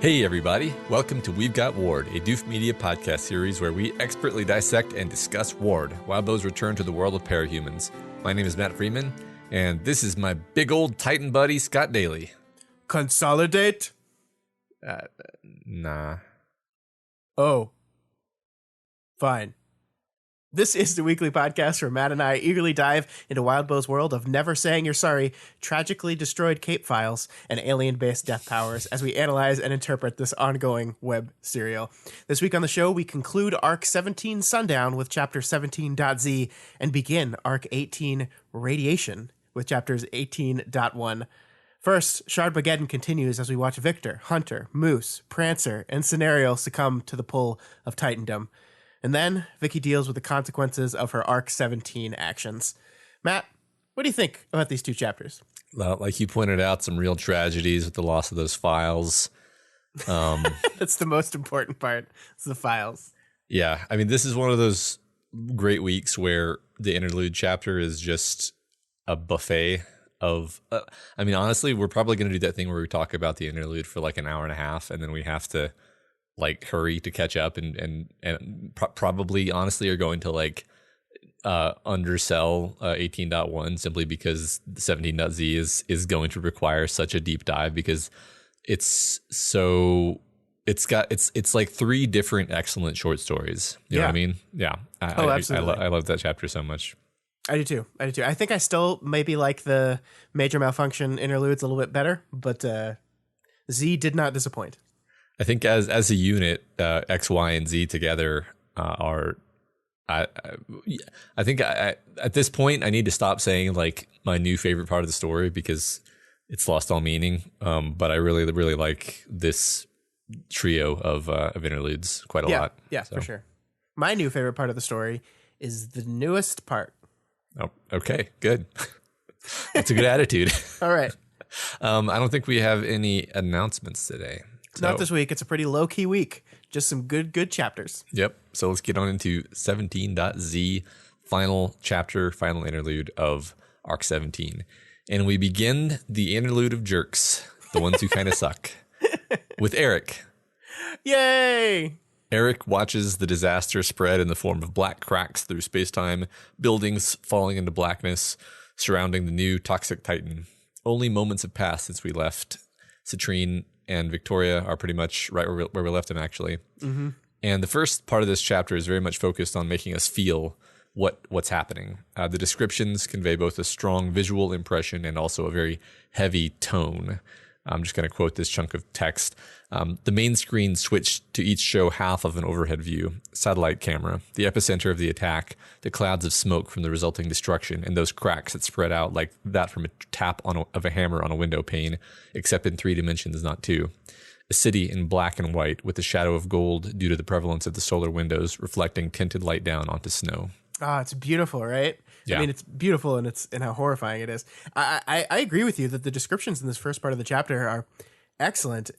Hey everybody, welcome to We've Got Ward, a Doof Media podcast series where we expertly dissect and discuss Ward, Wildbow's return to the world of Parahumans. My name is Matt Freeman, and this is my big old Titan buddy, Scott Daly. Consolidate? Nah. Oh. Fine. This is the weekly podcast where Matt and I eagerly dive into Wildbow's world of never saying you're sorry, tragically destroyed Cape files, and alien-based death powers as we analyze and interpret this ongoing web serial. This week on the show, we conclude Arc 17 Sundown with Chapter 17.z and begin Arc 18 Radiation with Chapters 18.1. First, Shardmageddon continues as we watch Victor, Hunter, Moose, Prancer, and Scenario succumb to the pull of Titandom. And then Vicky deals with the consequences of her Arc 17 actions. Matt, what do you think about these two chapters? Well, like you pointed out, some real tragedies with the loss of those files. That's the most important part. It's the files. Yeah, I mean, this is one of those great weeks where the interlude chapter is just a buffet of, I mean, honestly, we're probably going to do that thing where we talk about the interlude for like an hour and a half, and then we have to like hurry to catch up and probably honestly are going to like undersell 18.1 simply because 17.z is going to require such a deep dive because it's like three different excellent short stories. You know what I mean? Yeah. Absolutely. I love that chapter so much. I do too. I think I still maybe like the Major Malfunction interludes a little bit better, but Z did not disappoint. I think as a unit, X, Y, and Z together are. I think at this point I need to stop saying like my new favorite part of the story because it's lost all meaning. But I really like this trio of interludes quite a lot. Yeah, so. For sure. My new favorite part of the story is the newest part. Oh, okay, good. That's a good attitude. All right. I don't think we have any announcements today. So, not this week. It's a pretty low-key week. Just some good chapters. Yep. So let's get on into 17.z, final chapter, final interlude of Arc 17. And we begin the interlude of jerks, the ones who kind of suck, with Eric. Yay! Eric watches the disaster spread in the form of black cracks through space-time, buildings falling into blackness, surrounding the new toxic Titan. Only moments have passed since we left. Citrine and Victoria are pretty much right where we left them, actually. Mm-hmm. And the first part of this chapter is very much focused on making us feel what's happening. The descriptions convey both a strong visual impression and also a very heavy tone. I'm just going to quote this chunk of text. The main screen switched to each show half of an overhead view, satellite camera, the epicenter of the attack, the clouds of smoke from the resulting destruction, and those cracks that spread out like that from a tap of a hammer on a window pane, except in 3 dimensions, not 2. A city in black and white with a shadow of gold due to the prevalence of the solar windows reflecting tinted light down onto snow. Oh, it's beautiful, right? Yeah. I mean, it's beautiful and how horrifying it is. I agree with you that the descriptions in this first part of the chapter are excellent.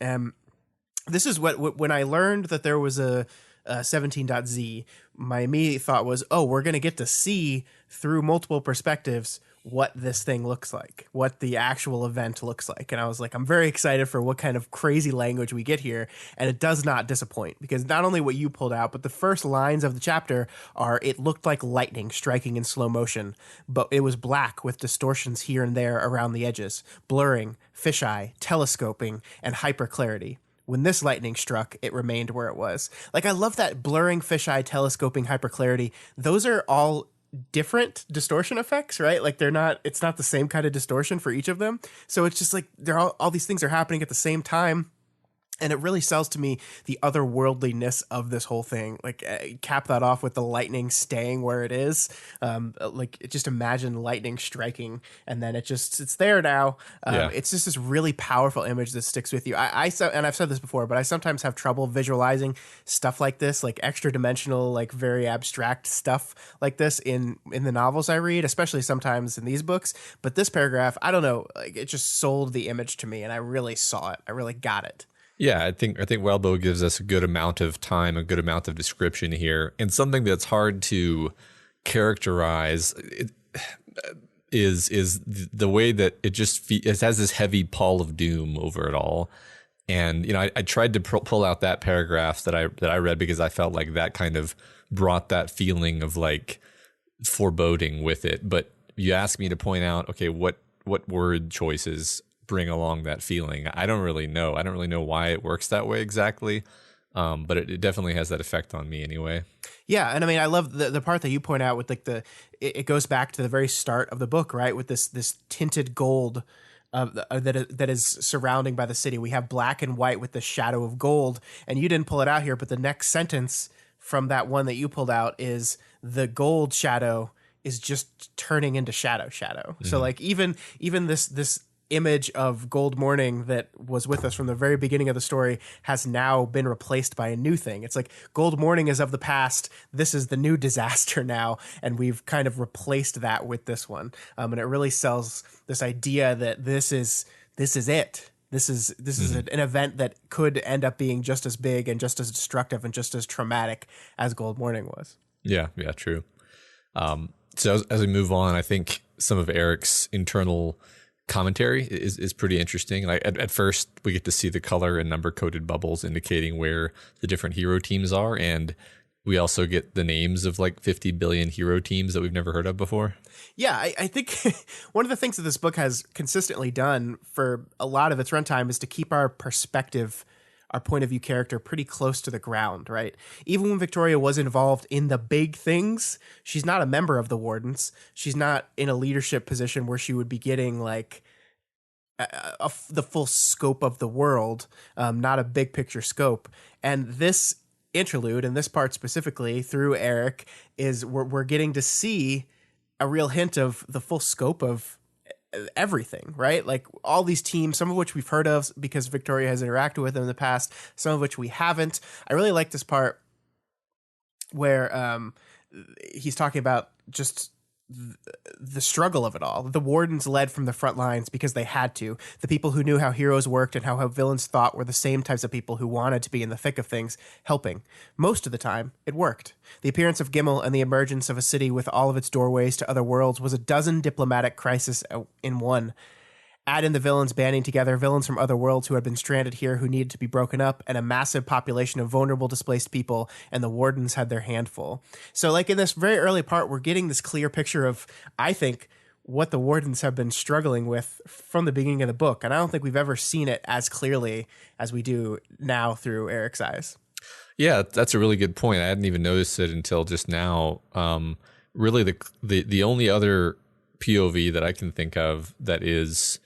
This is when I learned that there was a 17.z, my immediate thought was, oh, we're going to get to see through multiple perspectives what this thing looks like, what the actual event looks like. And I was like, I'm very excited for what kind of crazy language we get here. And it does not disappoint because not only what you pulled out, but the first lines of the chapter are, it looked like lightning striking in slow motion, but it was black with distortions here and there around the edges, blurring, fisheye, telescoping, and hyperclarity. When this lightning struck, it remained where it was. Like, I love that blurring, fisheye, telescoping, hyperclarity. Those are all different distortion effects, right? Like it's not the same kind of distortion for each of them. So it's just like all these things are happening at the same time. And it really sells to me the otherworldliness of this whole thing. Like, cap that off with the lightning staying where it is. Just imagine lightning striking, and then it's there now. Yeah. It's just this really powerful image that sticks with you. And I've said this before, but I sometimes have trouble visualizing stuff like this, like extra dimensional, like very abstract stuff like this in the novels I read, especially sometimes in these books. But this paragraph, I don't know, like, it just sold the image to me, and I really saw it. I really got it. Yeah, I think Wellbo gives us a good amount of time, a good amount of description here, and something that's hard to characterize is the way that it just it has this heavy pall of doom over it all. And I tried to pull out that paragraph that I read because I felt like that kind of brought that feeling of like foreboding with it. But you asked me to point out, okay, what word choices bring along that feeling. I don't really know. I don't really know why it works that way exactly. But it definitely has that effect on me anyway. Yeah, and I mean, I love the part that you point out with like it goes back to the very start of the book, right? With this tinted gold that is surrounding by the city. We have black and white with the shadow of gold, and you didn't pull it out here, but the next sentence from that one that you pulled out is the gold shadow is just turning into shadow. Mm-hmm. So like even this image of Gold Morning that was with us from the very beginning of the story has now been replaced by a new thing. It's like Gold Morning is of the past. This is the new disaster now. And we've kind of replaced that with this one. And it really sells this idea that this is it. This is an event that could end up being just as big and just as destructive and just as traumatic as Gold Morning was. Yeah, true. So as we move on, I think some of Eric's internal commentary is pretty interesting. Like at first we get to see the color and number coded bubbles indicating where the different hero teams are, and we also get the names of like 50 billion hero teams that we've never heard of before. Yeah, I think one of the things that this book has consistently done for a lot of its runtime is to keep our perspective, our point of view character pretty close to the ground, right? Even when Victoria was involved in the big things, she's not a member of the Wardens. She's not in a leadership position where she would be getting like the full scope of the world, not a big picture scope. And this interlude, and this part specifically through Eric, is we're getting to see a real hint of the full scope of everything, right? Like all these teams, some of which we've heard of because Victoria has interacted with them in the past, some of which we haven't. I really like this part where he's talking about just the struggle of it all. The Wardens led from the front lines because they had to. The people who knew how heroes worked and how villains thought were the same types of people who wanted to be in the thick of things, helping. Most of the time, it worked. The appearance of Gimel and the emergence of a city with all of its doorways to other worlds was a dozen diplomatic crises in one. Add in the villains banding together, villains from other worlds who had been stranded here who needed to be broken up, and a massive population of vulnerable displaced people, and the Wardens had their handful. So like in this very early part, we're getting this clear picture of, I think, what the Wardens have been struggling with from the beginning of the book. And I don't think we've ever seen it as clearly as we do now through Eric's eyes. Yeah, that's a really good point. I hadn't even noticed it until just now. Really, the only other POV that I can think of that is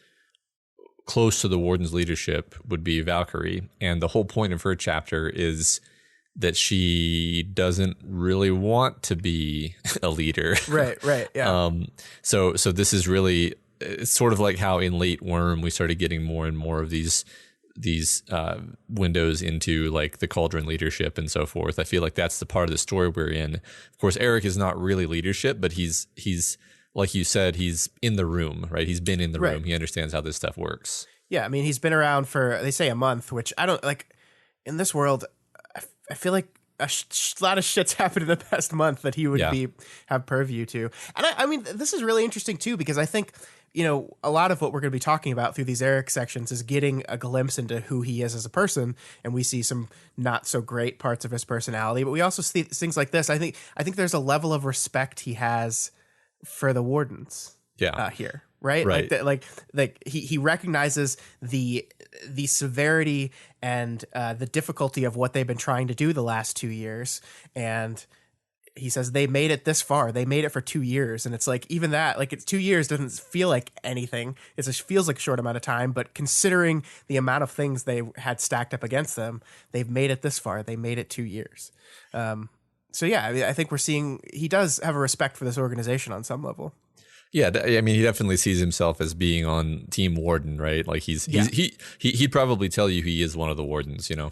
close to the Warden's leadership would be Valkyrie. And the whole point of her chapter is that she doesn't really want to be a leader. Right, yeah. So this is really, it's sort of like how in late Worm we started getting more and more of these windows into like the Cauldron leadership and so forth. I feel like that's the part of the story we're in. Of course, Eric is not really leadership, but he's like you said, he's in the room, right? He's been in the room. He understands how this stuff works. Yeah, I mean, he's been around for, they say, a month, which I don't, like, in this world, I feel like a lot of shit's happened in the past month that he would have purview to. And I mean, this is really interesting, too, because I think, a lot of what we're going to be talking about through these Eric sections is getting a glimpse into who he is as a person, and we see some not so great parts of his personality, but we also see things like this. I think there's a level of respect he has for the Wardens here, right? Like he recognizes the severity and the difficulty of what they've been trying to do the last 2 years, and he says they made it this far. They made it for 2 years. And it's like, even that, like, it's 2 years doesn't feel like anything. It just feels like a short amount of time. But considering the amount of things they had stacked up against them, they've made it this far. They made it 2 years. So yeah, I mean, I think we're seeing he does have a respect for this organization on some level. Yeah, I mean, he definitely sees himself as being on Team Warden, right? Like he'd probably tell you he is one of the wardens, you know.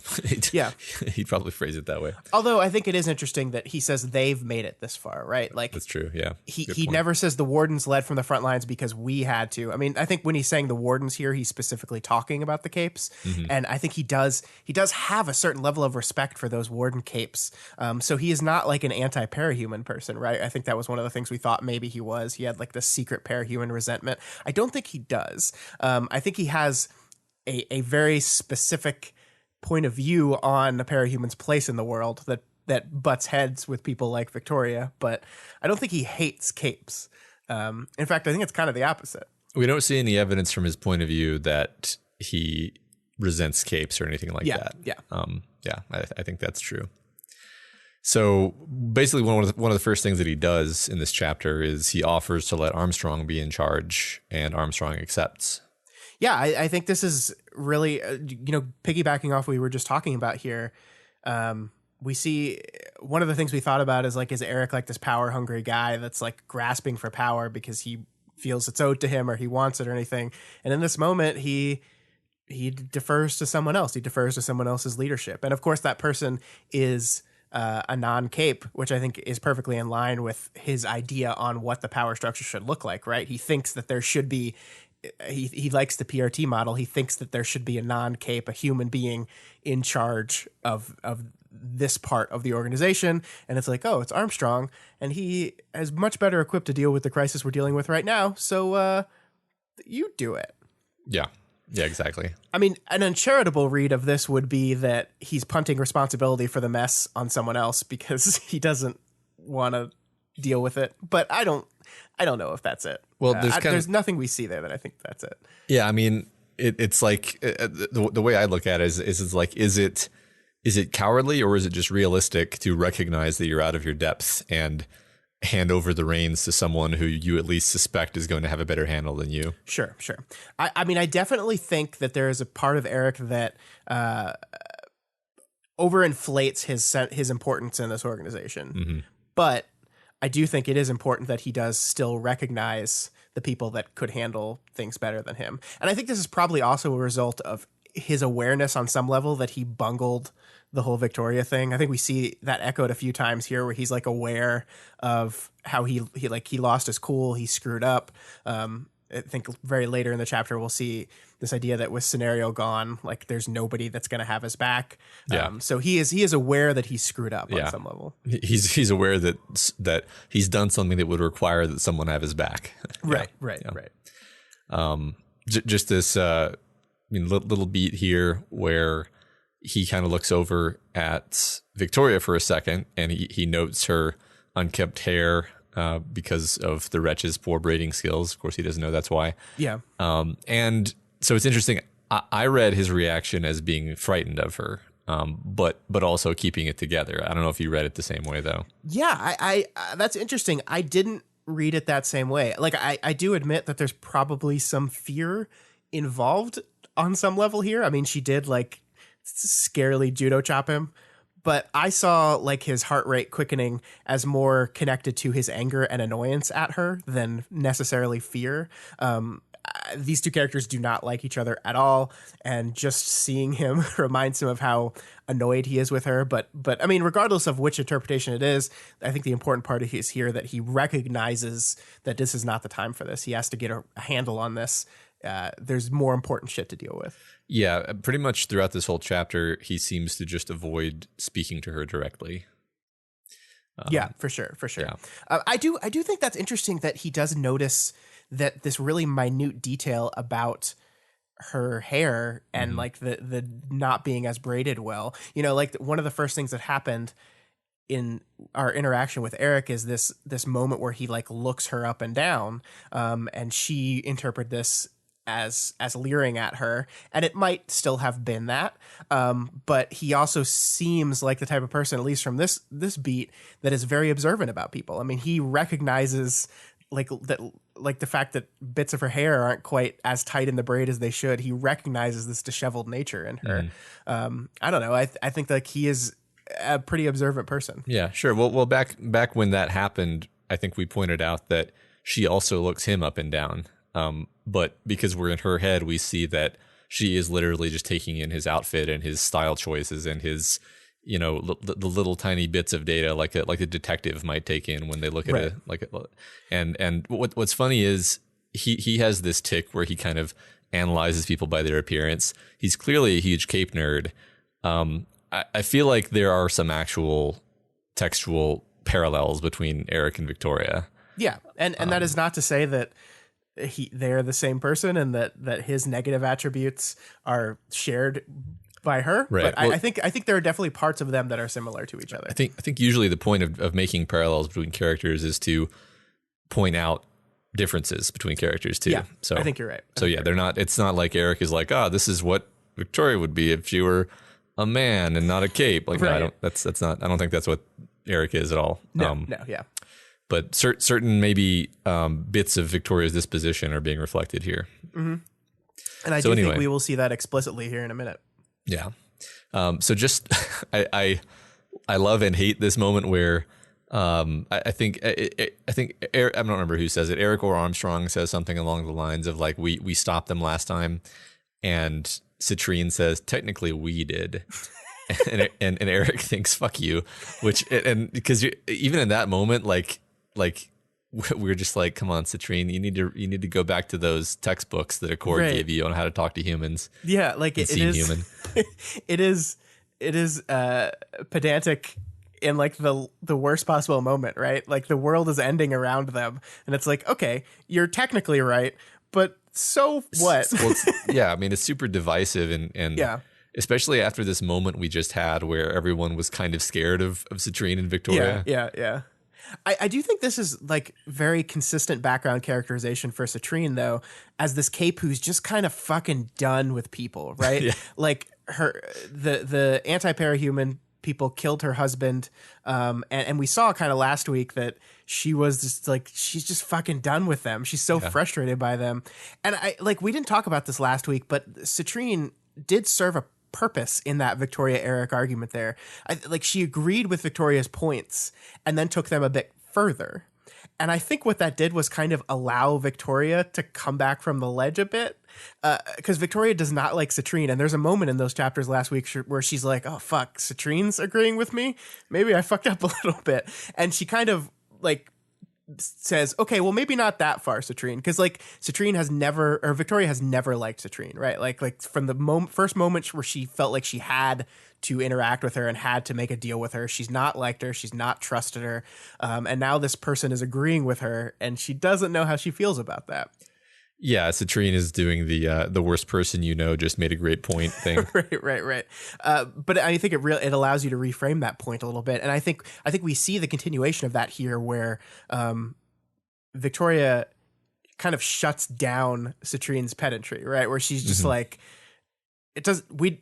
Yeah, he'd probably phrase it that way. Although I think it is interesting that he says they've made it this far, right? Like, that's true. Yeah, he never says the wardens led from the front lines because we had to. I mean, I think when he's saying the wardens here, he's specifically talking about the capes, and I think he does have a certain level of respect for those warden capes. So he is not like an anti-parahuman person, right? I think that was one of the things we thought maybe he was. He had like this secret parahuman resentment. I don't think he does. I think he has a very specific point of view on the parahuman's place in the world that butts heads with people like Victoria, but I don't think he hates capes. In fact, I think it's kind of the opposite. We don't see any evidence from his point of view that he resents capes or anything like that. Yeah. I think that's true. So basically, one of the first things that he does in this chapter is he offers to let Armstrong be in charge, and Armstrong accepts. Yeah, I think this is really, piggybacking off what we were just talking about here. We see one of the things we thought about is Eric like this power hungry guy that's like grasping for power because he feels it's owed to him or he wants it or anything. And in this moment, he defers to someone else. He defers to someone else's leadership. And of course, that person is a non-cape, which I think is perfectly in line with his idea on what the power structure should look like, right? He thinks that there should be, he likes the PRT model. He thinks that there should be a non-cape, a human being in charge of this part of the organization. And it's like, oh, it's Armstrong, and he is much better equipped to deal with the crisis we're dealing with right now. So you do it. Yeah, exactly. I mean, an uncharitable read of this would be that he's punting responsibility for the mess on someone else because he doesn't want to deal with it. But I don't know if that's it. Well, there's nothing we see there that I think that's it. Yeah, I mean, it's like the way I look at it is like, is it cowardly or is it just realistic to recognize that you're out of your depth and hand over the reins to someone who you at least suspect is going to have a better handle than you? Sure. I mean, I definitely think that there is a part of Eric that overinflates his importance in this organization. But I do think it is important that he does still recognize the people that could handle things better than him. And I think this is probably also a result of his awareness on some level that he bungled the whole Victoria thing. I think we see that echoed a few times here where he's like aware of how he lost his cool, he screwed up. I think very later in the chapter we'll see this idea that with Scenario gone, like there's nobody that's going to have his back. So he is aware that he's screwed up on some level. He's aware that he's done something that would require that someone have his back. Right. Just this little beat here where he kind of looks over at Victoria for a second, and he notes her unkempt hair because of the wretch's poor braiding skills. Of course, he doesn't know that's why. Yeah. And so it's interesting. I read his reaction as being frightened of her, but also keeping it together. I don't know if you read it the same way, though. Yeah, I that's interesting. I didn't read it that same way. Like, I do admit that there's probably some fear involved on some level here. I mean, she did like scarily judo chop him, but I saw like his heart rate quickening as more connected to his anger and annoyance at her than necessarily fear. These two characters do not like each other at all, and just seeing him reminds him of how annoyed he is with her. But I mean, regardless of which interpretation it is, I think the important part is here that he recognizes that this is not the time for this. He has to get a handle on this. There's more important shit to deal with. Yeah, pretty much throughout this whole chapter, he seems to just avoid speaking to her directly. Yeah, for sure. Yeah. I do think that's interesting that he does notice that this really minute detail about her hair and like the not being as braided well. You know, like one of the first things that happened in our interaction with Eric is this moment where he like looks her up and down, and she interpreted this as leering at her, and it might still have been that, but he also seems like the type of person, at least from this beat, that is very observant about people. I mean, he recognizes like that, like the fact that bits of her hair aren't quite as tight in the braid as they should. He recognizes this disheveled nature in her. I don't know. I think like he is a pretty observant person. Yeah, sure. Well, back when that happened, I think we pointed out that she also looks him up and down. But because we're in her head, we see that she is literally just taking in his outfit and his style choices and his, you know, the little tiny bits of data like a detective might take in when they look at and what's funny is he has this tick where he kind of analyzes people by their appearance. He's clearly a huge cape nerd. I feel like there are some actual textual parallels between Eric and Victoria. Yeah, and that is not to say that they're the same person and that his negative attributes are shared by her. Right. But I think there are definitely parts of them that are similar to each other. I think usually the point of making parallels between characters is to point out differences between characters too. Yeah, so I think you're right. They're not. It's not like Eric is like, this is what Victoria would be if she were a man and not a cape. Like, right. I don't. That's not. I don't think that's what Eric is at all. No, yeah. But certain maybe bits of Victoria's disposition are being reflected here. Mm-hmm. And I think we will see that explicitly here in a minute. Yeah. So just I love and hate this moment where I think Eric, I don't remember who says it. Eric or Armstrong says something along the lines of like we stopped them last time, and Citrine says technically we did. and Eric thinks fuck you, which and because even in that moment like we're just like, come on, Citrine, you need to go back to those textbooks that Accord gave you on how to talk to humans. Yeah, like it is human. it is pedantic in like the worst possible moment, right? Like the world is ending around them, and it's like, okay, you're technically right, but so what? Well, yeah, I mean, it's super divisive and yeah. Especially after this moment we just had where everyone was kind of scared of Citrine and Victoria. Yeah. I do think this is like very consistent background characterization for Citrine, though, as this cape who's just kind of fucking done with people, right? Yeah. Like the anti-parahuman people killed her husband, and we saw kind of last week that she was just like, she's just fucking done with them. She's so frustrated by them. And we didn't talk about this last week, but Citrine did serve a purpose in that Victoria Eric argument there. She agreed with Victoria's points and then took them a bit further. And I think what that did was kind of allow Victoria to come back from the ledge a bit, because Victoria does not like Citrine. And there's a moment in those chapters last week where she's like, oh, fuck, Citrine's agreeing with me? Maybe I fucked up a little bit. And she kind of like says, okay, well, maybe not that far, Citrine, because like Victoria has never liked Citrine, right? Like from the first moment where she felt like she had to interact with her and had to make a deal with her, she's not liked her, she's not trusted her, and now this person is agreeing with her, and she doesn't know how she feels about that. Yeah, Citrine is doing the worst person just made a great point thing. Right. But I think it allows you to reframe that point a little bit, and I think we see the continuation of that here, where Victoria kind of shuts down Citrine's pedantry, right? Where she's just like,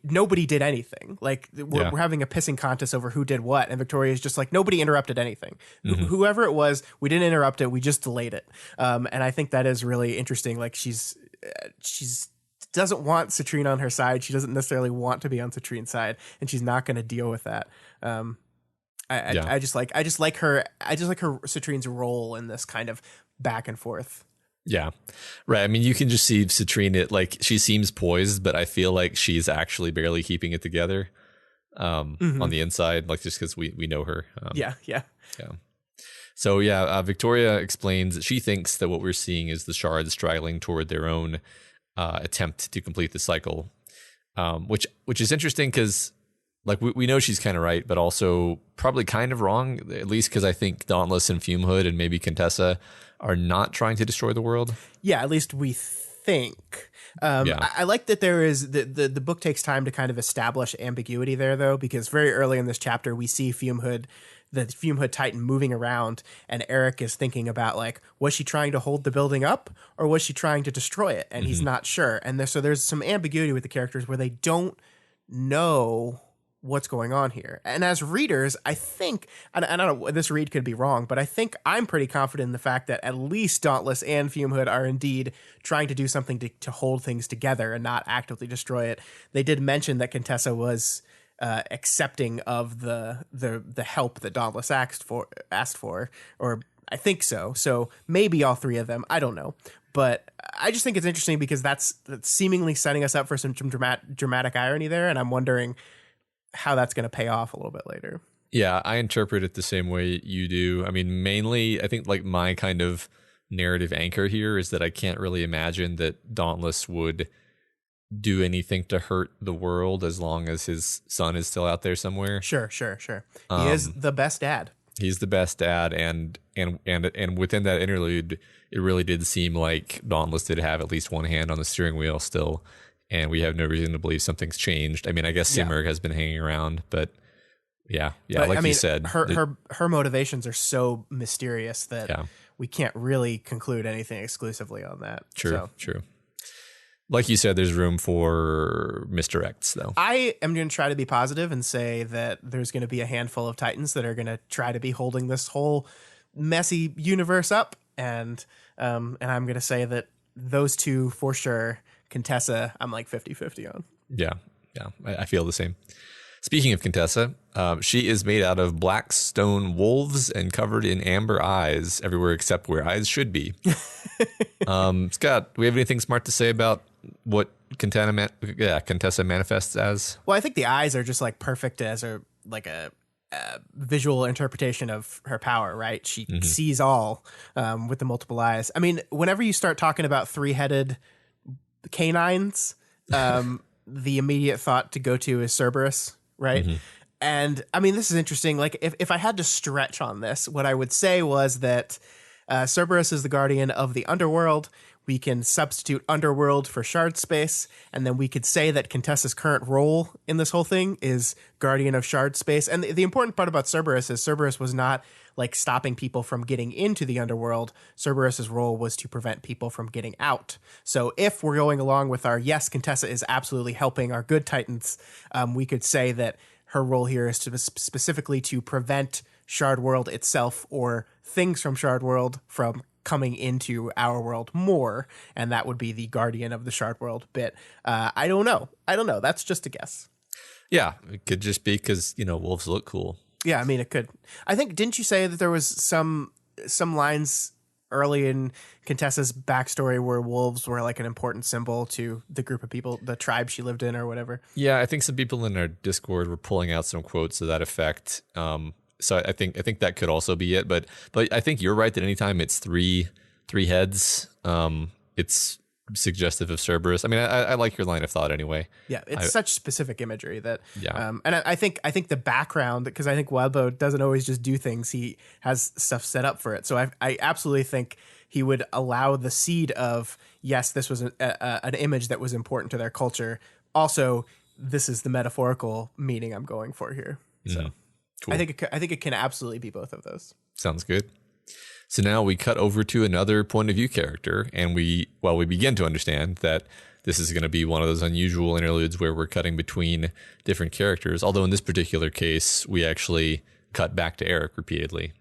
nobody did anything. Like we're having a pissing contest over who did what, and Victoria's just like, nobody interrupted anything. Whoever it was, we didn't interrupt it. We just delayed it. And I think that is really interesting. Like she's doesn't want Citrine on her side. She doesn't necessarily want to be on Citrine's side, and she's not going to deal with that. I just like her Citrine's role in this kind of back and forth. Yeah. Right. I mean, you can just see Citrine, she seems poised, but I feel like she's actually barely keeping it together on the inside, just because we know her. Yeah. So, Victoria explains that she thinks that what we're seeing is the shards straggling toward their own attempt to complete the cycle, which is interesting because we know she's kind of right, but also probably kind of wrong, at least because I think Dauntless and Fumehood and maybe Contessa are not trying to destroy the world. Yeah, at least we think. I like that there is the book takes time to kind of establish ambiguity there, though, because very early in this chapter we see Fumehood the fume hood titan moving around, and Eric is thinking about like, was she trying to hold the building up or was she trying to destroy it? And he's not sure. And so there's some ambiguity with the characters where they don't know what's going on here. And as readers, I think, and I don't know, this read could be wrong, but I think I'm pretty confident in the fact that at least Dauntless and Fumehood are indeed trying to do something to hold things together and not actively destroy it. They did mention that Contessa was accepting of the help that Dauntless asked for, or I think so. So maybe all three of them. I don't know. But I just think it's interesting because that's seemingly setting us up for some dramatic irony there. And I'm wondering how that's going to pay off a little bit later. Yeah, I interpret it the same way you do. I mean, mainly, I think like my kind of narrative anchor here is that I can't really imagine that Dauntless would do anything to hurt the world as long as his son is still out there somewhere. Sure. He is the best dad. He's the best dad, and within that interlude, it really did seem like Dauntless did have at least one hand on the steering wheel still. And we have no reason to believe something's changed. I mean, I guess Simurgh has been hanging around, but but like you said, her motivations are so mysterious that we can't really conclude anything exclusively on that. True. Like you said, there's room for misdirects, though. I am going to try to be positive and say that there's going to be a handful of Titans that are going to try to be holding this whole messy universe up, and I'm going to say that those two for sure. Contessa, I'm like 50-50 on. Yeah, I feel the same. Speaking of Contessa, she is made out of black stone wolves and covered in amber eyes everywhere except where eyes should be. Scott, do we have anything smart to say about what Contessa manifests as? Well, I think the eyes are just like perfect as a visual interpretation of her power, right? She sees all with the multiple eyes. I mean, whenever you start talking about three-headed canines, the immediate thought to go to is Cerberus, right? And I mean, this is interesting. Like, if I had to stretch on this, what I would say was that Cerberus is the guardian of the underworld. We can substitute underworld for shard space, and then we could say that Contessa's current role in this whole thing is guardian of shard space. And the important part about Cerberus is Cerberus was not like stopping people from getting into the underworld. Cerberus's role was to prevent people from getting out. So if we're going along with our, yes, Contessa is absolutely helping our good Titans, we could say that her role here is to specifically to prevent Shard World itself or things from Shard World from coming into our world more, and that would be the guardian of the Shard World bit. I don't know. That's just a guess. Yeah, it could just be because, wolves look cool. Yeah, I mean, it could. I think, didn't you say that there was some lines early in Contessa's backstory where wolves were like an important symbol to the group of people, the tribe she lived in or whatever? Yeah, I think some people in our Discord were pulling out some quotes to that effect. So I think that could also be it. But I think you're right that anytime it's three heads, it's suggestive of Cerberus. I mean, I like your line of thought anyway. Yeah, it's such specific imagery that, and I think the background, because I think Wildbow doesn't always just do things; he has stuff set up for it. So I absolutely think he would allow the seed of, yes, this was an image that was important to their culture. Also, this is the metaphorical meaning I'm going for here. So cool. I think it can absolutely be both of those. Sounds good. So now we cut over to another point of view character, and we begin to understand that this is going to be one of those unusual interludes where we're cutting between different characters. Although in this particular case, we actually cut back to Eric repeatedly.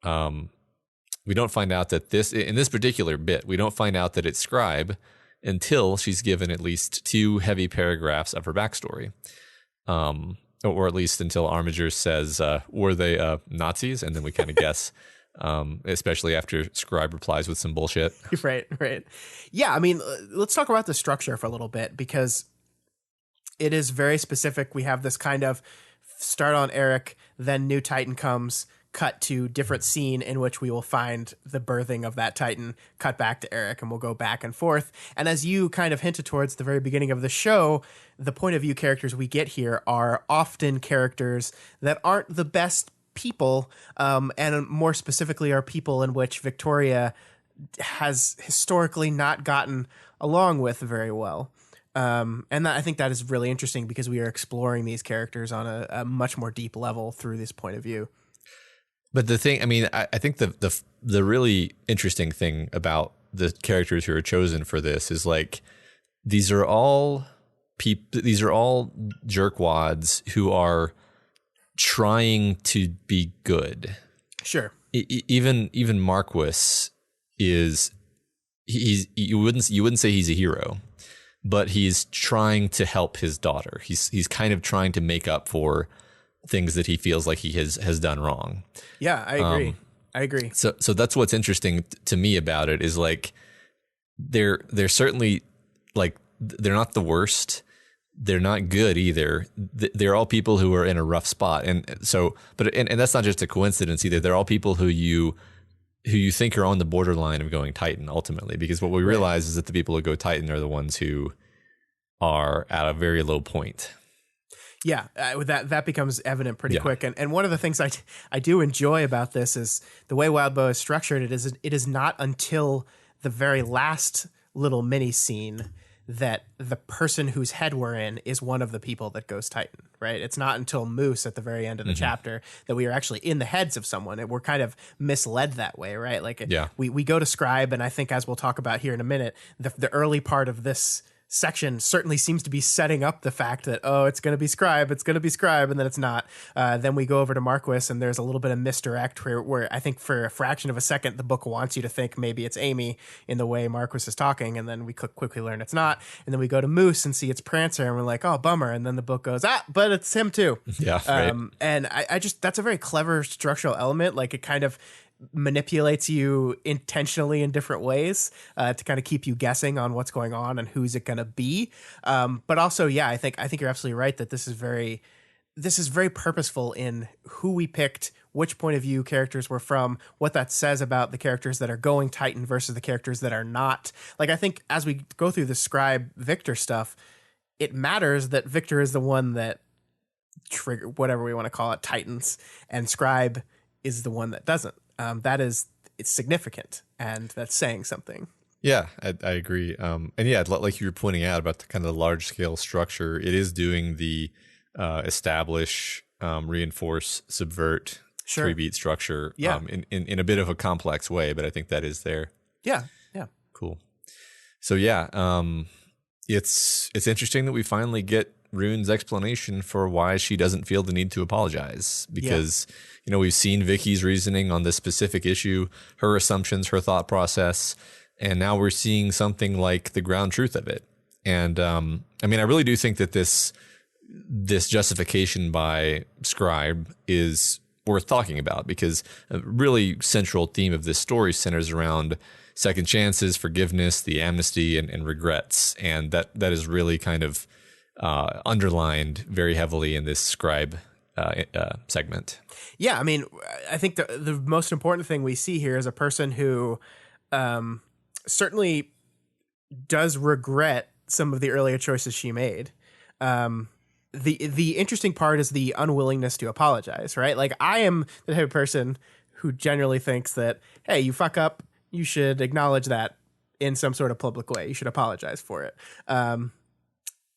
We don't find out that in this particular bit, we don't find out that it's Scribe until she's given at least 2 heavy paragraphs of her backstory. Or at least until Armiger says, were they Nazis? And then we kind of guess, especially after Scribe replies with some bullshit. Right. Yeah, I mean, let's talk about the structure for a little bit, because it is very specific. We have this kind of start on Eric, then new Titan comes, cut to different scene in which we will find the birthing of that Titan, cut back to Eric, and we'll go back and forth. And as you kind of hinted towards the very beginning of the show, the point of view characters we get here are often characters that aren't the best people, and more specifically are people in which Victoria has historically not gotten along with very well. And I think that is really interesting because we are exploring these characters on a much more deep level through this point of view. But the thing, I mean, I think the really interesting thing about the characters who are chosen for this is like these are all jerkwads who are trying to be good. Sure. Even Marquis is you wouldn't say he's a hero, but he's trying to help his daughter. He's kind of trying to make up for things that he feels like he has done wrong. Yeah, I agree. So that's what's interesting to me about it is like they're certainly like they're not the worst. They're not good either. They're all people who are in a rough spot. And so, and that's not just a coincidence either. They're all people who you think are on the borderline of going Titan ultimately, because what we realize is that the people who go Titan are the ones who are at a very low point. Yeah, that becomes evident pretty quick. And one of the things I do enjoy about this is the way Wild Bow is structured. It is not until the very last little mini scene that the person whose head we're in is one of the people that goes Titan, right? It's not until Moose at the very end of the chapter that we are actually in the heads of someone. And we're kind of misled that way, right? Like we go to Scribe, and I think as we'll talk about here in a minute, the early part of this section certainly seems to be setting up the fact that, oh, it's going to be Scribe, and then it's not. Then we go over to Marquis, and there's a little bit of misdirect where I think for a fraction of a second, the book wants you to think maybe it's Amy in the way Marquis is talking, and then we quickly learn it's not. And then we go to Moose and see it's Prancer, and we're like, oh, bummer. And then the book goes, but it's him too. Yeah, right. And I just, that's a very clever structural element. Like it kind of manipulates you intentionally in different ways to kind of keep you guessing on what's going on and who's it going to be. But also, I think you're absolutely right that this is very purposeful in who we picked, which point of view characters were from, what that says about the characters that are going Titan versus the characters that are not. Like, I think as we go through the Scribe Victor stuff, it matters that Victor is the one that trigger, whatever we want to call it, Titans, and Scribe is the one that doesn't. It's significant, and that's saying something. Yeah, I agree. And yeah, like you were pointing out about the kind of large scale structure, it is doing the establish, reinforce, subvert, three-beat structure in a bit of a complex way, but I think that is there. Yeah. Cool. So it's interesting that we finally get Rune's explanation for why she doesn't feel the need to apologize, because we've seen Vicky's reasoning on this specific issue, her assumptions, her thought process, and now we're seeing something like the ground truth of it. And I really do think that this justification by Scribe is worth talking about, because a really central theme of this story centers around second chances, forgiveness, the amnesty, and regrets, and that is really kind of underlined very heavily in this Scribe segment. Yeah, I think the most important thing we see here is a person who certainly does regret some of the earlier choices she made. The interesting part is the unwillingness to apologize, right? Like, I am the type of person who generally thinks that, hey, you fuck up, you should acknowledge that in some sort of public way. You should apologize for it.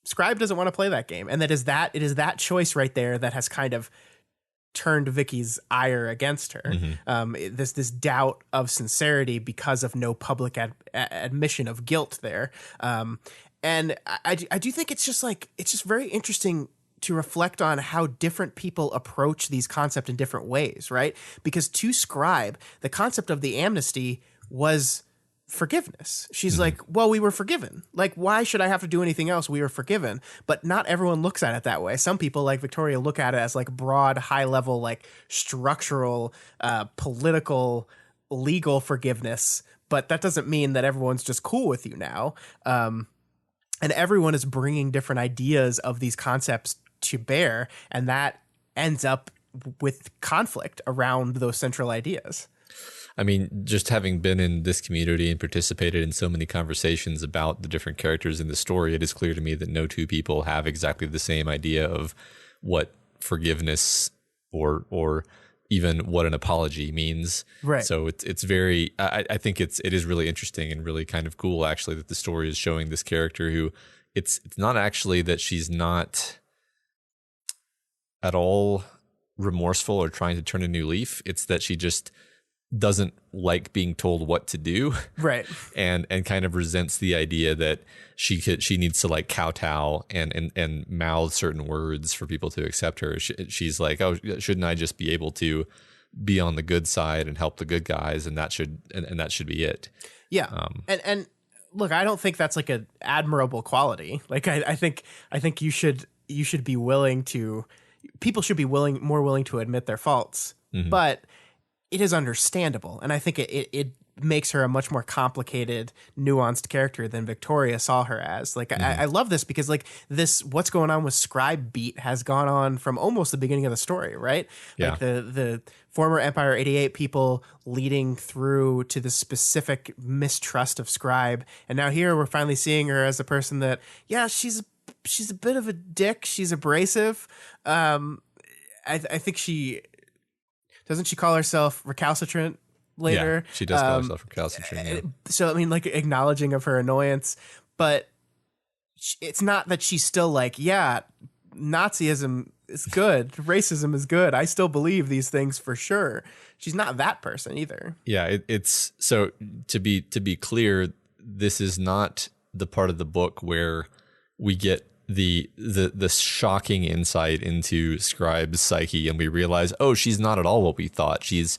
Scribe doesn't want to play that game, and it is that choice right there that has kind of turned Vicky's ire against her. Mm-hmm. This doubt of sincerity because of no public admission of guilt there. And I do think it's just very interesting to reflect on how different people approach these concepts in different ways, right? Because to Scribe, the concept of the amnesty was forgiveness. She's like, well, we were forgiven. Like, why should I have to do anything else? We were forgiven. But not everyone looks at it that way. Some people, like Victoria, look at it as like broad, high level, like structural, political, legal forgiveness. But that doesn't mean that everyone's just cool with you now. And everyone is bringing different ideas of these concepts to bear. And that ends up with conflict around those central ideas. Just having been in this community and participated in so many conversations about the different characters in the story, it is clear to me that no two people have exactly the same idea of what forgiveness or even what an apology means. Right. So it's very, I think it is really interesting and really kind of cool, actually, that the story is showing this character who it's not actually that she's not at all remorseful or trying to turn a new leaf. It's that she just doesn't like being told what to do, right? and kind of resents the idea that she needs to like kowtow and mouth certain words for people to accept her. She's like, oh, shouldn't I just be able to be on the good side and help the good guys, and that should be it. Yeah, and look, I don't think that's like an admirable quality. Like I think you should be willing to. People should be more willing to admit their faults, but it is understandable, and I think it makes her a much more complicated, nuanced character than Victoria saw her as. Like, I love this because, like, this what's going on with Scribe beat has gone on from almost the beginning of the story, right? Yeah. Like the former Empire 88 people leading through to the specific mistrust of Scribe, and now here we're finally seeing her as a person that, yeah, she's a bit of a dick. She's abrasive. I think she doesn't she call herself recalcitrant later? Yeah, she does call herself recalcitrant. Yeah. So I mean, like, acknowledging of her annoyance, but it's not that she's still like, yeah, Nazism is good, racism is good. I still believe these things for sure. She's not that person either. Yeah, it's so to be clear, this is not the part of the book where we get the shocking insight into Scribe's psyche and we realize, oh, she's not at all what we thought. She's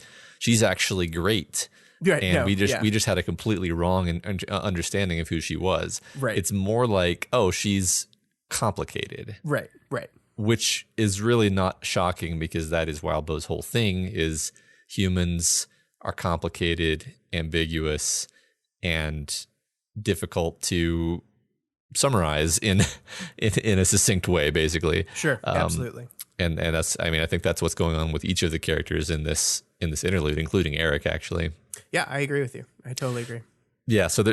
actually great. Right, and we just had a completely wrong understanding of who she was. Right. It's more like, oh, she's complicated. Right. Which is really not shocking because that is Wildbow's whole thing is humans are complicated, ambiguous, and difficult to summarize in a succinct way, basically. Sure, absolutely. And that's, I mean, I think that's what's going on with each of the characters in this interlude, including Eric, actually. Yeah, I agree with you. I totally agree. Yeah, so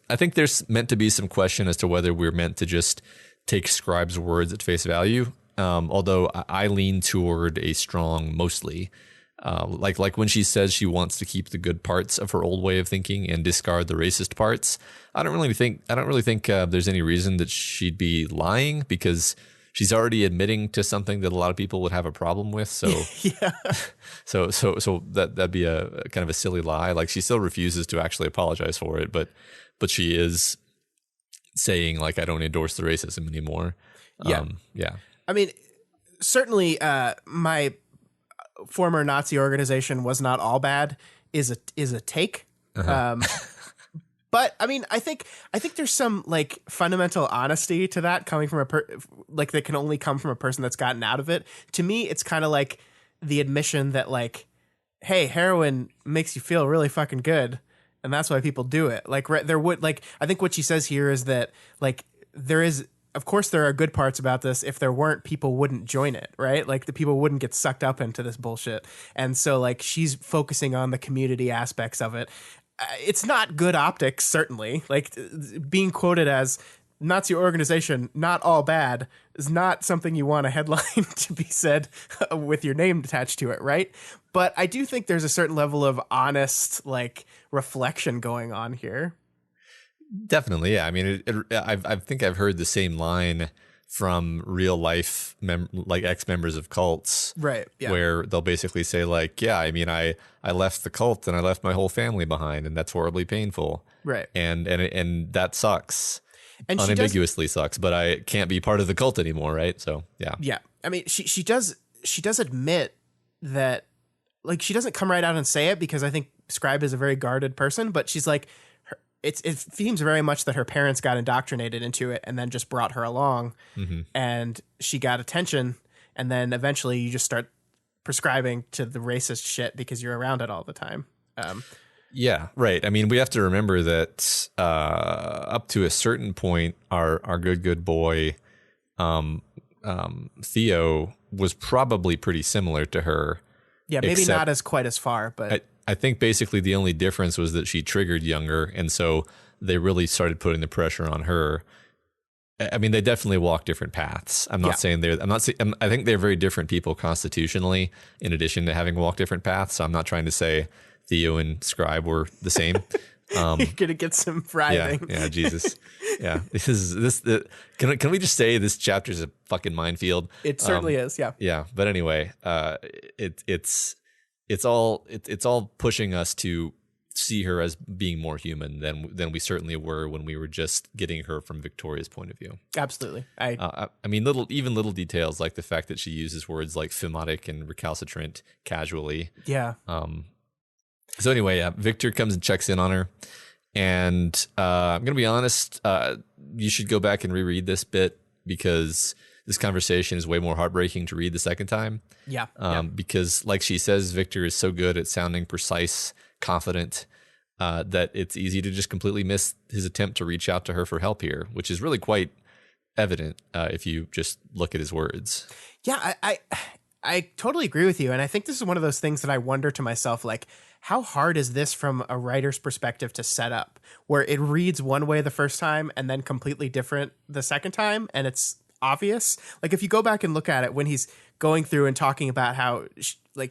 I think there's meant to be some question as to whether we're meant to just take Scribe's words at face value. Although I lean toward a strong mostly. Like when she says she wants to keep the good parts of her old way of thinking and discard the racist parts, I don't really think there's any reason that she'd be lying because she's already admitting to something that a lot of people would have a problem with. So yeah. So that'd be a kind of a silly lie. Like she still refuses to actually apologize for it, but she is saying like, I don't endorse the racism anymore. Yeah. Yeah. I mean, certainly my former Nazi organization was not all bad is a take. But I mean, I think there's some like fundamental honesty to that coming from like that can only come from a person that's gotten out of it. To me, it's kind of like the admission that like, hey, heroin makes you feel really fucking good, and that's why people do it. Like there would like I think what she says here is that like there is. Of course, there are good parts about this. If there weren't, people wouldn't join it, right? Like the people wouldn't get sucked up into this bullshit. And so like she's focusing on the community aspects of it. It's not good optics, certainly. Like being quoted as Nazi organization, not all bad, is not something you want a headline to be said with your name attached to it, right? But I do think there's a certain level of honest like reflection going on here. Definitely, yeah. I mean, I think I've heard the same line from real life, like ex-members of cults, right? Yeah. Where they'll basically say like, yeah, I mean, I left the cult and I left my whole family behind, and that's horribly painful, right? And that sucks, and unambiguously sucks. But I can't be part of the cult anymore, right? So yeah, yeah. I mean, she does admit that, like, she doesn't come right out and say it because I think Scribe is a very guarded person, but she's like. It seems very much that her parents got indoctrinated into it and then just brought her along, and she got attention, and then eventually you just start prescribing to the racist shit because you're around it all the time. Yeah, right. I mean, we have to remember that up to a certain point, our good boy Theo was probably pretty similar to her. Yeah, maybe not as quite as far, but I think basically the only difference was that she triggered younger, and so they really started putting the pressure on her. I mean, they definitely walk different paths. I'm not saying I think they're very different people constitutionally, in addition to having walked different paths. So I'm not trying to say Theo and Scribe were the same. You're gonna get some frithing. Yeah, Jesus. Yeah. Can we just say this chapter is a fucking minefield? It certainly is, yeah. Yeah, but anyway, it's all pushing us to see her as being more human than we certainly were when we were just getting her from Victoria's point of view. Absolutely. I mean, little details like the fact that she uses words like phimotic and recalcitrant casually. Yeah. So anyway, Victor comes and checks in on her, and I'm gonna be honest. You should go back and reread this bit because this conversation is way more heartbreaking to read the second time. Yeah. Because, like she says, Victor is so good at sounding precise, confident, that it's easy to just completely miss his attempt to reach out to her for help here, which is really quite evident if you just look at his words. Yeah, I totally agree with you. And I think this is one of those things that I wonder to myself, like, how hard is this from a writer's perspective to set up, where it reads one way the first time and then completely different the second time, and it's obvious? Like, if you go back and look at it when he's going through and talking about how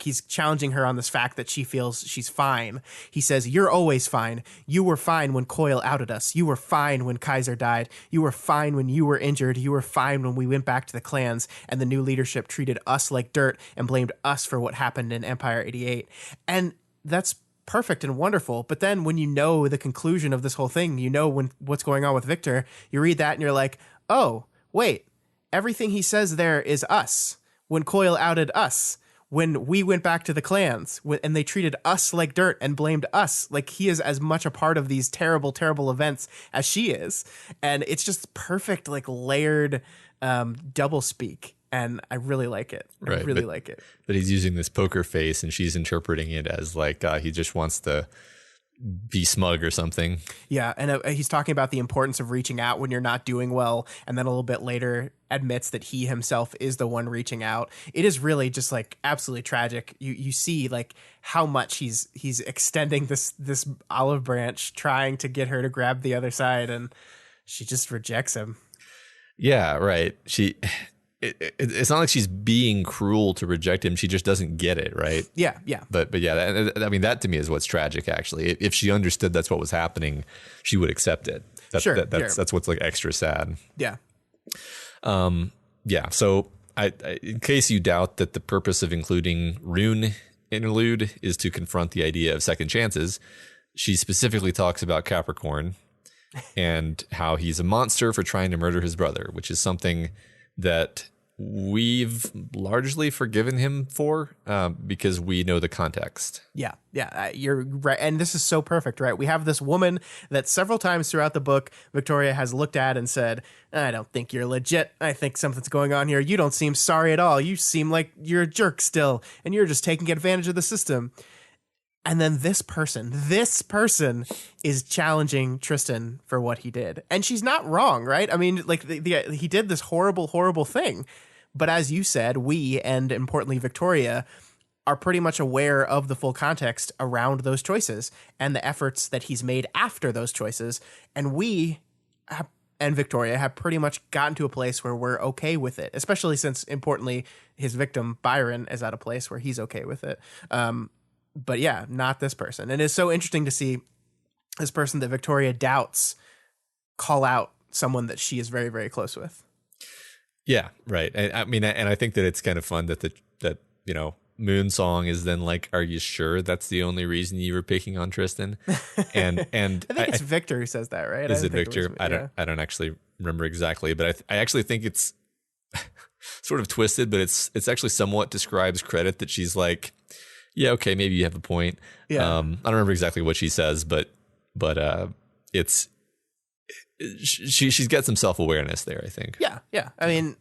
he's challenging her on this fact that she feels she's fine. He says, "You're always fine. You were fine when Coyle outed us. You were fine when Kaiser died. You were fine when you were injured. You were fine when we went back to the clans and the new leadership treated us like dirt and blamed us for what happened in Empire 88. And that's perfect and wonderful. But then when you know the conclusion of this whole thing, you know what's going on with Victor, you read that and you're like, oh, wait, everything he says there is us. When Coyle outed us, when we went back to the clans and they treated us like dirt and blamed us, like he is as much a part of these terrible, terrible events as she is. And it's just perfect, like layered double speak. And I really like it. I really like it. But he's using this poker face and she's interpreting it as like he just wants to be smug or something. Yeah. And he's talking about the importance of reaching out when you're not doing well. And then a little bit later admits that he himself is the one reaching out. It is really just like absolutely tragic. You see like how much he's extending this olive branch, trying to get her to grab the other side. And she just rejects him. Yeah, right. It's not like she's being cruel to reject him. She just doesn't get it, right? Yeah. But yeah, I mean, that to me is what's tragic, actually. If she understood that's what was happening, she would accept it. That's what's like extra sad. Yeah. Yeah. So I in case you doubt that the purpose of including Rune interlude is to confront the idea of second chances, she specifically talks about Capricorn and how he's a monster for trying to murder his brother, which is something that we've largely forgiven him for because we know the context. Yeah, you're right. And this is so perfect, right? We have this woman that several times throughout the book, Victoria has looked at and said, I don't think you're legit. I think something's going on here. You don't seem sorry at all. You seem like you're a jerk still, and you're just taking advantage of the system. And then this person is challenging Tristan for what he did. And she's not wrong, right? I mean, like he did this horrible, horrible thing. But as you said, we, and importantly, Victoria, are pretty much aware of the full context around those choices and the efforts that he's made after those choices. And we and Victoria have pretty much gotten to a place where we're okay with it, especially since, importantly, his victim, Byron, is at a place where he's okay with it. But yeah, not this person. And it's so interesting to see this person that Victoria doubts call out someone that she is very, very close with. Yeah, right. I mean, and I think that it's kind of fun that Moon Song is then like, are you sure that's the only reason you were picking on Tristan? And I think it's Victor who says that, right? Is it Victor? I don't actually remember exactly, but I actually think it's sort of twisted, but it's actually somewhat describes credit that she's like, yeah, okay, maybe you have a point. Yeah. I don't remember exactly what she says, but she's got some self-awareness there, I think. Yeah. I mean,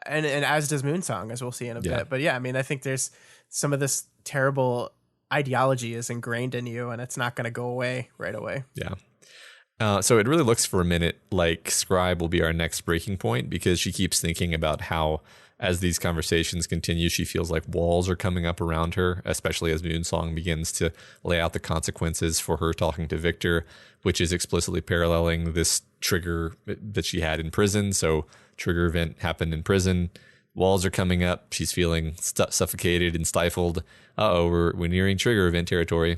and as does Moon Song, as we'll see in a bit. But yeah, I mean, I think there's some of this terrible ideology is ingrained in you, and it's not going to go away right away. Yeah. So it really looks for a minute like Scribe will be our next breaking point, because she keeps thinking about how, as these conversations continue, she feels like walls are coming up around her, especially as Moon Song begins to lay out the consequences for her talking to Victor, which is explicitly paralleling this trigger that she had in prison. So trigger event happened in prison. Walls are coming up. She's feeling suffocated and stifled. We're nearing trigger event territory.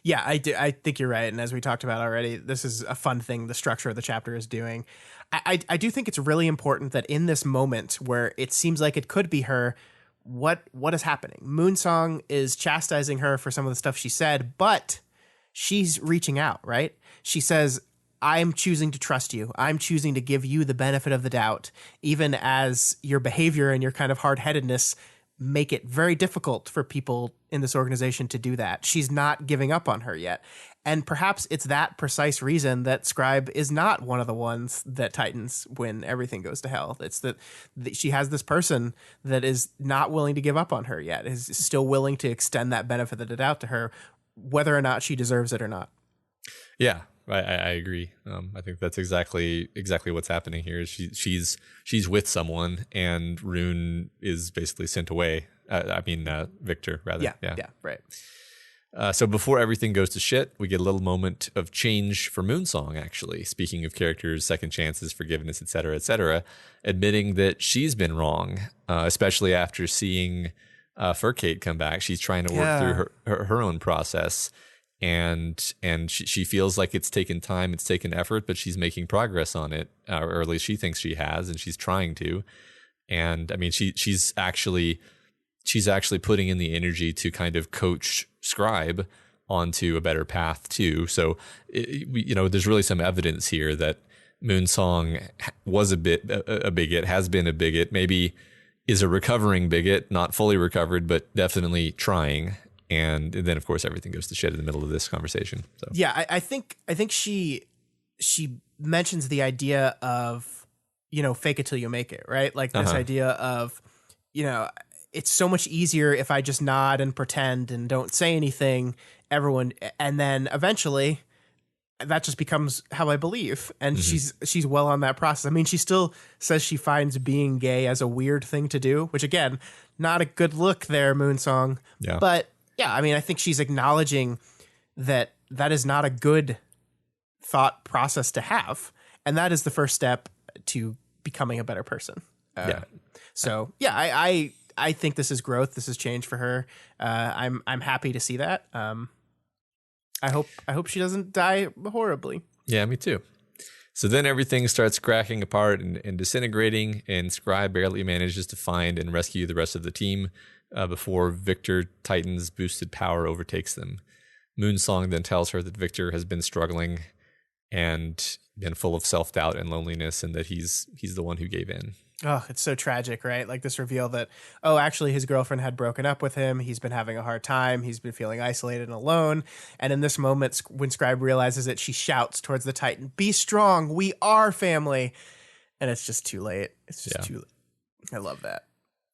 Yeah, I do. I think you're right. And as we talked about already, this is a fun thing the structure of the chapter is doing. I do think it's really important that in this moment where it seems like it could be her, what is happening? Moonsong is chastising her for some of the stuff she said, but she's reaching out, right? She says, I'm choosing to trust you. I'm choosing to give you the benefit of the doubt, even as your behavior and your kind of hard-headedness make it very difficult for people in this organization to do that. She's not giving up on her yet. And perhaps it's that precise reason that Scribe is not one of the ones that tightens when everything goes to hell. It's that she has this person that is not willing to give up on her yet, is still willing to extend that benefit of the doubt to her, whether or not she deserves it or not. Yeah, I agree. I think that's exactly what's happening here. She's with someone, and Rune is basically sent away. Victor, rather. Yeah, right. So before everything goes to shit, we get a little moment of change for Moonsong, actually. Speaking of characters, second chances, forgiveness, etc., admitting that she's been wrong, especially after seeing Furcate come back. She's trying to work through her own process. And she feels like it's taken time, it's taken effort, but she's making progress on it, or at least she thinks she has, and she's trying to. And I mean, she's actually putting in the energy to kind of coach Scribe onto a better path too. So, there's really some evidence here that Moonsong was a bigot, has been a bigot, maybe is a recovering bigot, not fully recovered, but definitely trying. And then, of course, everything goes to shit in the middle of this conversation. So yeah, I think she mentions the idea of, fake it till you make it, right? Like this idea of, it's so much easier if I just nod and pretend and don't say anything. And then eventually that just becomes how I believe. And she's well on that process. I mean, she still says she finds being gay as a weird thing to do, which again, not a good look there, Moonsong. Yeah. But yeah, I mean, I think she's acknowledging that is not a good thought process to have. And that is the first step to becoming a better person. So yeah, I think this is growth. This is change for her. I'm happy to see that. I hope she doesn't die horribly. Yeah, me too. So then everything starts cracking apart and disintegrating, and Scribe barely manages to find and rescue the rest of the team before Victor Titan's boosted power overtakes them. Moonsong then tells her that Victor has been struggling and been full of self-doubt and loneliness, and that he's the one who gave in. Oh, it's so tragic, right? Like this reveal that, oh, actually his girlfriend had broken up with him. He's been having a hard time. He's been feeling isolated and alone. And in this moment, when Scribe realizes it, she shouts towards the Titan, "Be strong. We are family." And it's just too late. It's just too late. I love that.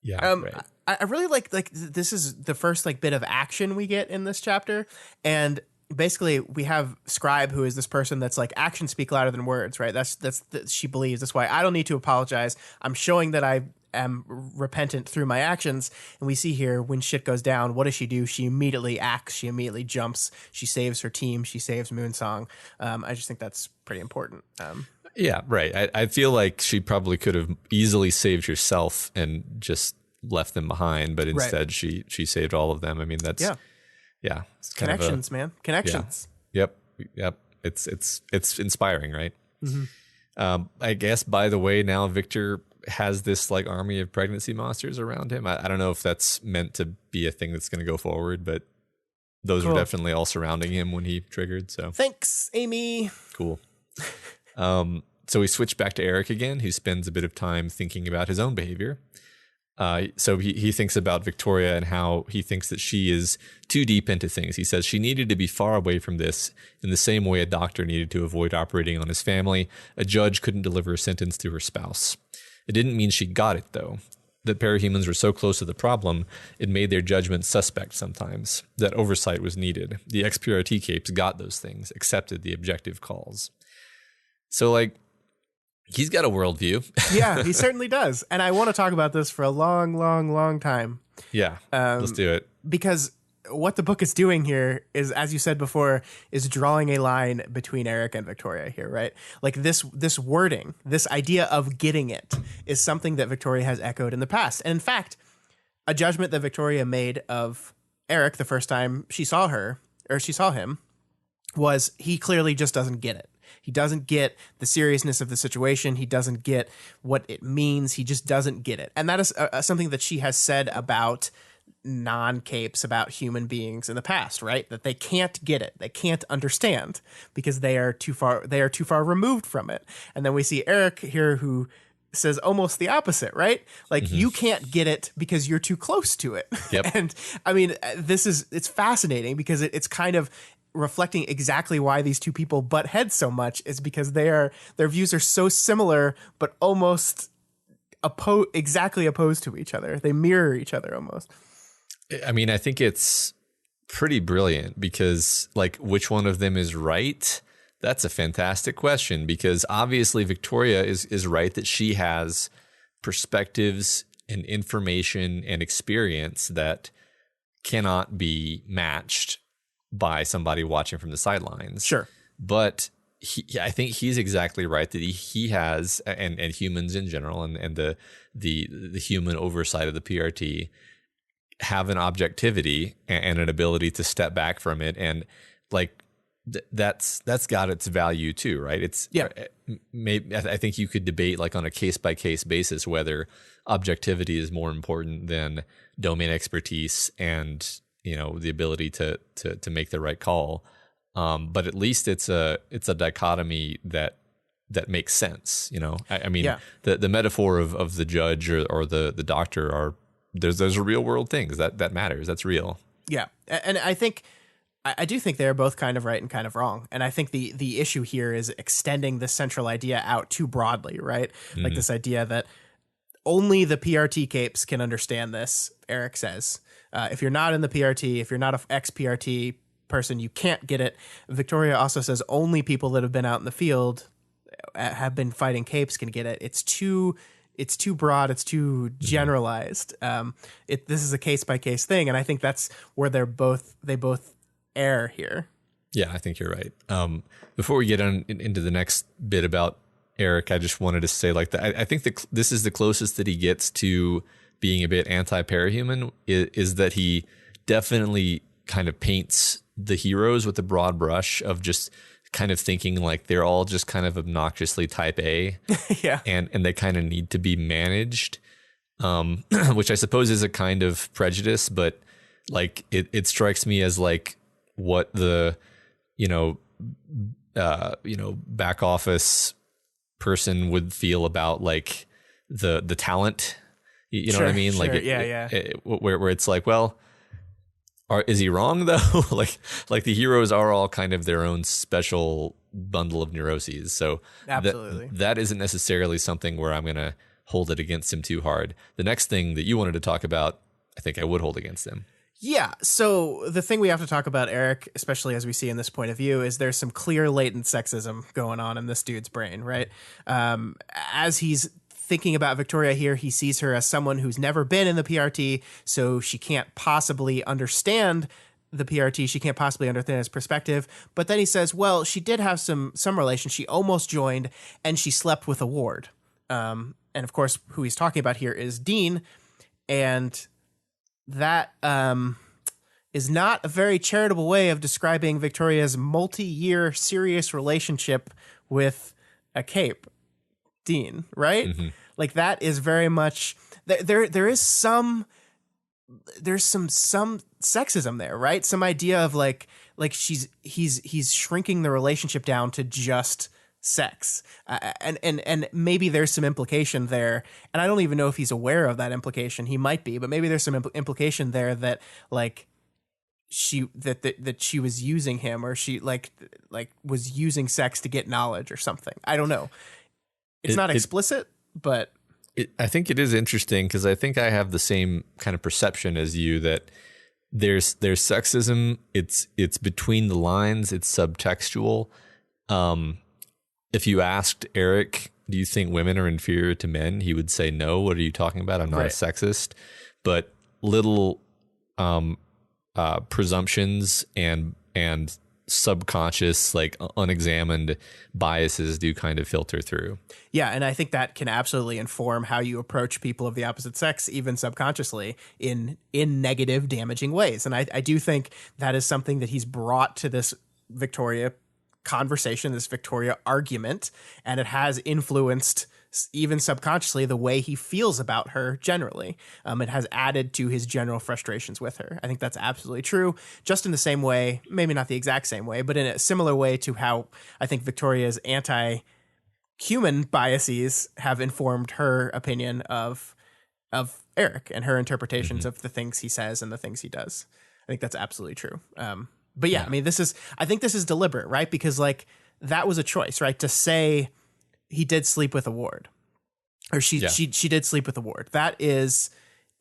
Yeah. Right. I really like this is the first bit of action we get in this chapter. And basically we have Scribe, who is this person that's like, actions speak louder than words, right? That's she believes. That's why I don't need to apologize. I'm showing that I am repentant through my actions. And we see here, when shit goes down, what does she do? She immediately acts. She immediately jumps. She saves her team. She saves Moonsong. I just think that's pretty important. Yeah, right. I feel like she probably could have easily saved herself and just left them behind, but instead she saved all of them. I mean, that's it's connections, man. Connections. Yeah. Yep. It's inspiring, right? Mm-hmm. I guess, by the way, now Victor has this army of pregnancy monsters around him. I don't know if that's meant to be a thing that's going to go forward, but those were definitely all surrounding him when he triggered. So thanks, Amy. Cool. So we switch back to Eric again, who spends a bit of time thinking about his own behavior. So he thinks about Victoria and how he thinks that she is too deep into things. He says she needed to be far away from this in the same way a doctor needed to avoid operating on his family. A judge couldn't deliver a sentence to her spouse. It didn't mean she got it, though. That parahumans were so close to the problem, it made their judgment suspect sometimes. That oversight was needed. The XPRT capes got those things, accepted the objective calls. So, he's got a worldview. Yeah, he certainly does. And I want to talk about this for a long, long, long time. Yeah, let's do it. Because what the book is doing here is, as you said before, is drawing a line between Eric and Victoria here, right? This wording, this idea of getting it, is something that Victoria has echoed in the past. And in fact, a judgment that Victoria made of Eric the first time she saw her or she saw him, was he clearly just doesn't get it. He doesn't get the seriousness of the situation. He doesn't get what it means. He just doesn't get it. And that is something that she has said about non-capes, about human beings in the past, right? That they can't get it. They can't understand because they are too far removed from it. And then we see Eric here who says almost the opposite, right? Like you can't get it because you're too close to it. Yep. And I mean, it's fascinating because it's kind of reflecting exactly why these two people butt heads so much, is because their views are so similar, but almost exactly opposed to each other. They mirror each other almost. I mean, I think it's pretty brilliant because, like, which one of them is right? That's a fantastic question, because obviously Victoria is right that she has perspectives and information and experience that cannot be matched by somebody watching from the sidelines. Sure. But I think he's exactly right that he has, and humans in general, and the human oversight of the PRT have an objectivity and an ability to step back from it, and like that's got its value too, right? It's maybe I think you could debate like on a case by case basis whether objectivity is more important than domain expertise and the ability to make the right call. But at least it's a dichotomy that makes sense. I mean, the metaphor of the judge or the doctor are those are real world things that matters. That's real. Yeah. And I do think they're both kind of right and kind of wrong. And I think the issue here is extending the central idea out too broadly, right? Like this idea that only the PRT capes can understand this, Eric says. If you're not in the PRT, if you're not an ex-PRT person, you can't get it. Victoria also says only people that have been out in the field, have been fighting capes, can get it. It's too broad. It's too generalized. This is a case-by-case thing, and I think that's where they both err here. Yeah, I think you're right. Before we get into the next bit about Eric, I just wanted to say I think this is the closest that he gets to being a bit anti-parahuman, is that he definitely kind of paints the heroes with a broad brush of just kind of thinking like they're all just kind of obnoxiously type A. Yeah. And they kind of need to be managed, which I suppose is a kind of prejudice, but like it strikes me as like what the, back office person would feel about like the talent. You know what I mean? Sure. Like where it's like, well, is he wrong though? like the heroes are all kind of their own special bundle of neuroses. So absolutely, that isn't necessarily something where I'm going to hold it against him too hard. The next thing that you wanted to talk about, I think I would hold against him. Yeah. So the thing we have to talk about Eric, especially as we see in this point of view, is there's some clear latent sexism going on in this dude's brain, right? As he's thinking about Victoria here, he sees her as someone who's never been in the PRT, so she can't possibly understand the PRT. She can't possibly understand his perspective. But then he says, well, she did have some relation. She almost joined, and she slept with a ward. And of course, who he's talking about here is Dean. And that is not a very charitable way of describing Victoria's multi-year serious relationship with a cape. Dean, right? Mm-hmm. Like that is very much there's some sexism there, right? Some idea of like he's shrinking the relationship down to just sex, and maybe there's some implication there, and I don't even know if he's aware of that implication. He might be, but maybe there's some implication there that like that she was using him, or she like was using sex to get knowledge or something. I don't know. It's not explicit, but I think it is interesting because I think I have the same kind of perception as you, that there's sexism. It's between the lines. It's subtextual. If you asked Eric, do you think women are inferior to men? He would say no. What are you talking about? I'm not a sexist. But little presumptions and subconscious, like unexamined biases do kind of filter through. Yeah, and I think that can absolutely inform how you approach people of the opposite sex, even subconsciously, in negative, damaging ways. And I do think that is something that he's brought to this Victoria conversation, this Victoria argument, and it has influenced even subconsciously the way he feels about her generally. It has added to his general frustrations with her. I think that's absolutely true, just in the same way, maybe not the exact same way, but in a similar way to how I think Victoria's anti-human biases have informed her opinion of Eric and her interpretations of the things he says and the things he does. I think that's absolutely true. But yeah, I mean, I think this is deliberate, right? Because like that was a choice, right? To say he did sleep with a ward, or she did sleep with a ward. That is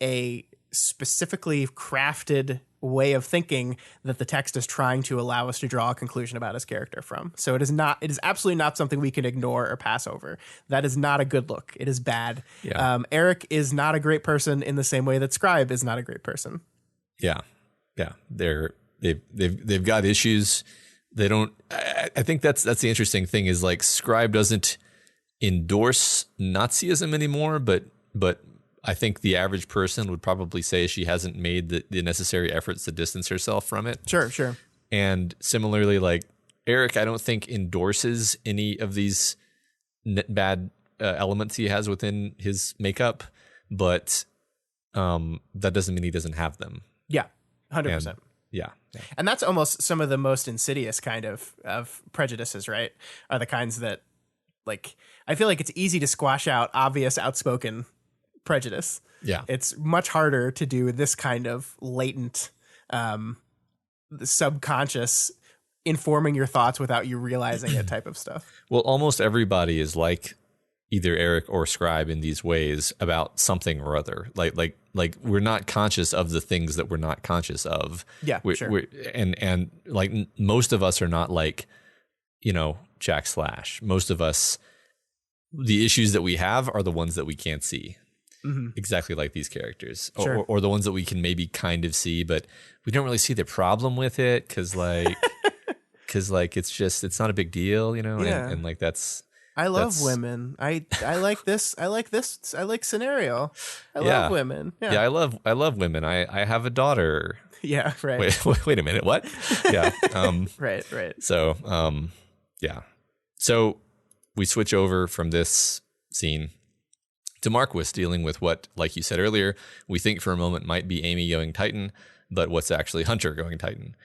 a specifically crafted way of thinking that the text is trying to allow us to draw a conclusion about his character from. So it is absolutely not something we can ignore or pass over. That is not a good look. It is bad. Yeah. Eric is not a great person in the same way that Scribe is not a great person. Yeah. Yeah. They've got issues. They don't, I think that's the interesting thing is like Scribe doesn't endorse Nazism anymore, but I think the average person would probably say she hasn't made the necessary efforts to distance herself from it. Sure. And similarly, like Eric, I don't think endorses any of these bad elements he has within his makeup, but that doesn't mean he doesn't have them. Yeah, 100%. Yeah. And that's almost some of the most insidious kind of prejudices, right? Are the kinds that, like, I feel like it's easy to squash out obvious, outspoken prejudice. Yeah. It's much harder to do this kind of latent, subconscious, informing your thoughts without you realizing it type of stuff. Well, almost everybody is like either Eric or Scribe in these ways about something or other. Like we're not conscious of the things that we're not conscious of. Yeah, sure. And like most of us are not like, Jack Slash. Most of us, the issues that we have are the ones that we can't see. Mm-hmm. Exactly like these characters, sure. or the ones that we can maybe kind of see, but we don't really see the problem with it because it's not a big deal, Yeah. and like that's. I love women. I like this. I like this. I like scenario. I love women. Yeah, I love women. I have a daughter. Yeah, right. Wait a minute. What? Yeah. Right. So, yeah. So we switch over from this scene to Marquis dealing with what, like you said earlier, we think for a moment might be Amy going Titan, but what's actually Hunter going Titan.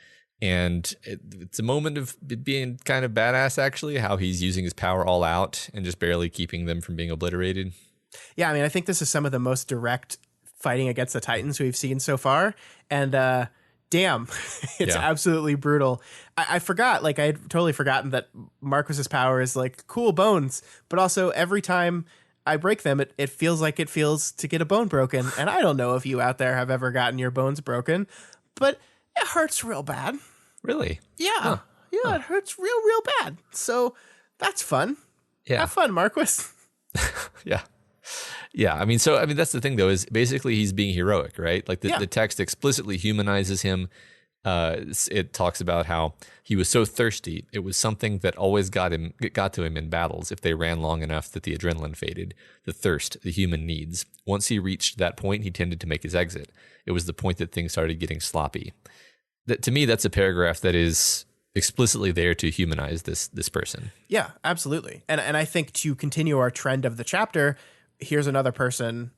And it's a moment of being kind of badass, actually, how he's using his power all out and just barely keeping them from being obliterated. Yeah, I mean, I think this is some of the most direct fighting against the Titans we've seen so far. And damn, it's absolutely brutal. I forgot, like I had totally forgotten that Marquis's power is like cool bones, but also every time I break them, it feels like it feels to get a bone broken. And I don't know if you out there have ever gotten your bones broken, but it hurts real bad. Really? Yeah. Huh. Yeah, It hurts real bad. So that's fun. Yeah. Have fun, Marquis. Yeah. Yeah. I mean, that's the thing, though, is basically he's being heroic, right? Like the text explicitly humanizes him. It talks about how he was so thirsty. It was something that always got to him in battles if they ran long enough that the adrenaline faded. The thirst, the human needs. Once he reached that point, he tended to make his exit. It was the point that things started getting sloppy. That, to me, that's a paragraph that is explicitly there to humanize this person. Yeah, absolutely. And I think to continue our trend of the chapter, here's another person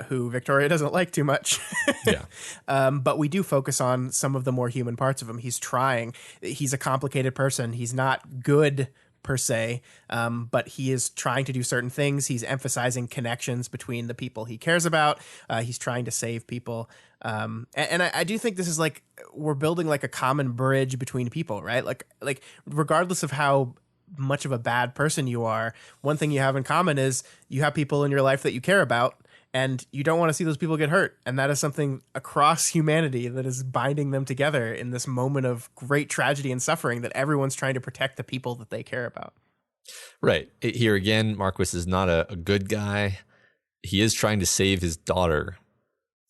who Victoria doesn't like too much. Yeah. But we do focus on some of the more human parts of him. He's trying. He's a complicated person. He's not good per se, but he is trying to do certain things. He's emphasizing connections between the people he cares about. He's trying to save people. And I do think this is like we're building like a common bridge between people, right? Like regardless of how much of a bad person you are, one thing you have in common is you have people in your life that you care about, and you don't want to see those people get hurt. And that is something across humanity that is binding them together in this moment of great tragedy and suffering that everyone's trying to protect the people that they care about. Right. Here again, Marquis is not a good guy. He is trying to save his daughter.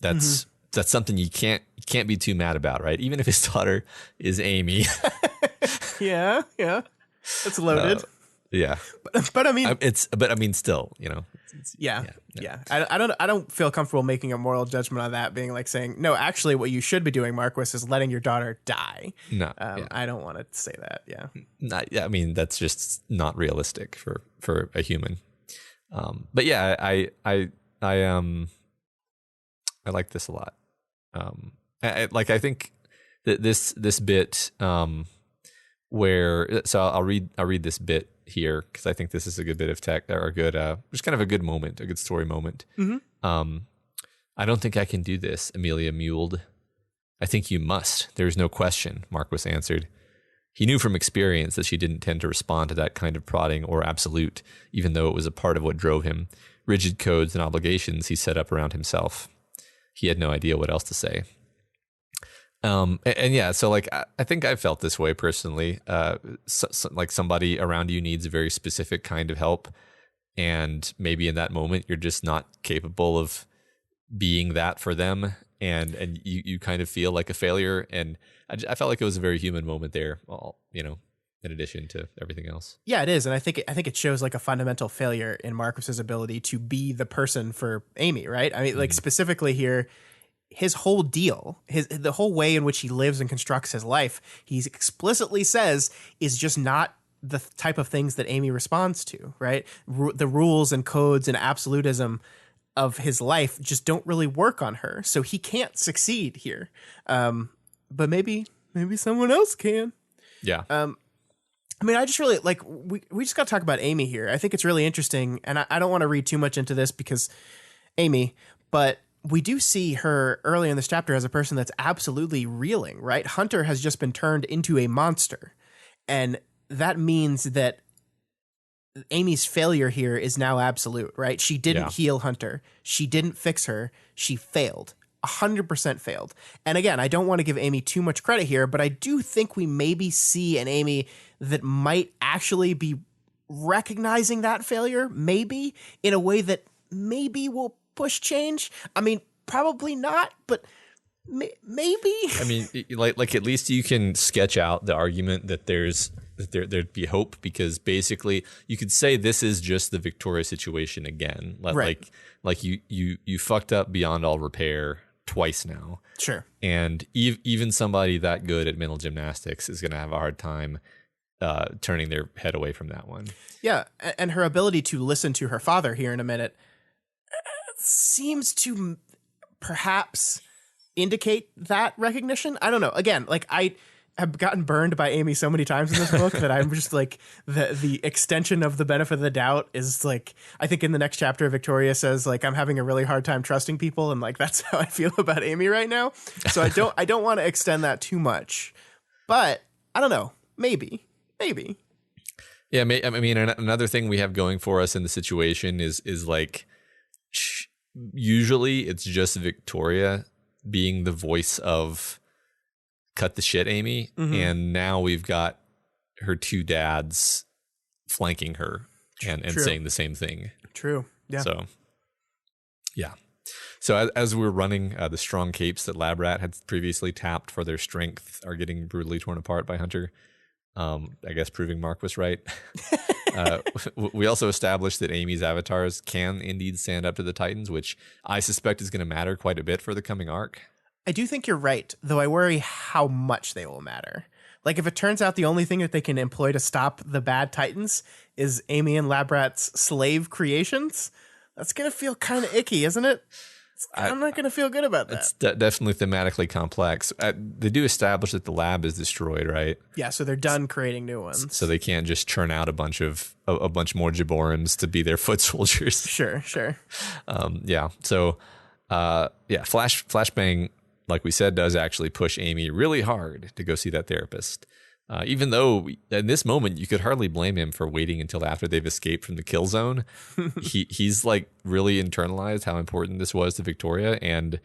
That's something you can't be too mad about, right? Even if his daughter is Amy. Yeah. That's loaded. Yeah. But I mean, still, yeah. I don't feel comfortable making a moral judgment on that, being like saying, no, actually what you should be doing, Marquis, is letting your daughter die. No. I don't want to say that. Yeah. That's just not realistic for a human. But yeah, I like this a lot. I think that this bit, where, so I'll read this bit here because I think this is a good bit of tech, or a good, just kind of a good moment, a good story moment. Mm-hmm. I don't think I can do this, Amelia mewled. I think you must. There's no question, Marquis answered. He knew from experience that she didn't tend to respond to that kind of prodding or absolute, even though it was a part of what drove him. Rigid codes and obligations he set up around himself. He had no idea what else to say. So like, I think I felt this way personally. Like somebody around you needs a very specific kind of help, and maybe in that moment you're just not capable of being that for them, and you kind of feel like a failure. And I felt like it was a very human moment there, in addition to everything else. Yeah, it is, and I think it shows like a fundamental failure in Marcus's ability to be the person for Amy, right? I mean, like specifically here, his whole deal, the whole way in which he lives and constructs his life, he explicitly says is just not the type of things that Amy responds to, right? The rules and codes and absolutism of his life just don't really work on her, so he can't succeed here. But maybe someone else can. Yeah. I mean, I just really like, we just got to talk about Amy here. I think it's really interesting, and I don't want to read too much into this because Amy, but we do see her early in this chapter as a person that's absolutely reeling, right? Hunter has just been turned into a monster, and that means that Amy's failure here is now absolute, right? She didn't heal Hunter. She didn't fix her. She failed. 100% failed. And again, I don't want to give Amy too much credit here, but I do think we maybe see an Amy that might actually be recognizing that failure, maybe in a way that maybe will push change. I mean, probably not, but maybe. I mean, like at least you can sketch out the argument that there'd be hope, because basically you could say this is just the Victoria situation again. Right. Like you fucked up beyond all repair twice now. Sure. And even somebody that good at mental gymnastics is going to have a hard time turning their head away from that one. Yeah, and her ability to listen to her father here in a minute seems to perhaps indicate that recognition. I don't know. Again, like I have gotten burned by Amy so many times in this book that I'm just like the extension of the benefit of the doubt is like, I think in the next chapter Victoria says like, I'm having a really hard time trusting people, and like that's how I feel about Amy right now. So I don't want to extend that too much, but I don't know, maybe. Yeah, I mean, another thing we have going for us in the situation is like, usually it's just Victoria being the voice of cut the shit Amy, and now we've got her two dads flanking her and saying the same thing. True. Yeah. So yeah. So as we're running, the strong capes that Lab Rat had previously tapped for their strength are getting brutally torn apart by Hunter. I guess proving Mark was right. We also established that Amy's avatars can indeed stand up to the Titans, which I suspect is going to matter quite a bit for the coming arc. I do think you're right, though I worry how much they will matter. Like if it turns out the only thing that they can employ to stop the bad Titans is Amy and Labrat's slave creations, that's going to feel kind of icky, isn't it? I'm not going to feel good about that. It's definitely thematically complex. They do establish that the lab is destroyed, right? Yeah, so they're done creating new ones. So they can't just churn out a bunch more Jaborans to be their foot soldiers. Sure. Yeah. So, Flashbang, like we said, does actually push Amy really hard to go see that therapist. Even though in this moment you could hardly blame him for waiting until after they've escaped from the kill zone. He's like really internalized how important this was to Victoria and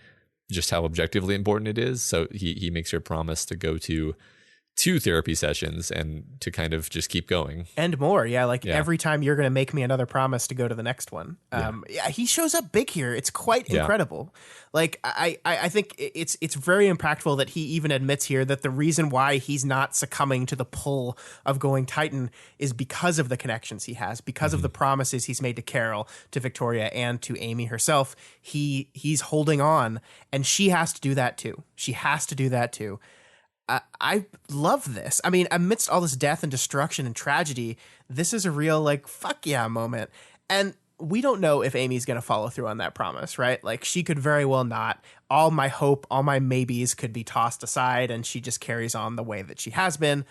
just how objectively important it is. So he makes her promise to go to 2 therapy sessions and to kind of just keep going. And more. Yeah. Like Yeah. every time you're going to make me another promise to go to the next one. Yeah, he shows up big here. It's quite incredible. Like I think it's very impactful that he even admits here that the reason why he's not succumbing to the pull of going Titan is because of the connections he has, because of the promises he's made to Carol, to Victoria, and to Amy herself. He's holding on, and she has to do that too. She has to do that too. I love this. I mean, amidst all this death and destruction and tragedy, this is a real, like, fuck yeah moment. And we don't know if Amy's going to follow through on that promise, right? Like, she could very well not. All my hope, all my maybes could be tossed aside, and she just carries on the way that she has been.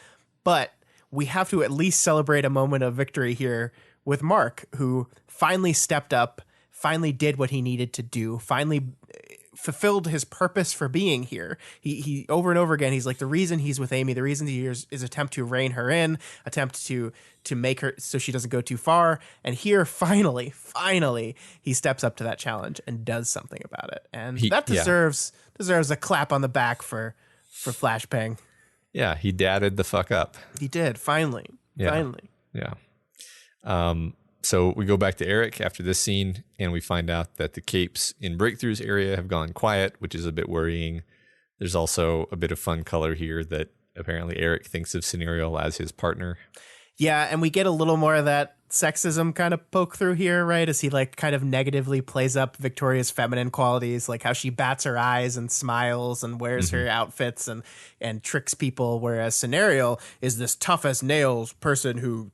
But we have to at least celebrate a moment of victory here with Mark, who finally stepped up, finally did what he needed to do, finally fulfilled his purpose for being here. He over and over again, he's like, the reason he's with Amy, the reason he's here is attempt to rein her in, attempt to make her so she doesn't go too far. And here, finally, he steps up to that challenge and does something about it. And that deserves a clap on the back for Flashbang. Yeah, he dadded the fuck up. He did, finally. Yeah. So we go back to Eric after this scene, and we find out that the capes in Breakthrough's area have gone quiet, which is a bit worrying. There's also a bit of fun color here that apparently Eric thinks of Scenario as his partner. Yeah, and we get a little more of that sexism kind of poke through here, right? As he like kind of negatively plays up Victoria's feminine qualities, like how she bats her eyes and smiles and wears her outfits and tricks people, whereas Scenario is this tough as nails person who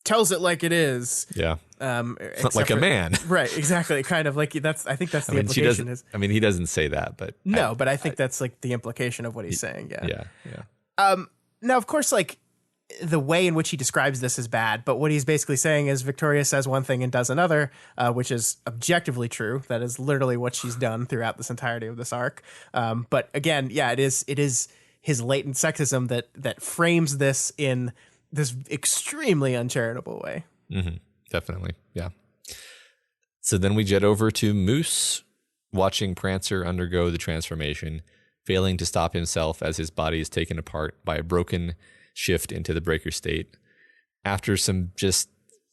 tells it like it is. Yeah. Like a man. Right, exactly. Kind of like I think that's the implication. He doesn't say that, but but I think that's like the implication of what he's saying. Yeah. Yeah. Now, of course, like the way in which he describes this is bad, but what he's basically saying is Victoria says one thing and does another, which is objectively true. That is literally what she's done throughout this entirety of this arc. But again, yeah, it is his latent sexism that frames this in this extremely uncharitable way. Mm-hmm. Definitely. Yeah. So then we jet over to Moose watching Prancer undergo the transformation, failing to stop himself as his body is taken apart by a broken shift into the breaker state. After some just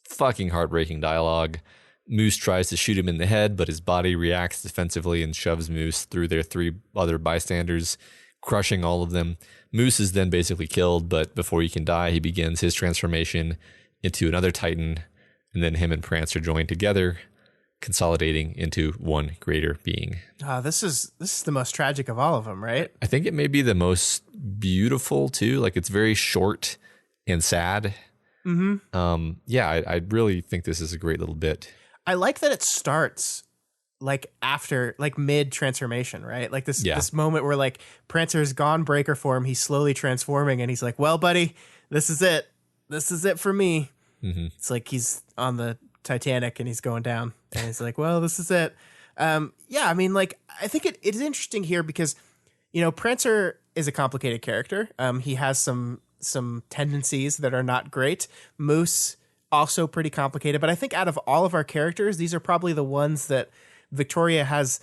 fucking heartbreaking dialogue, Moose tries to shoot him in the head, but his body reacts defensively and shoves Moose through their 3 other bystanders, crushing all of them. Moose is then basically killed, but before he can die, he begins his transformation into another Titan, and then him and Prancer join together, consolidating into one greater being. This is the most tragic of all of them, right? I think it may be the most beautiful too. Like, it's very short and sad. Mm-hmm. I really think this is a great little bit. I like that it starts like after, like mid transformation, right? Like this moment where like Prancer's gone breaker form, he's slowly transforming, and he's like, well, buddy, this is it for me. Mm-hmm. It's like he's on the Titanic and he's going down, and he's like, well, this is it. I mean, like, I think it is interesting here because, you know, Prancer is a complicated character. He has some tendencies that are not great. Moose also pretty complicated, but I think out of all of our characters, these are probably the ones that Victoria has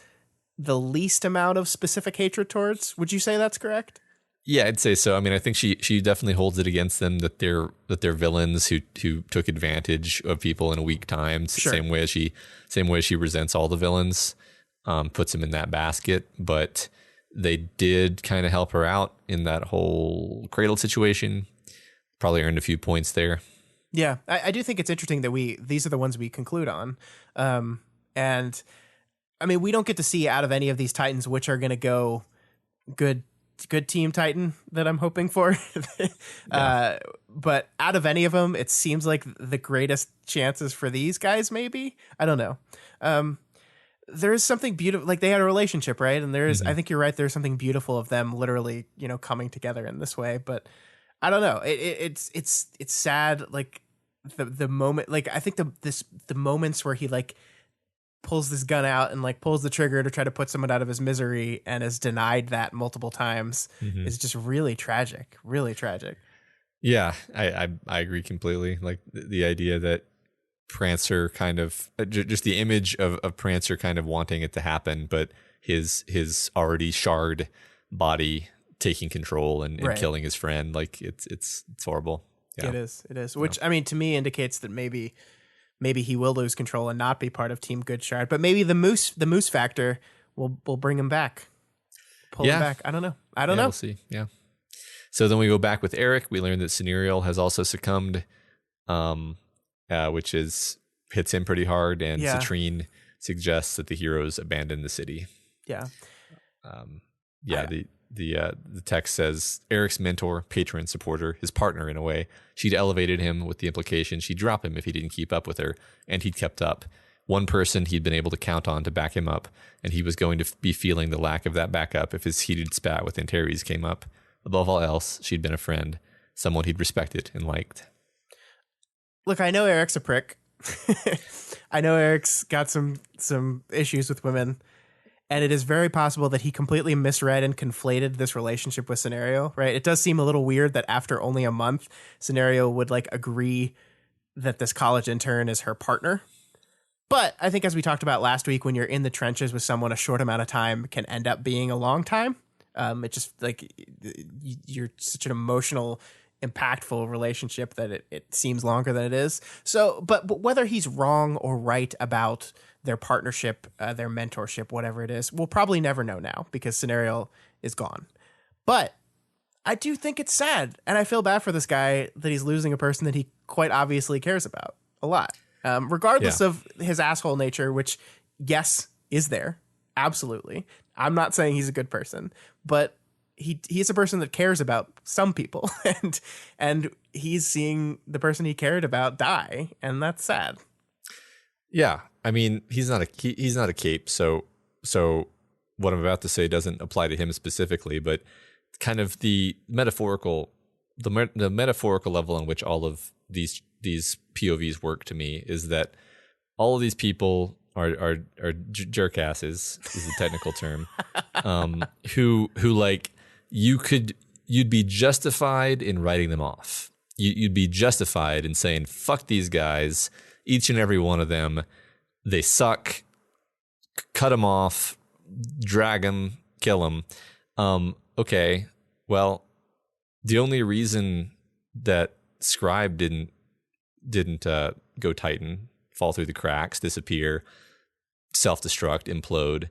the least amount of specific hatred towards. Would you say that's correct? Yeah, I'd say so. I mean, I think she definitely holds it against them that they're villains who took advantage of people in a weak time. Sure. Same way she resents all the villains, puts them in that basket. But they did kind of help her out in that whole Cradle situation. Probably earned a few points there. Yeah, I do think it's interesting that these are the ones we conclude on, and I mean, we don't get to see out of any of these Titans which are going to go good team Titan that I'm hoping for. But out of any of them, it seems like the greatest chances for these guys, maybe. I don't know. There is something beautiful, like they had a relationship, right? And there is, I think you're right, there's something beautiful of them literally, you know, coming together in this way. But I don't know. It's sad, like the moment, like I think the moments where he like pulls this gun out and like pulls the trigger to try to put someone out of his misery and is denied that multiple times is just really tragic. Yeah, I agree completely. Like the idea that Prancer kind of just the image of Prancer kind of wanting it to happen, but his already charred body taking control and Right. killing his friend. Like it's horrible. Yeah. It is. Which I mean, to me, indicates that maybe he will lose control and not be part of Team Good Shard. But maybe the moose factor will bring him back, pull him back. I don't know. We'll see. Yeah. So then we go back with Eric. We learn that Scenarial has also succumbed, which hits him pretty hard. And Citrine suggests that the heroes abandon the city. Yeah. The text says Eric's mentor, patron, supporter, his partner in a way. She'd elevated him with the implication she'd drop him if he didn't keep up with her, and he'd kept up. One person he'd been able to count on to back him up, and he was going to be feeling the lack of that backup if his heated spat with Antares came up. Above all else, she'd been a friend, someone he'd respected and liked. Look, I know Eric's a prick. I know Eric's got some issues with women. And it is very possible that he completely misread and conflated this relationship with Scenario, right? It does seem a little weird that after only a month, Scenario would like agree that this college intern is her partner. But I think, as we talked about last week, when you're in the trenches with someone, a short amount of time can end up being a long time. It just like you're such an emotional, impactful relationship that it seems longer than it is. So, but whether he's wrong or right about their partnership, their mentorship, whatever it is, we'll probably never know now because Scenario is gone. But I do think it's sad, and I feel bad for this guy that he's losing a person that he quite obviously cares about a lot, regardless of his asshole nature, which, yes, is there. Absolutely. I'm not saying he's a good person, but he's a person that cares about some people, and he's seeing the person he cared about die, and that's sad. Yeah, I mean, he's not a cape, so what I'm about to say doesn't apply to him specifically, but kind of the metaphorical level on which all of these POVs work to me is that all of these people are jerkasses is the technical term, who like you'd be justified in writing them off. You'd be justified in saying, fuck these guys, each and every one of them, they suck, cut them off, drag them, kill them. Okay, well, the only reason that Scribe didn't go Titan, fall through the cracks, disappear, self-destruct, implode,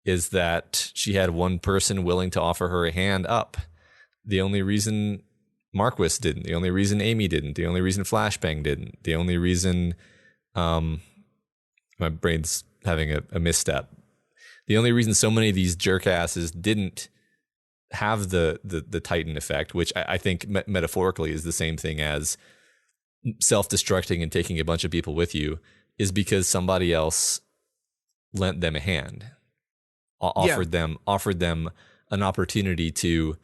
is that she had one person willing to offer her a hand up. The only reason Marquis didn't, the only reason Amy didn't, the only reason Flashbang didn't, the only reason my brain's having a misstep. The only reason so many of these jerkasses didn't have the Titan effect, which I think metaphorically is the same thing as self-destructing and taking a bunch of people with you, is because somebody else lent them a hand, offered them an opportunity to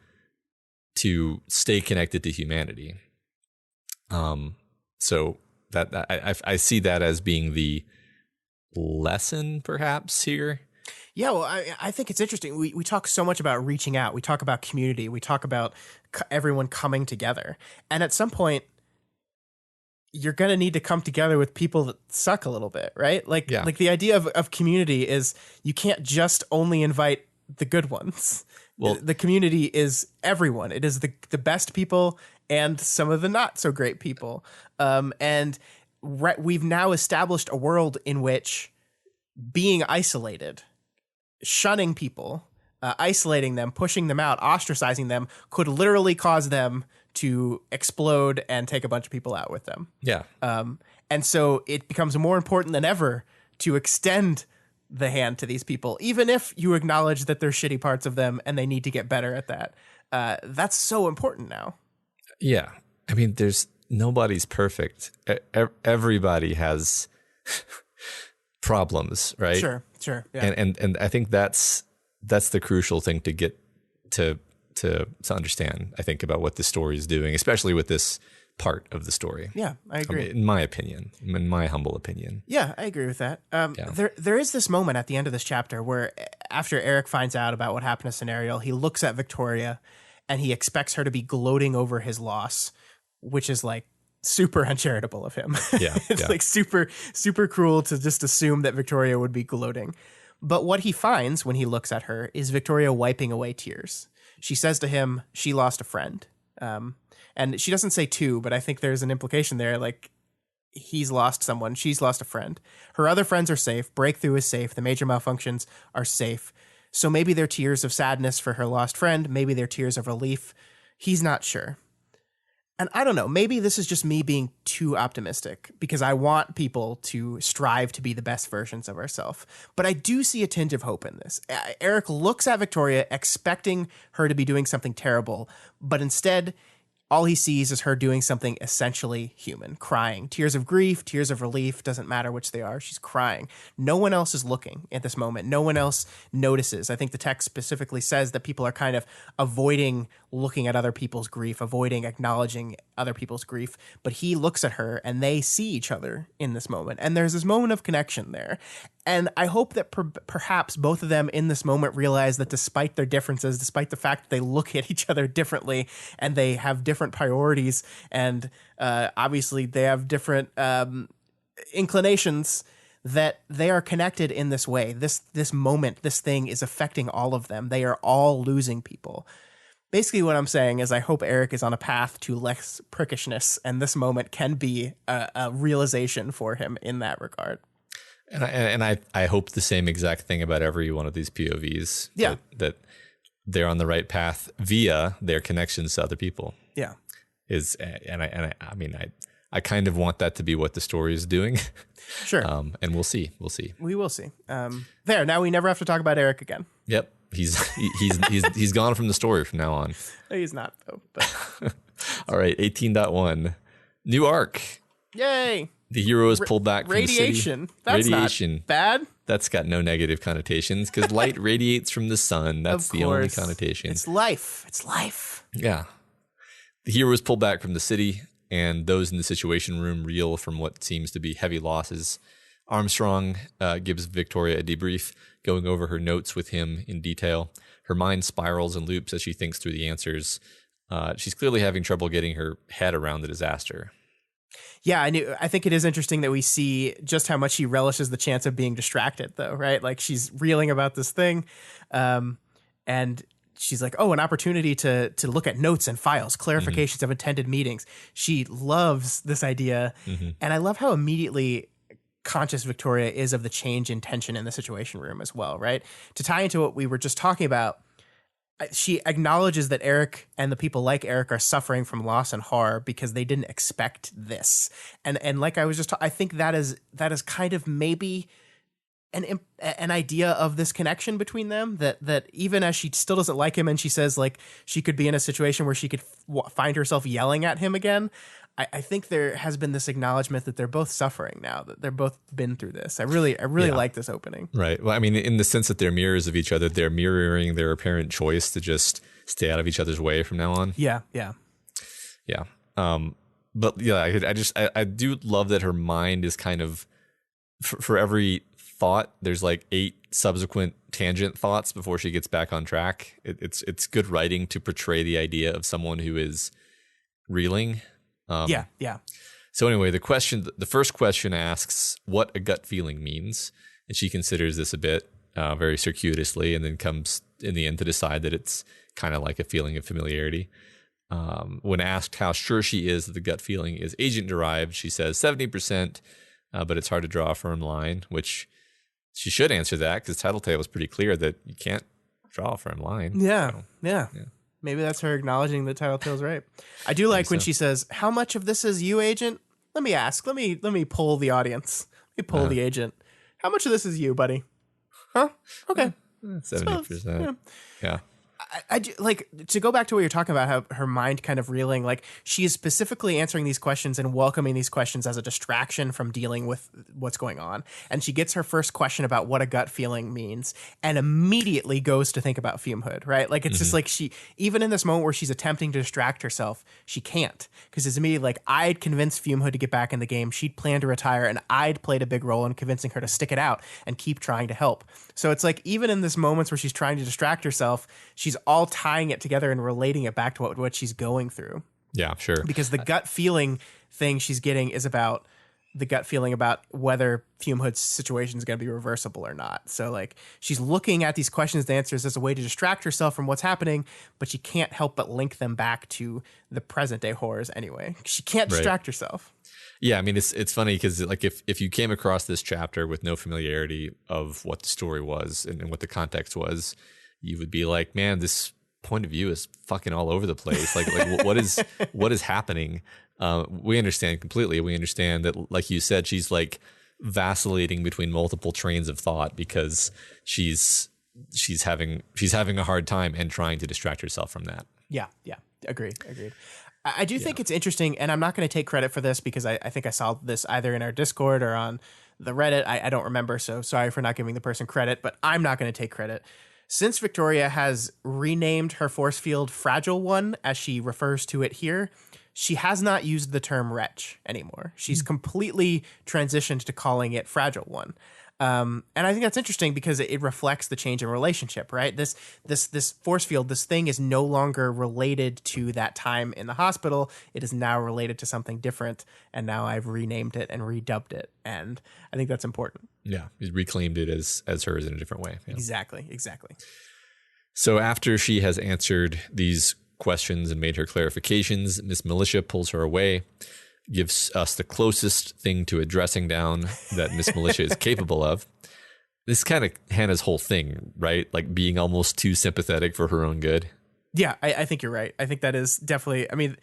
stay connected to humanity. So that I see that as being the lesson perhaps here. Yeah, well, I think it's interesting. We talk so much about reaching out. We talk about community. We talk about everyone coming together. And at some point, you're going to need to come together with people that suck a little bit, right? Like the idea of community is you can't just only invite the good ones. Well, the community is everyone. It is the best people and some of the not so great people. We've now established a world in which being isolated, shunning people, isolating them, pushing them out, ostracizing them could literally cause them to explode and take a bunch of people out with them. Yeah. And so it becomes more important than ever to extend the hand to these people, even if you acknowledge that there's shitty parts of them and they need to get better at that. That's so important now. Yeah. I mean, nobody's perfect. Everybody has problems, right? Sure. Yeah. And I think that's the crucial thing to get to understand, I think, about what the story is doing, especially with this part of the story. Yeah, I agree. In my opinion, in my humble opinion. Yeah, I agree with that. There is this moment at the end of this chapter where after Eric finds out about what happened to Scenario, he looks at Victoria and he expects her to be gloating over his loss, which is like super uncharitable of him. Yeah, it's like super, super cruel to just assume that Victoria would be gloating. But what he finds when he looks at her is Victoria wiping away tears. she says to him she lost a friend. And she doesn't say two, but I think there's an implication there, like he's lost someone, she's lost a friend. Her other friends are safe, Breakthrough is safe, the major malfunctions are safe. So maybe they're tears of sadness for her lost friend, maybe they're tears of relief. He's not sure. And I don't know, maybe this is just me being too optimistic because I want people to strive to be the best versions of ourselves. But I do see a tinge of hope in this. Eric looks at Victoria expecting her to be doing something terrible, but instead all he sees is her doing something essentially human, crying. Tears of grief, tears of relief, doesn't matter which they are. She's crying. No one else is looking at this moment. No one else notices. I think the text specifically says that people are kind of avoiding looking at other people's grief, avoiding acknowledging other people's grief. But he looks at her and they see each other in this moment. And there's this moment of connection there. And I hope that perhaps both of them in this moment realize that despite their differences, despite the fact that they look at each other differently and they have different priorities and obviously they have different inclinations, that they are connected in this way. This moment, this thing is affecting all of them. They are all losing people. Basically what I'm saying is I hope Eric is on a path to less prickishness, and this moment can be a realization for him in that regard. And I hope the same exact thing about every one of these POVs. Yeah. That they're on the right path via their connections to other people. Yeah. I mean, I kind of want that to be what the story is doing. Sure. And we'll see. We will see. There. Now we never have to talk about Eric again. Yep. He's gone from the story from now on. He's not though. But. All right. 18.1. New arc. Yay. The hero is pulled back from radiation. the city. That's radiation. Not bad. That's got no negative connotations because light radiates from the sun. That's the only connotation. It's life. It's life. Yeah. The hero is pulled back from the city, and those in the Situation Room reel from what seems to be heavy losses. Armstrong gives Victoria a debrief, going over her notes with him in detail. Her mind spirals and loops as she thinks through the answers. She's clearly having trouble getting her head around the disaster. Yeah, I think it is interesting that we see just how much she relishes the chance of being distracted, though, right? Like she's reeling about this thing, and she's like, "Oh, an opportunity to look at notes and files, clarifications of attended meetings." She loves this idea, and I love how immediately conscious Victoria is of the change in tension in the Situation Room as well, right? To tie into what we were just talking about, she acknowledges that Eric and the people like Eric are suffering from loss and horror because they didn't expect this. And like I was just, I think that is kind of maybe an idea of this connection between them, that even as she still doesn't like him and she says like she could be in a situation where she could find herself yelling at him again. I think there has been this acknowledgement that they're both suffering now, that they're both been through this. I really like this opening. Right. Well, I mean, in the sense that they're mirrors of each other, they're mirroring their apparent choice to just stay out of each other's way from now on. Yeah. But yeah, I do love that her mind is kind of, for every thought, there's like 8 subsequent tangent thoughts before she gets back on track. It's good writing to portray the idea of someone who is reeling. Yeah. So anyway, the first question asks what a gut feeling means, and she considers this a bit very circuitously, and then comes in the end to decide that it's kind of like a feeling of familiarity. When asked how sure she is that the gut feeling is agent derived, she says 70%, but it's hard to draw a firm line, which she should answer that because Tattletale was pretty clear that you can't draw a firm line. Yeah. Maybe that's her acknowledging that Tattletale's right. I do like when she says, "How much of this is you, agent?" Let me ask. Let me poll the audience. Let me poll the agent. How much of this is you, buddy? Huh? Okay. 70%. Yeah. I do, like to go back to what you're talking about, how her mind kind of reeling, like she is specifically answering these questions and welcoming these questions as a distraction from dealing with what's going on. And she gets her first question about what a gut feeling means and immediately goes to think about fume hood, right? Like it's just like she, even in this moment where she's attempting to distract herself, she can't, because it's immediately like, I'd convinced fume hood to get back in the game. She'd planned to retire and I'd played a big role in convincing her to stick it out and keep trying to help. So it's like, even in this moments where she's trying to distract herself, she's all tying it together and relating it back to what she's going through. Yeah, sure. Because the gut feeling thing she's getting is about the gut feeling about whether Fume Hood's situation is going to be reversible or not. So like she's looking at these questions and answers as a way to distract herself from what's happening, but she can't help but link them back to the present day horrors anyway. She can't distract herself. Yeah, I mean, it's funny because like if you came across this chapter with no familiarity of what the story was and what the context was, you would be like, man, this point of view is fucking all over the place. Like what is happening? We understand completely. We understand that, like you said, she's like vacillating between multiple trains of thought because she's having a hard time and trying to distract herself from that. Yeah. Agreed. I do think it's interesting, and I'm not going to take credit for this because I think I saw this either in our Discord or on the Reddit. I don't remember, so sorry for not giving the person credit, but I'm not going to take credit. Since Victoria has renamed her force field Fragile One, as she refers to it here, she has not used the term wretch anymore. She's completely transitioned to calling it Fragile One. And I think that's interesting because it reflects the change in relationship, right? This force field, this thing is no longer related to that time in the hospital. It is now related to something different. And now I've renamed it and redubbed it. And I think that's important. Yeah. He's reclaimed it as hers in a different way. Yeah. Exactly. So after she has answered these questions and made her clarifications, Miss Militia pulls her away, gives us the closest thing to a dressing down that Miss Militia is capable of. This is kind of Hannah's whole thing, right? Like being almost too sympathetic for her own good. Yeah, I think you're right. I think that is definitely, I mean,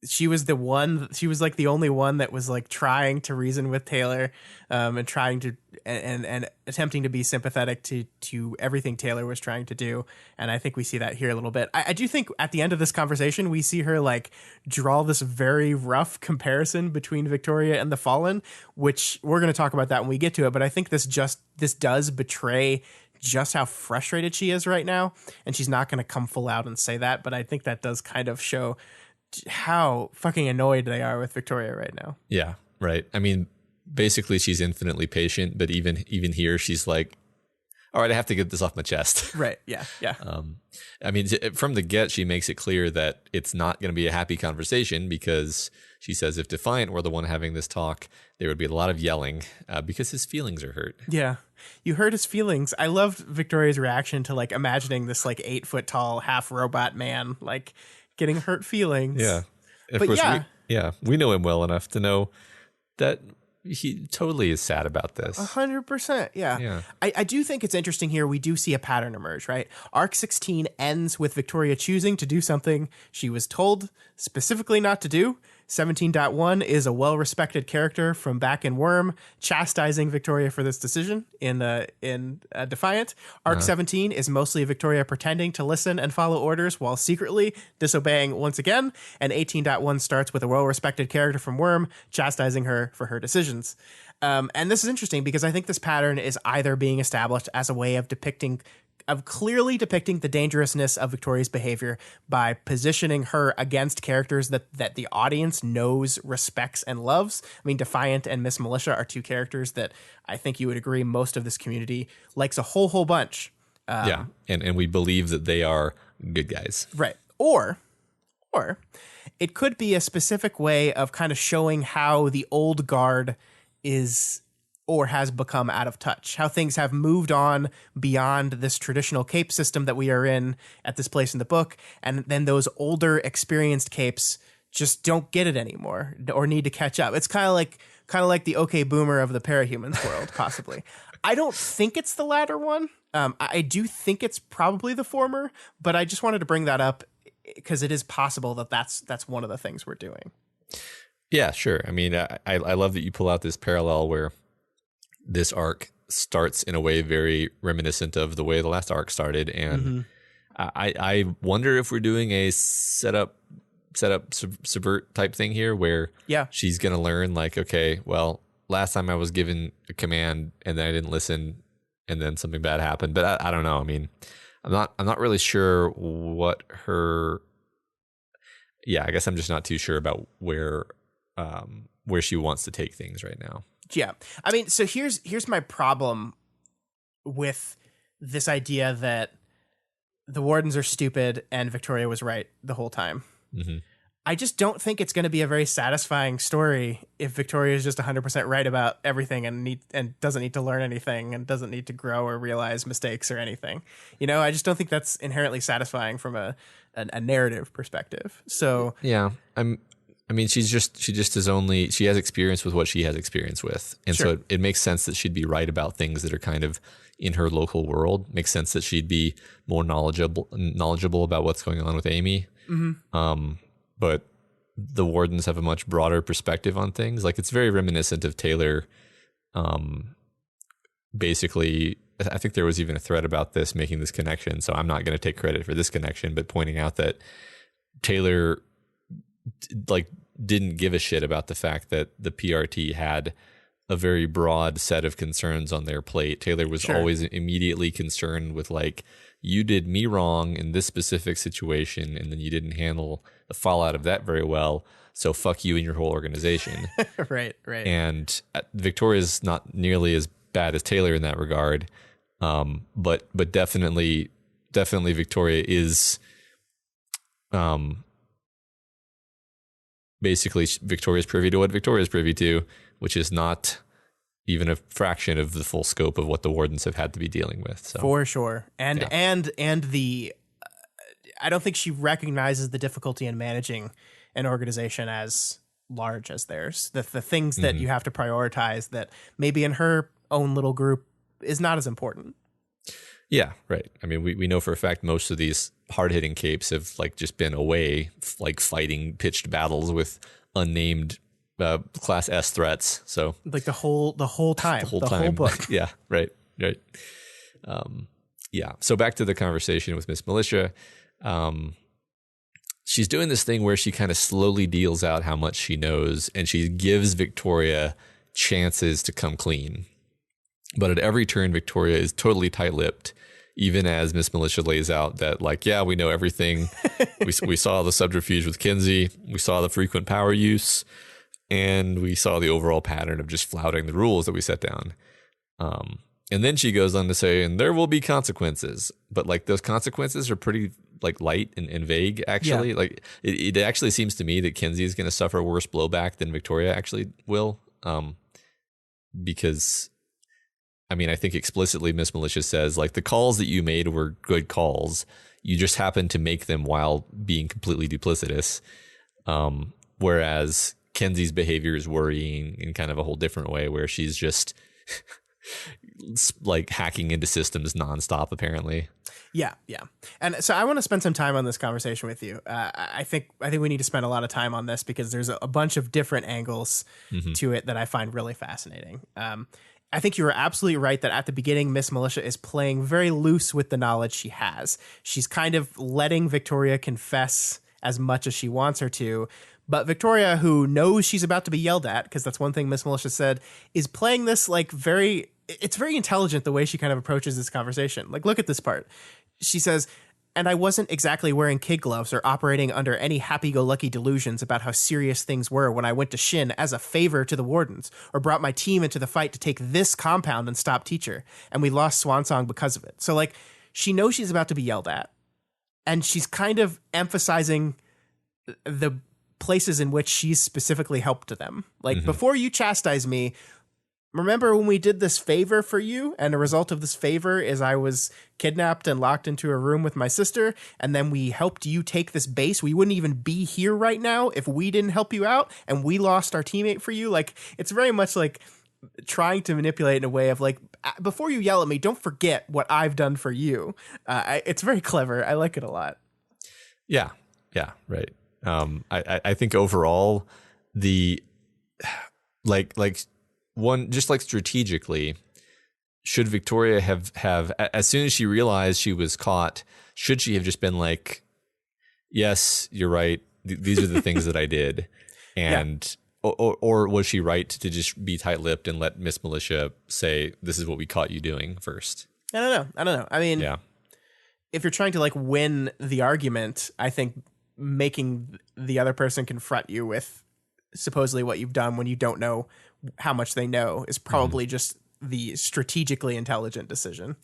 she was like the only one that was like trying to reason with Taylor, and trying to and attempting to be sympathetic to everything Taylor was trying to do. And I think we see that here a little bit. I do think at the end of this conversation, we see her like draw this very rough comparison between Victoria and the Fallen, which we're going to talk about that when we get to it. But I think this does betray just how frustrated she is right now. And she's not going to come full out and say that. But I think that does kind of show how fucking annoyed they are with Victoria right now. Yeah, right. I mean, basically she's infinitely patient, but even here she's like, all right, I have to get this off my chest. Right. Yeah. I mean, from the get, she makes it clear that it's not going to be a happy conversation because she says if Defiant were the one having this talk, there would be a lot of yelling because his feelings are hurt. Yeah. You hurt his feelings. I loved Victoria's reaction to like imagining this like 8 foot tall half robot man like getting hurt feelings. Yeah. Of but course, yeah. we know him well enough to know that he totally is sad about this. 100%. Yeah. I do think it's interesting here. We do see a pattern emerge, right? Arc 16 ends with Victoria choosing to do something she was told specifically not to do. 17.1 is a well-respected character from back in Worm chastising Victoria for this decision in Defiant. Arc 17 is mostly Victoria pretending to listen and follow orders while secretly disobeying once again. And 18.1 starts with a well-respected character from Worm chastising her for her decisions. And this is interesting because I think this pattern is either being established as a way of clearly depicting the dangerousness of Victoria's behavior by positioning her against characters that the audience knows, respects, and loves. I mean, Defiant and Miss Militia are two characters that I think you would agree most of this community likes a whole bunch. Yeah, and we believe that they are good guys. Right. Or it could be a specific way of kind of showing how the old guard is or has become out of touch, how things have moved on beyond this traditional cape system that we are in at this place in the book. And then those older experienced capes just don't get it anymore or need to catch up. It's kind of like the okay boomer of the Parahumans world, possibly. I don't think it's the latter one. I do think it's probably the former, but I just wanted to bring that up because it is possible that that's one of the things we're doing. Yeah, sure. I mean, I love that you pull out this parallel where this arc starts in a way very reminiscent of the way the last arc started. And I wonder if we're doing a setup, subvert type thing here where she's going to learn like, okay, well, last time I was given a command and then I didn't listen and then something bad happened. But I don't know. I mean, I'm not really sure what her, I guess I'm just not too sure about where she wants to take things right now. Yeah. I mean, so here's my problem with this idea that the wardens are stupid and Victoria was right the whole time. I just don't think it's going to be a very satisfying story if Victoria is just 100% right about everything and doesn't need to learn anything and doesn't need to grow or realize mistakes or anything. I just don't think that's inherently satisfying from a narrative perspective. So yeah, I mean, she has experience with what she has experience with. And Sure. so it makes sense that she'd be right about things that are kind of in her local world. Makes sense that she'd be more knowledgeable about what's going on with Amy. But the wardens have a much broader perspective on things. Like, it's very reminiscent of Taylor. Basically, I think there was even a thread about this, making this connection. So I'm not going to take credit for this connection, but pointing out that Taylor didn't give a shit about the fact that the PRT had a very broad set of concerns on their plate. Taylor was Sure. always immediately concerned with, like, you did me wrong in this specific situation, and then you didn't handle the fallout of that very well. So fuck you and your whole organization. right. And Victoria's not nearly as bad as Taylor in that regard. But definitely Victoria is, basically Victoria's privy to what Victoria's privy to, which is not even a fraction of the full scope of what the wardens have had to be dealing with. So For sure. And the I don't think she recognizes the difficulty in managing an organization as large as theirs. The things that you have to prioritize that maybe in her own little group is not as important. yeah, right. I mean, we know for a fact most of these hard-hitting capes have just been away, fighting pitched battles with unnamed Class S threats. So The whole time, the whole book. Yeah, right. Yeah. So back to the conversation with Miss Militia. She's doing this thing where she kind of slowly deals out how much she knows, and she gives Victoria chances to come clean. But at every turn, Victoria is totally tight-lipped, even as Miss Militia lays out that, we know everything. we saw the subterfuge with Kinsey. We saw the frequent power use. And we saw the overall pattern of just flouting the rules that we set down. And then she goes on to say, and there will be consequences. But those consequences are pretty light and vague, actually. Yeah. It actually seems to me that Kinsey is going to suffer worse blowback than Victoria actually will. Because, I mean, I think explicitly Miss Militia says, the calls that you made were good calls. You just happened to make them while being completely duplicitous. Whereas Kenzie's behavior is worrying in kind of a whole different way, where she's just hacking into systems nonstop, apparently. Yeah. And so I want to spend some time on this conversation with you. I think we need to spend a lot of time on this because there's a bunch of different angles to it that I find really fascinating. I think you were absolutely right that at the beginning, Miss Militia is playing very loose with the knowledge she has. She's kind of letting Victoria confess as much as she wants her to. But Victoria, who knows she's about to be yelled at, because that's one thing Miss Militia said, is playing this it's very intelligent the way she kind of approaches this conversation. Look at this part. She says, and I wasn't exactly wearing kid gloves or operating under any happy-go-lucky delusions about how serious things were when I went to Shin as a favor to the wardens or brought my team into the fight to take this compound and stop Teacher. And we lost Swansong because of it. So she knows she's about to be yelled at. And she's kind of emphasizing the places in which she's specifically helped them. Before you chastise me, remember when we did this favor for you? And the result of this favor is I was kidnapped and locked into a room with my sister. And then we helped you take this base. We wouldn't even be here right now if we didn't help you out. And we lost our teammate for you. It's very much trying to manipulate in a way of before you yell at me, don't forget what I've done for you. It's very clever. I like it a lot. Yeah, right. I think overall one, just strategically, should Victoria have as soon as she realized she was caught, should she have just been yes, you're right, these are the things that I did, and or was she right to just be tight-lipped and let Miss Militia say, this is what we caught you doing first? I don't know. I mean, if you're trying to win the argument, I think making the other person confront you with supposedly what you've done when you don't know how much they know is probably just the strategically intelligent decision.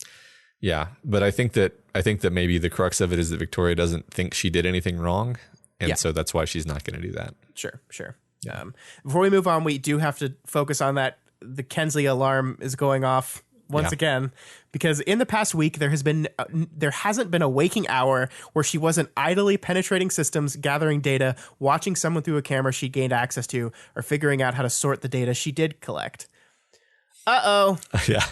Yeah, but I think that maybe the crux of it is that Victoria doesn't think she did anything wrong, And so that's why she's not going to do that. Sure. Before we move on, we do have to focus on that. The Kensley alarm is going off once again, because in the past week, there hasn't been a waking hour where she wasn't idly penetrating systems, gathering data, watching someone through a camera she gained access to, or figuring out how to sort the data she did collect. Uh-oh. Yeah.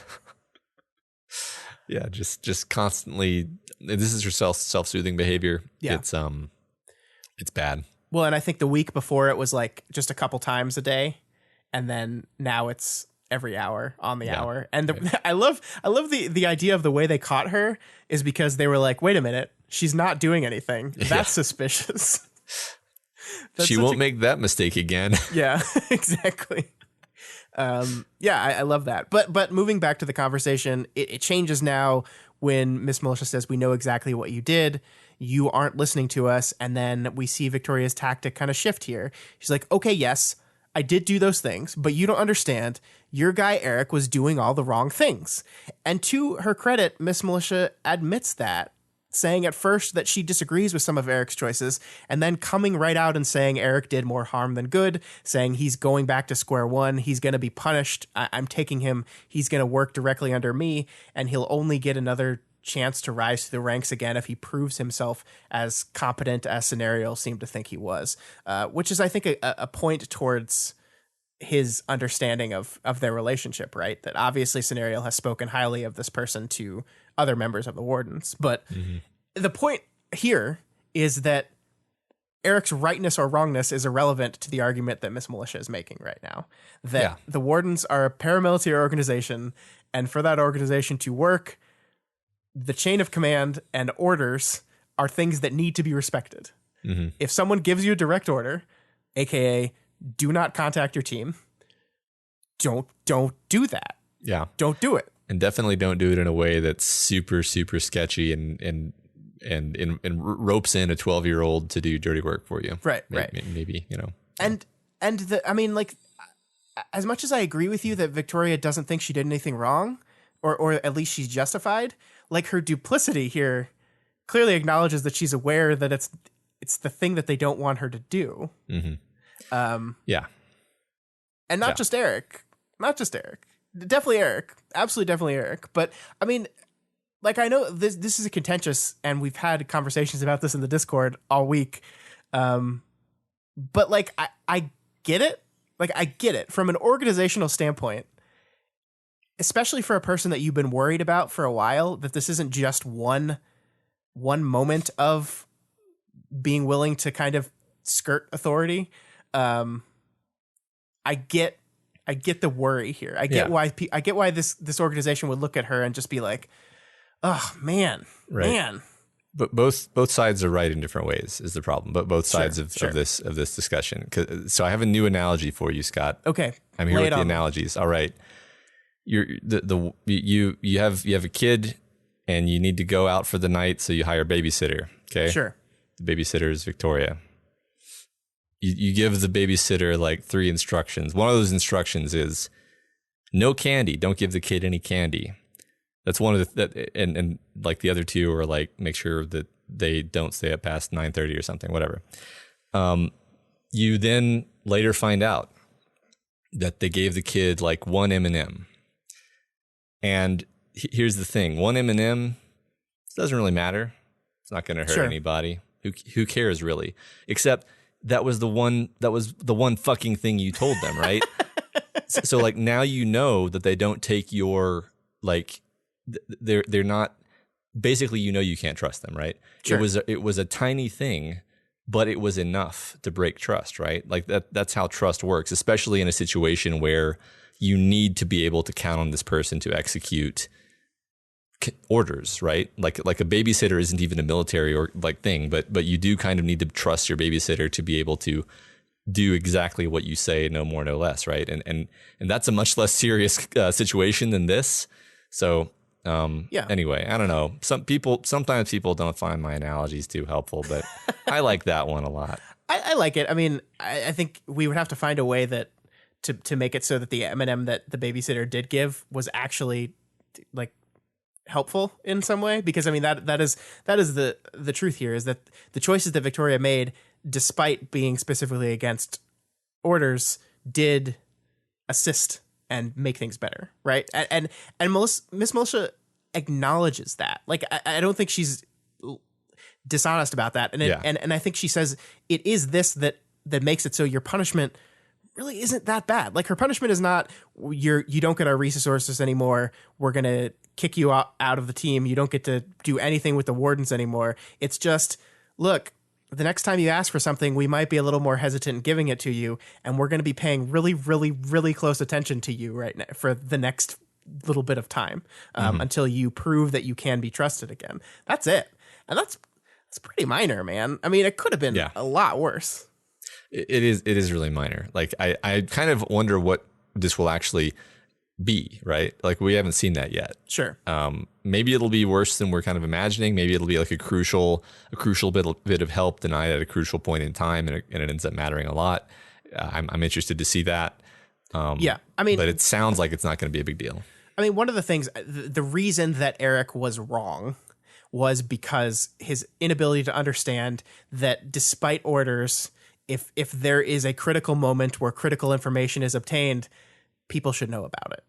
Yeah, just constantly. This is her self-soothing behavior. Yeah. It's bad. Well, and I think the week before it was like just a couple times a day, and then now it's every hour on the hour. And I love the idea of the way they caught her is because they were like, wait a minute, she's not doing anything. That's suspicious. She won't make that mistake again. Yeah, exactly. I love that. But moving back to the conversation, it changes now when Miss Militia says, we know exactly what you did. You aren't listening to us. And then we see Victoria's tactic kind of shift here. She's like, okay, yes, I did do those things, but you don't understand. Your guy, Eric, was doing all the wrong things. And to her credit, Miss Militia admits that, saying at first that she disagrees with some of Eric's choices, and then coming right out and saying Eric did more harm than good, saying he's going back to square one, he's going to be punished, I'm taking him, he's going to work directly under me, and he'll only get another chance to rise to the ranks again if he proves himself as competent as Scenario seemed to think he was, which is, I think, a point towards his understanding of their relationship, right? That obviously Scenario has spoken highly of this person to other members of the Wardens. But the point here is that Eric's rightness or wrongness is irrelevant to the argument that Miss Militia is making right now. That the Wardens are a paramilitary organization, and for that organization to work, the chain of command and orders are things that need to be respected. If someone gives you a direct order, aka do not contact your team, don't do that. Yeah. Don't do it. And definitely don't do it in a way that's super, super sketchy and ropes in a 12-year-old to do dirty work for you. Right. Maybe, And as much as I agree with you that Victoria doesn't think she did anything wrong, or at least she's justified, like her duplicity here clearly acknowledges that she's aware that it's the thing that they don't want her to do. And not just Eric. Definitely Eric. Absolutely, definitely Eric. But I mean, like, I know this is a contentious, and we've had conversations about this in the Discord all week. But like, I get it. Like, I get it from an organizational standpoint, especially for a person that you've been worried about for a while, that this isn't just one moment of being willing to kind of skirt authority. I get the worry here. I get why this organization would look at her and just be like, "Oh man, man." But both sides are right in different ways is the problem. But both sides of this discussion. So I have a new analogy for you, Scott. Okay, I'm here with the analogies. All right, you have a kid and you need to go out for the night, so you hire a babysitter. Okay, sure. The babysitter is Victoria. You give the babysitter like 3 instructions. One of those instructions is no candy. Don't give the kid any candy. That's one of the and like the other 2 are like make sure that they don't stay up past 9:30 or something, whatever. You then later find out that they gave the kid like 1 M&M. And here's the thing: 1 M&M doesn't really matter. It's not going to hurt anybody. Who cares really? Except that was the one fucking thing you told them, right? So like now you know that they don't take your like they're not basically, you can't trust them, right? Sure. It was a tiny thing, but it was enough to break trust, right? Like that's how trust works, especially in a situation where you need to be able to count on this person to execute orders, right? Like a babysitter isn't even a military or like thing, but you do kind of need to trust your babysitter to be able to do exactly what you say, no more, no less, right? And that's a much less serious situation than this. So anyway, I don't know. Sometimes people don't find my analogies too helpful, but I like that one a lot. I like it. I mean, I think we would have to find a way that to make it so that the M&M that the babysitter did give was actually like helpful in some way, because I mean that is the truth here, is that the choices that Victoria made despite being specifically against orders, did assist and make things better, right? And Miss Militia acknowledges that. Like, I don't think she's dishonest about that. And I think she says it is this that makes it so your punishment really isn't that bad. Like, her punishment is not you don't get our resources anymore, we're gonna kick you out of the team, you don't get to do anything with the wardens anymore. It's just, look, the next time you ask for something, we might be a little more hesitant in giving it to you, and we're going to be paying really, really, really close attention to you right now for the next little bit of time, until you prove that you can be trusted again. That's it. And that's pretty minor, man. I mean, it could have been a lot worse. It is really minor. Like, I kind of wonder what this will actually be, right? Like, we haven't seen that yet. Sure. Maybe it'll be worse than we're kind of imagining. Maybe it'll be like a crucial bit of help denied at a crucial point in time, and it ends up mattering a lot. I'm interested to see that. I mean, but it sounds like it's not going to be a big deal. I mean, one of the things, the reason that Eric was wrong was because his inability to understand that despite orders, if there is a critical moment where critical information is obtained, people should know about it.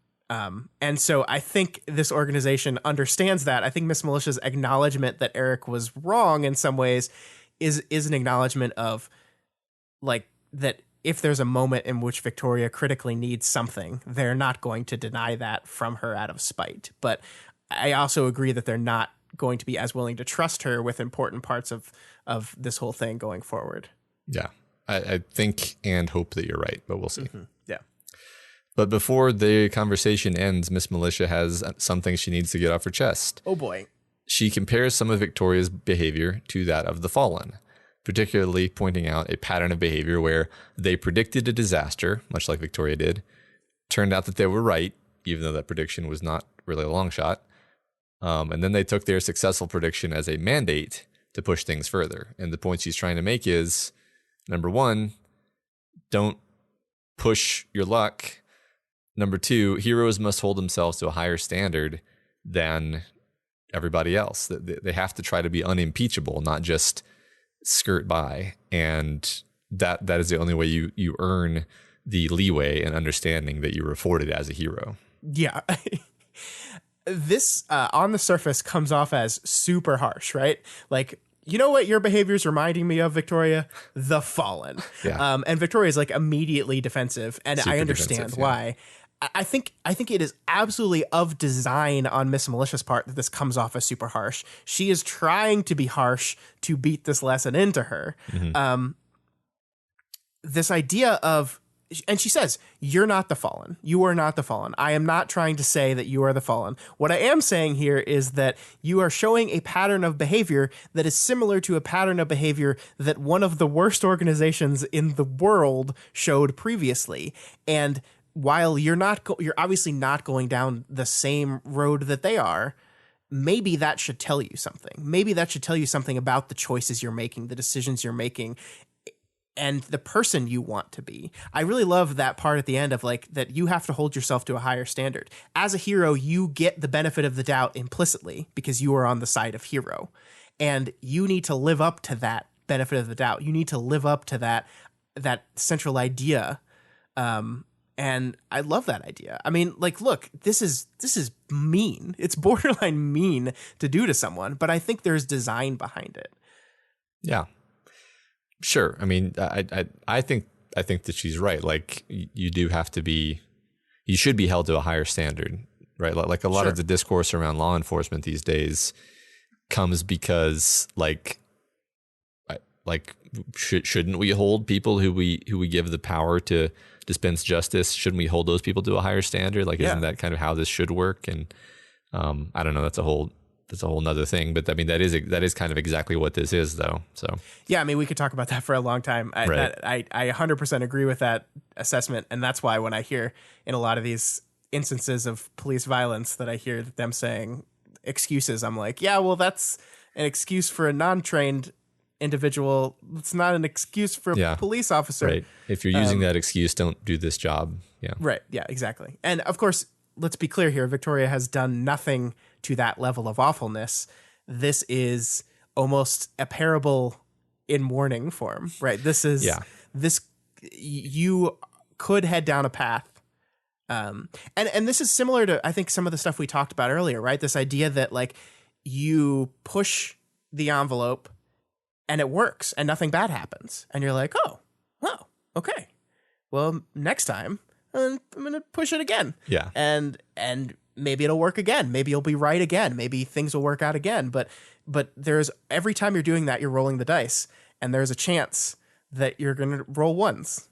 And so I think this organization understands that. I think Miss Militia's acknowledgement that Eric was wrong in some ways is an acknowledgement of, like, that if there's a moment in which Victoria critically needs something, they're not going to deny that from her out of spite. But I also agree that they're not going to be as willing to trust her with important parts of this whole thing going forward. Yeah, I think and hope that you're right, but we'll see. Mm-hmm. Yeah. But before the conversation ends, Miss Militia has something she needs to get off her chest. Oh boy. She compares some of Victoria's behavior to that of the Fallen, particularly pointing out a pattern of behavior where they predicted a disaster, much like Victoria did. Turned out that they were right, even though that prediction was not really a long shot. And then they took their successful prediction as a mandate to push things further. And the point she's trying to make is, number one, don't push your luck. Number two, heroes must hold themselves to a higher standard than everybody else. They have to try to be unimpeachable, not just skirt by. And that is the only way you earn the leeway and understanding that you're afforded as a hero. Yeah. This, on the surface, comes off as super harsh, right? Like, you know what your behavior is reminding me of, Victoria? The Fallen. Yeah. And Victoria is, like, immediately defensive, and Super I understand defensive, why. I think it is absolutely of design on Miss Militia's part that this comes off as super harsh. She is trying to be harsh to beat this lesson into her. Mm-hmm. This idea of, and she says, you're not the Fallen. You are not the Fallen. I am not trying to say that you are the Fallen. What I am saying here is that you are showing a pattern of behavior that is similar to a pattern of behavior that one of the worst organizations in the world showed previously. And while you're obviously not going down the same road that they are, maybe that should tell you something. Maybe that should tell you something about the choices you're making, the decisions you're making, and the person you want to be. I really love that part at the end of, like, that you have to hold yourself to a higher standard. As a hero, you get the benefit of the doubt implicitly because you are on the side of hero. And you need to live up to that benefit of the doubt. You need to live up to that central idea. And I love that idea. I mean, like, look, this is mean. It's borderline mean to do to someone, but I think there's design behind it. Yeah. Sure. I mean, I think that she's right. Like, you should be held to a higher standard, right? Like a lot of the discourse around law enforcement these days comes because, shouldn't we hold people who we give the power to dispense justice? Shouldn't we hold those people to a higher standard? Like, isn't that kind of how this should work? And I don't know. That's a whole nother thing. But I mean, that is kind of exactly what this is, though. So yeah, I mean, we could talk about that for a long time. I 100% agree with that assessment, and that's why when I hear in a lot of these instances of police violence that I hear them saying excuses, I'm like, yeah, well, that's an excuse for a non-trained individual. It's not an excuse for a police officer. Right. If you're using that excuse, don't do this job. Yeah. Right. Yeah, exactly. And of course, let's be clear here. Victoria has done nothing to that level of awfulness. This is almost a parable in mourning form, right? This is this you could head down a path. And this is similar to, I think, some of the stuff we talked about earlier, right? This idea that like you push the envelope and it works and nothing bad happens. And you're like, oh, okay. Well, next time I'm going to push it again. Yeah. And maybe it'll work again. Maybe you'll be right again. Maybe things will work out again. But there's every time you're doing that, you're rolling the dice and there's a chance that you're going to roll ones.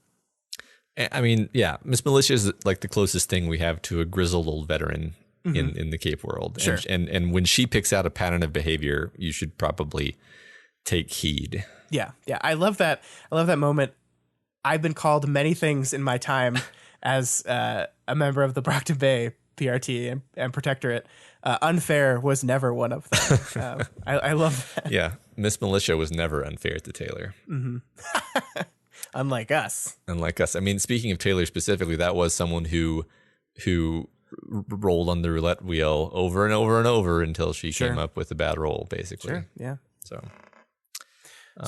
I mean, yeah, Miss Militia is like the closest thing we have to a grizzled old veteran in the Cape world. Sure. And when she picks out a pattern of behavior, you should probably take heed. Yeah. I love that. I love that moment. I've been called many things in my time as a member of the Brockton Bay PRT and Protectorate. Unfair was never one of them. I love that. Yeah. Miss Militia was never unfair to Taylor. Unlike us. I mean, speaking of Taylor specifically, that was someone who rolled on the roulette wheel over and over and over until she came up with a bad roll, basically. Sure. Yeah. So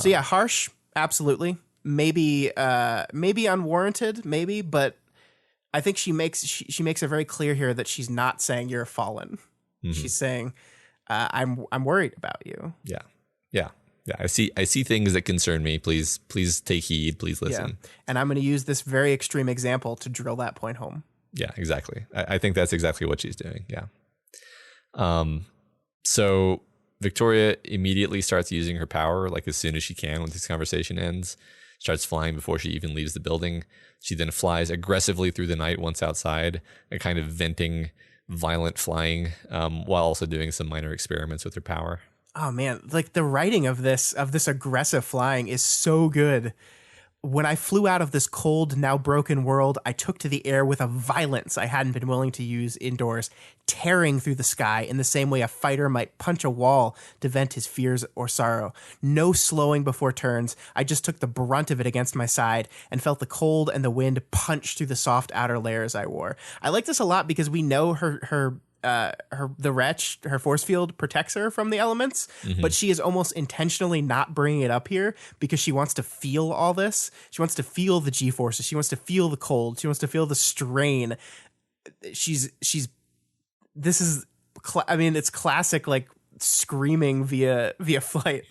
yeah, harsh, absolutely. Maybe unwarranted, maybe, but I think she makes it very clear here that she's not saying you're a fallen. She's saying, I'm worried about you. Yeah. I see things that concern me. Please take heed. Please listen. Yeah. And I'm going to use this very extreme example to drill that point home. Yeah, exactly. I think that's exactly what she's doing. Yeah. So Victoria immediately starts using her power, like as soon as she can when this conversation ends. Starts flying before she even leaves the building. She then flies aggressively through the night once outside and kind of venting violent flying while also doing some minor experiments with her power. Oh man, like the writing of this aggressive flying is so good. When I flew out of this cold, now broken world, I took to the air with a violence I hadn't been willing to use indoors, tearing through the sky in the same way a fighter might punch a wall to vent his fears or sorrow. No slowing before turns. I just took the brunt of it against my side and felt the cold and the wind punch through the soft outer layers I wore. I like this a lot because we know her force field protects her from the elements, but she is almost intentionally not bringing it up here because she wants to feel all this. She wants to feel the G-forces. She wants to feel the cold. She wants to feel the strain. It's classic, like screaming via flight.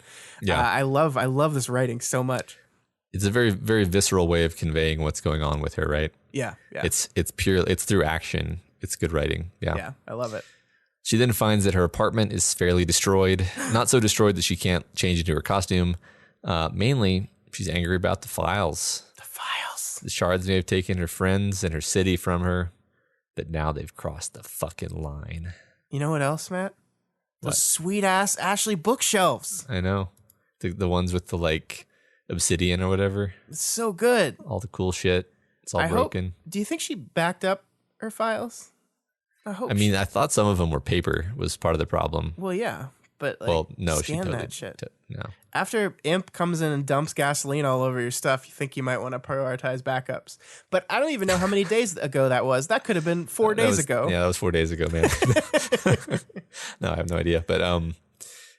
Yeah. I love this writing so much. It's a very, very visceral way of conveying what's going on with her, right? Yeah. It's through action. It's good writing. Yeah, I love it. She then finds that her apartment is fairly destroyed. Not so destroyed that she can't change into her costume. Mainly, she's angry about the files. The shards may have taken her friends and her city from her, but now they've crossed the fucking line. You know what else, Matt? What? Those sweet-ass Ashley bookshelves. I know. The ones with the, like, obsidian or whatever. It's so good. All the cool shit. It's all broken. Do you think she backed up her files? I thought some of them were paper was part of the problem. Well, yeah, but no, scan she totally, that shit. No. After Imp comes in and dumps gasoline all over your stuff, you think you might want to prioritize backups. But I don't even know how many days ago that was. That could have been 4 days ago. Yeah, that was 4 days ago, man. No, I have no idea. But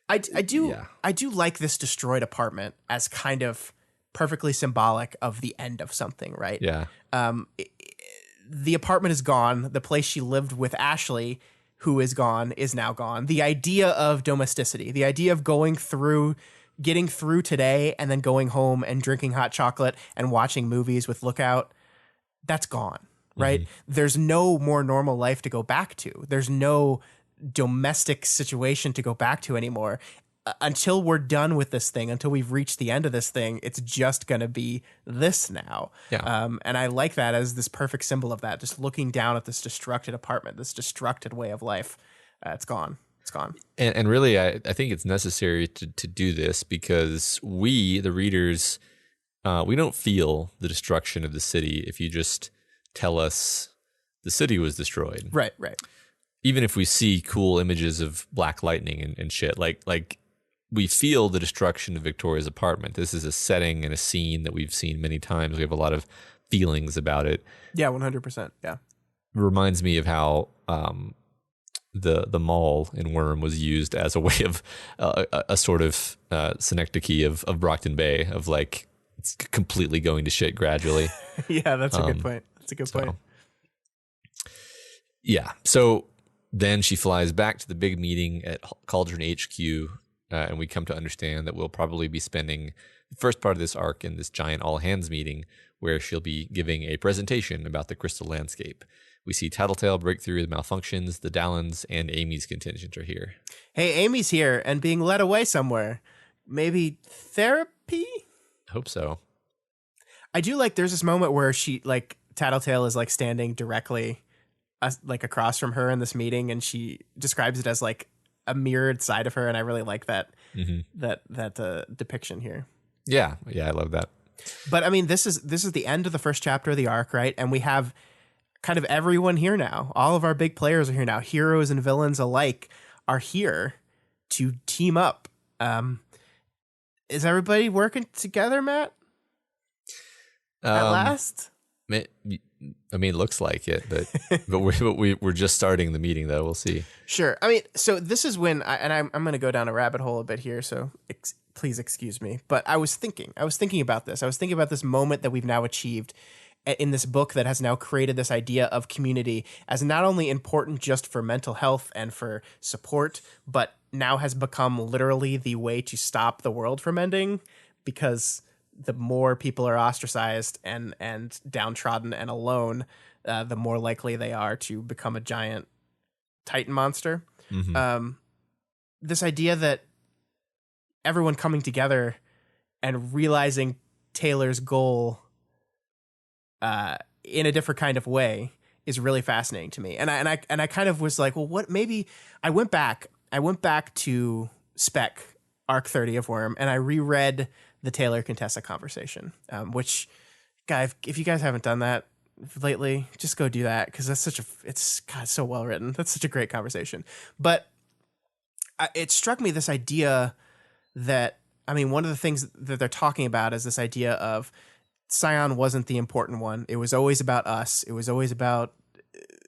I do like this destroyed apartment as kind of perfectly symbolic of the end of something, right? Yeah. The apartment is gone. The place she lived with Ashley, who is gone, is now gone. The idea of domesticity, the idea of getting through today and then going home and drinking hot chocolate and watching movies with Lookout, that's gone, right? There's no more normal life to go back to. There's no domestic situation to go back to anymore. Until we're done with this thing, until we've reached the end of this thing, it's just going to be this now. Yeah. And I like that as this perfect symbol of that, just looking down at this destructed apartment, this destructed way of life. It's gone. It's gone. And really, I think it's necessary to do this because we, the readers, we don't feel the destruction of the city if you just tell us the city was destroyed. Right. Even if we see cool images of black lightning and shit, like we feel the destruction of Victoria's apartment. This is a setting and a scene that we've seen many times. We have a lot of feelings about it. Yeah, 100%. Yeah. It reminds me of how the mall in Worm was used as a way of a sort of synecdoche of Brockton Bay, of like it's completely going to shit gradually. Yeah, that's a good point. That's a good point. Yeah. So then she flies back to the big meeting at Cauldron HQ, and we come to understand that we'll probably be spending the first part of this arc in this giant all-hands meeting where she'll be giving a presentation about the crystal landscape. We see Tattletale break through the malfunctions, the Dallins, and Amy's contingent are here. Hey, Amy's here and being led away somewhere. Maybe therapy? I hope so. I do like there's this moment where she, like, Tattletale is, like, standing directly, like, across from her in this meeting, and she describes it as, like, a mirrored side of her, and I really like that depiction here. Yeah, I love that. But, I mean, this is the end of the first chapter of the arc, right? And we have kind of everyone here now. All of our big players are here now. Heroes and villains alike are here to team up. Is everybody working together, Matt? At last? I mean, it looks like it, but we're just starting the meeting, though. We'll see. Sure. I mean, so this is when, I'm going to go down a rabbit hole a bit here, so please excuse me. But I was thinking about this. I was thinking about this moment that we've now achieved in this book that has now created this idea of community as not only important just for mental health and for support, but now has become literally the way to stop the world from ending, because the more people are ostracized and downtrodden and alone, the more likely they are to become a giant Titan monster. Mm-hmm. This idea that everyone coming together and realizing Taylor's goal in a different kind of way is really fascinating to me. And I kind of was like, well, what? Maybe I went back to Spec Arc 30 of Worm, and I reread the Taylor Contessa conversation, which, guy, if you guys haven't done that lately, just go do that, because that's it's so well written. That's such a great conversation. But it struck me, this idea that, I mean, one of the things that they're talking about is this idea of Scion wasn't the important one. It was always about us. It was always about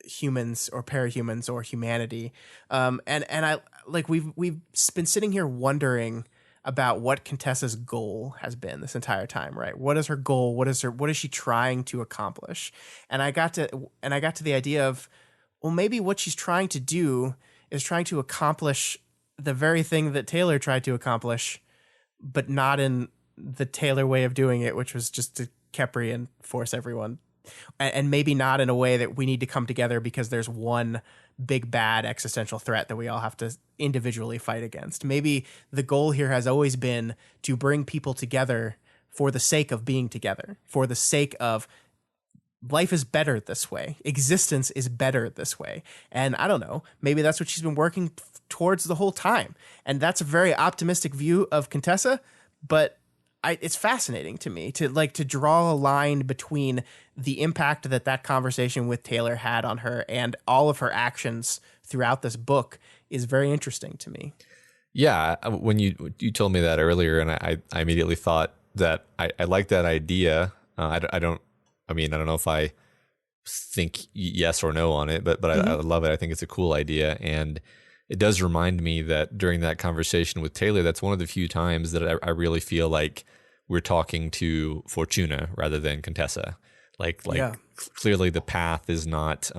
humans or parahumans or humanity. And I like we've been sitting here wondering about what Contessa's goal has been this entire time, right? What is her goal? What is she trying to accomplish? And I got to the idea of, well, maybe what she's trying to do is trying to accomplish the very thing that Taylor tried to accomplish, but not in the Taylor way of doing it, which was just to Khepri and force everyone, and maybe not in a way that we need to come together because there's one big bad existential threat that we all have to individually fight against. Maybe the goal here has always been to bring people together for the sake of being together, for the sake of life is better this way. Existence is better this way. And I don't know, maybe that's what she's been working towards the whole time. And that's a very optimistic view of Contessa, but it's fascinating to me to draw a line between the impact that conversation with Taylor had on her and all of her actions throughout this book is very interesting to me. Yeah, when you told me that earlier, and I immediately thought that I like that idea. I don't know if I think yes or no on it, but mm-hmm. I love it. I think it's a cool idea, and it does remind me that during that conversation with Taylor, that's one of the few times that I really feel like we're talking to Fortuna rather than Contessa. Clearly the path is not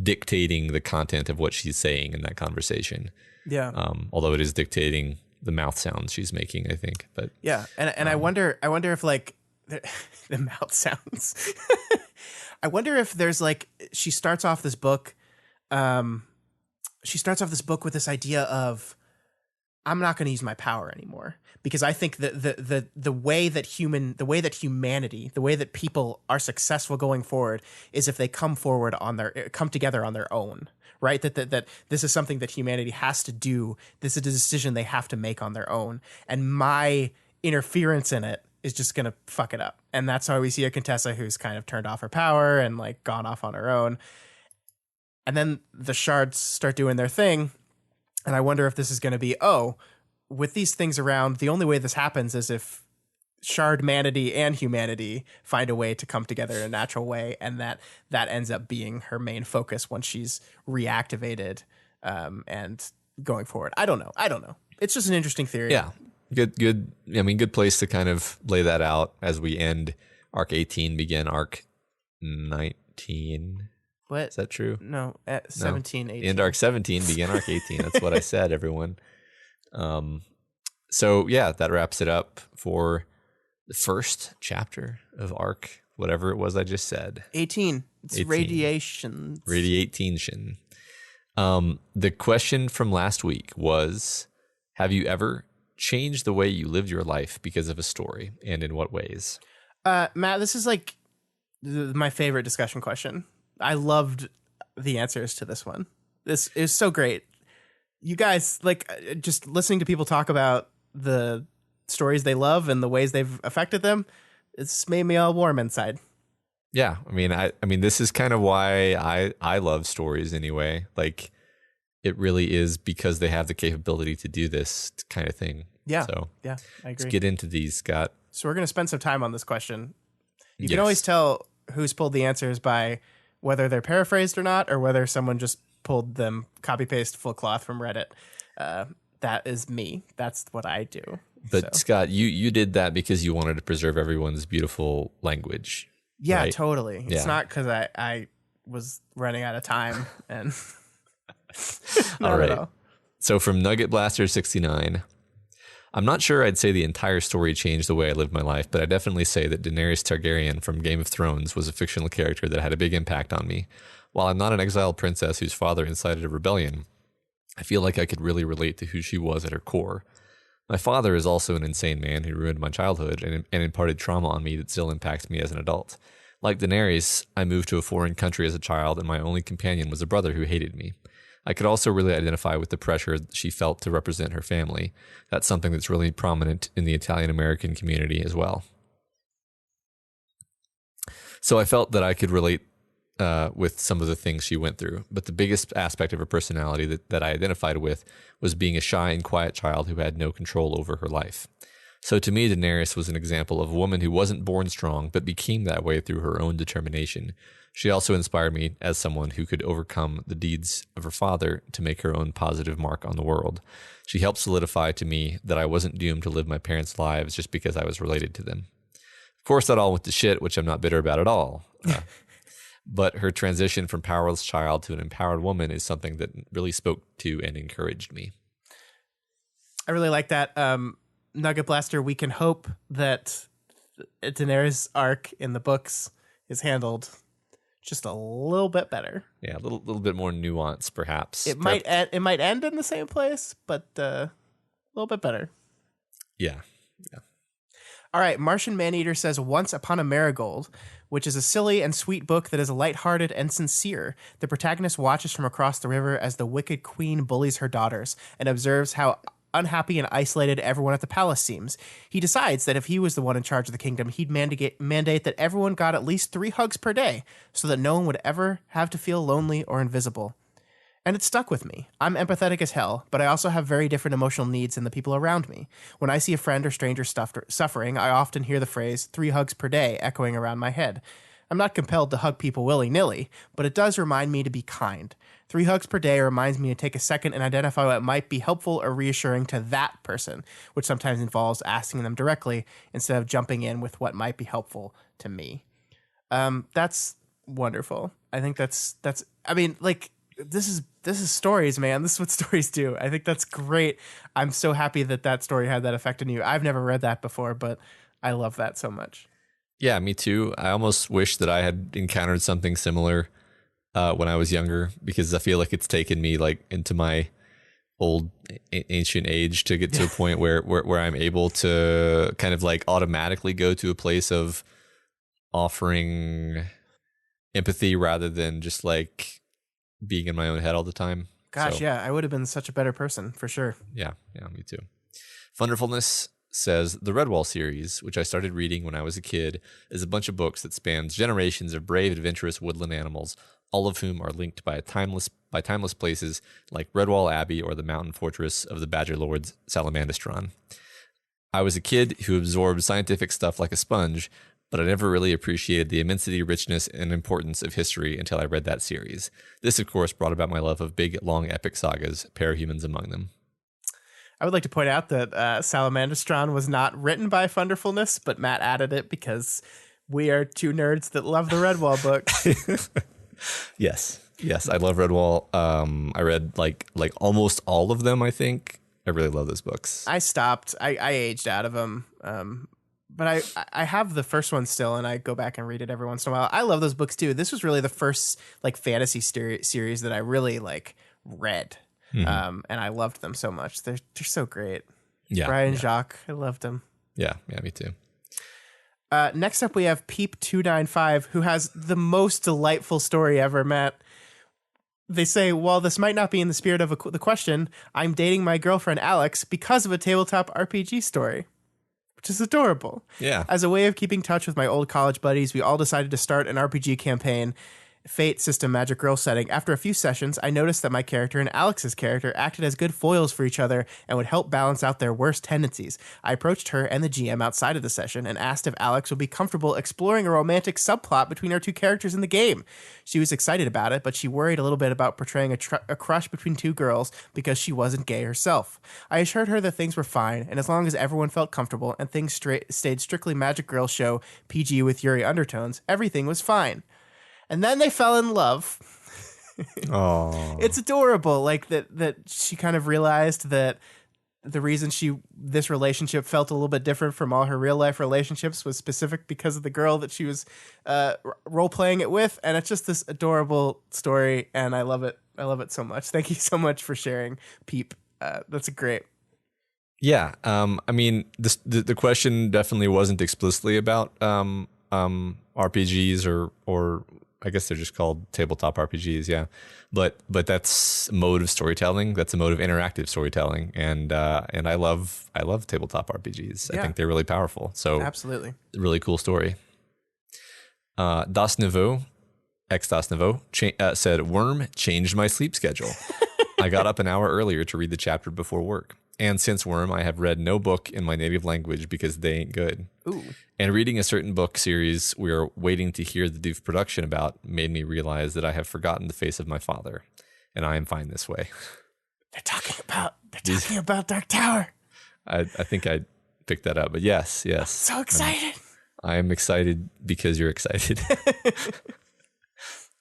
dictating the content of what she's saying in that conversation. Yeah. Although it is dictating the mouth sounds she's making, I think. But yeah, and I wonder if like the mouth sounds. I wonder if there's she starts off this book with this idea of, I'm not going to use my power anymore, because I think that the way that humanity, the way that people are successful going forward is if they come together on their own, right? That this is something that humanity has to do. This is a decision they have to make on their own. And my interference in it is just going to fuck it up. And that's why we see a Contessa who's kind of turned off her power and gone off on her own. And then the shards start doing their thing. And I wonder if this is going to be, with these things around, the only way this happens is if shardmanity and humanity find a way to come together in a natural way. And that ends up being her main focus once she's reactivated and going forward. I don't know. It's just an interesting theory. Yeah. Good. I mean, good place to kind of lay that out as we end arc 18, begin arc 19. What? Is that true? No, at 17, 18. End arc 17, begin arc 18. That's what I said, everyone. So yeah, that wraps it up for the first chapter of arc, whatever it was I just said. 18. It's 18. radiation. Radiation. The question from last week was, have you ever changed the way you lived your life because of a story, and in what ways? Matt, this is like my favorite discussion question. I loved the answers to this one. This is so great. You guys, like, just listening to people talk about the stories they love and the ways they've affected them, it's made me all warm inside. Yeah, I mean, this is kind of why I love stories anyway. Like, it really is because they have the capability to do this kind of thing. Yeah. So yeah, I agree. Let's get into these, Scott. So we're going to spend some time on this question. You can Yes. always tell who's pulled the answers by whether they're paraphrased or not, or whether someone just pulled them copy paste full cloth from Reddit. That is me. That's what I do. But So. Scott, you did that because you wanted to preserve everyone's beautiful language. Yeah, right? totally. It's Yeah. not because I was running out of time and not All right. at all. So from Nugget Blaster 69, I'm not sure I'd say the entire story changed the way I lived my life, but I definitely say that Daenerys Targaryen from Game of Thrones was a fictional character that had a big impact on me. While I'm not an exiled princess whose father incited a rebellion, I feel like I could really relate to who she was at her core. My father is also an insane man who ruined my childhood and imparted trauma on me that still impacts me as an adult. Like Daenerys, I moved to a foreign country as a child, and my only companion was a brother who hated me. I could also really identify with the pressure she felt to represent her family. That's something that's really prominent in the Italian-American community as well. So I felt that I could relate with some of the things she went through. But the biggest aspect of her personality that I identified with was being a shy and quiet child who had no control over her life. So to me, Daenerys was an example of a woman who wasn't born strong, but became that way through her own determination. She also inspired me as someone who could overcome the deeds of her father to make her own positive mark on the world. She helped solidify to me that I wasn't doomed to live my parents' lives just because I was related to them. Of course, that all went to shit, which I'm not bitter about at all. But her transition from powerless child to an empowered woman is something that really spoke to and encouraged me. I really like that. Nugget Blaster, we can hope that Daenerys' arc in the books is handled just a little bit better. Yeah, a little bit more nuance, perhaps. It might end in the same place, but a little bit better. Yeah. All right, Martian Maneater says Once Upon a Marigold, which is a silly and sweet book that is lighthearted and sincere. The protagonist watches from across the river as the wicked queen bullies her daughters and observes how unhappy and isolated everyone at the palace seems. He decides that if he was the one in charge of the kingdom, he'd mandate that everyone got at least 3 hugs per day so that no one would ever have to feel lonely or invisible. And it stuck with me. I'm empathetic as hell, but I also have very different emotional needs than the people around me. When I see a friend or stranger suffering, I often hear the phrase 3 hugs per day echoing around my head. I'm not compelled to hug people willy-nilly, but it does remind me to be kind. 3 hugs per day reminds me to take a second and identify what might be helpful or reassuring to that person, which sometimes involves asking them directly instead of jumping in with what might be helpful to me. That's wonderful. I think that's I mean, like, this is stories, man. This is what stories do. I think that's great. I'm so happy that story had that effect on you. I've never read that before, but I love that so much. Yeah, me too. I almost wish that I had encountered something similar when I was younger, because I feel like it's taken me like into my old ancient age to get to a point where I'm able to kind of like automatically go to a place of offering empathy rather than just like being in my own head all the time. Gosh, yeah, I would have been such a better person for sure. Yeah, me too. Wonderfulness says the Redwall series, which I started reading when I was a kid, is a bunch of books that spans generations of brave, adventurous woodland animals, all of whom are linked by timeless places like Redwall Abbey or the mountain fortress of the Badger Lords, Salamandastron. I was a kid who absorbed scientific stuff like a sponge, but I never really appreciated the immensity, richness, and importance of history until I read that series. This, of course, brought about my love of big, long, epic sagas, Parahumans among them. I would like to point out that Salamandastron was not written by Funderfulness, but Matt added it because we are two nerds that love the Redwall books. Yes, I love Redwall. I read like almost all of them, I think. I really love those books. I stopped. I aged out of them. But I have the first one still, and I go back and read it every once in a while. I love those books too. This was really the first like fantasy series that I really like read. And I loved them so much. They're so great. Yeah. Brian Jacques, I loved them. Yeah, me too. Next up, we have Peep295, who has the most delightful story ever, Matt. They say, while this might not be in the spirit of the question, I'm dating my girlfriend Alex because of a tabletop RPG story, which is adorable. Yeah. As a way of keeping touch with my old college buddies, we all decided to start an RPG campaign, Fate System Magic Girl setting. After a few sessions, I noticed that my character and Alex's character acted as good foils for each other and would help balance out their worst tendencies. I approached her and the GM outside of the session and asked if Alex would be comfortable exploring a romantic subplot between our two characters in the game. She was excited about it, but she worried a little bit about portraying a crush between two girls because she wasn't gay herself. I assured her that things were fine, and as long as everyone felt comfortable and things stayed strictly Magic Girl show PG with Yuri undertones, everything was fine. And then they fell in love. Oh, It's adorable. Like that she kind of realized that the reason this relationship felt a little bit different from all her real life relationships was specific because of the girl that she was role playing it with. And it's just this adorable story. And I love it. I love it so much. Thank you so much for sharing, Peep. That's great. yeah. I mean, the question definitely wasn't explicitly about RPGs or I guess they're just called tabletop RPGs, yeah. But that's a mode of storytelling. That's a mode of interactive storytelling, and I love tabletop RPGs. Yeah. I think they're really powerful. So Absolutely. really cool story. Das Niveau, Das Niveau said, "Worm changed my sleep schedule. I got up an hour earlier to read the chapter before work. And since Worm, I have read no book in my native language because they ain't good. Ooh. And reading a certain book series we are waiting to hear the Doof production about made me realize that I have forgotten the face of my father, and I am fine this way." They're talking about Dark Tower. I think I picked that up, but yes. So excited. I am excited because you're excited.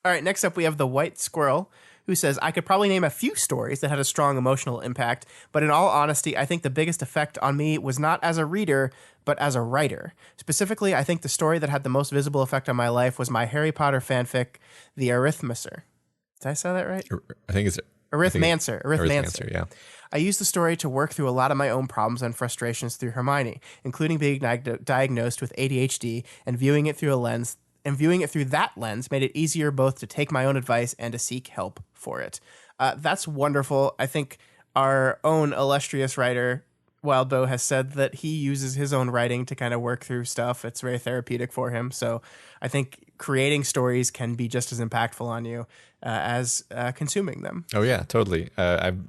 All right, next up we have the White Squirrel, who says, I could probably name a few stories that had a strong emotional impact, but in all honesty, I think the biggest effect on me was not as a reader, but as a writer. Specifically, I think the story that had the most visible effect on my life was my Harry Potter fanfic, The Arithmancer. Did I say that right? I think it's Arithmancer. Arithmancer, yeah. I used the story to work through a lot of my own problems and frustrations through Hermione, including being diagnosed with ADHD and viewing it through that lens made it easier both to take my own advice and to seek help for it. That's wonderful. I think our own illustrious writer, Wildbow, has said that he uses his own writing to kind of work through stuff. It's very therapeutic for him. So I think creating stories can be just as impactful on you as consuming them. Oh yeah, totally. I've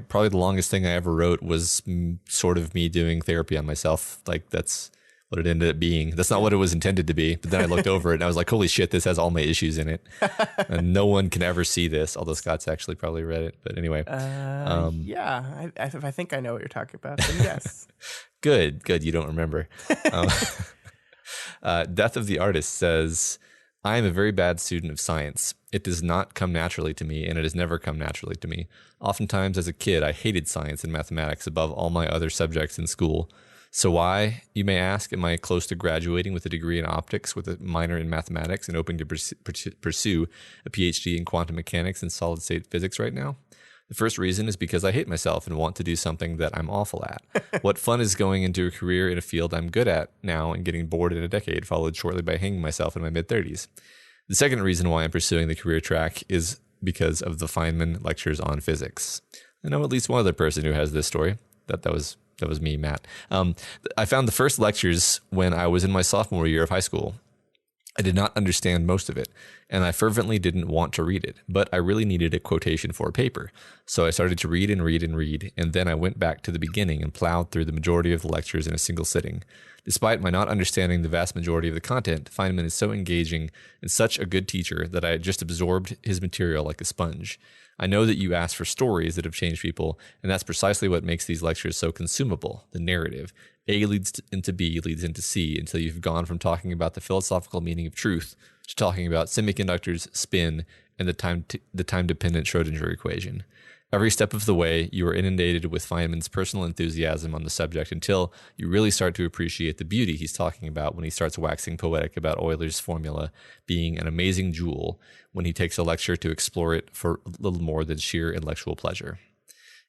probably the longest thing I ever wrote was sort of me doing therapy on myself. Like that's what it ended up being. That's not what it was intended to be. But then I looked over it and I was like, holy shit, this has all my issues in it. And no one can ever see this, although Scott's actually probably read it. But anyway. Yeah, I think I know what you're talking about. Then yes. Good. You don't remember. Death of the Artist says, I am a very bad student of science. It does not come naturally to me, and it has never come naturally to me. Oftentimes as a kid, I hated science and mathematics above all my other subjects in school. So why, you may ask, am I close to graduating with a degree in optics with a minor in mathematics and hoping to pursue a PhD in quantum mechanics and solid state physics right now? The first reason is because I hate myself and want to do something that I'm awful at. What fun is going into a career in a field I'm good at now and getting bored in a decade, followed shortly by hanging myself in my mid-30s? The second reason why I'm pursuing the career track is because of the Feynman lectures on physics. I know at least one other person who has this story. That was me, Matt. I found the first lectures when I was in my sophomore year of high school. I did not understand most of it, and I fervently didn't want to read it, but I really needed a quotation for a paper. So I started to read and read and read, and then I went back to the beginning and plowed through the majority of the lectures in a single sitting. Despite my not understanding the vast majority of the content, Feynman is so engaging and such a good teacher that I just absorbed his material like a sponge. I know that you asked for stories that have changed people, and that's precisely what makes these lectures so consumable, the narrative. A leads into B, leads into C, until you've gone from talking about the philosophical meaning of truth to talking about semiconductors, spin, and the time-dependent Schrodinger equation. Every step of the way, you are inundated with Feynman's personal enthusiasm on the subject until you really start to appreciate the beauty he's talking about when he starts waxing poetic about Euler's formula being an amazing jewel when he takes a lecture to explore it for little more than sheer intellectual pleasure.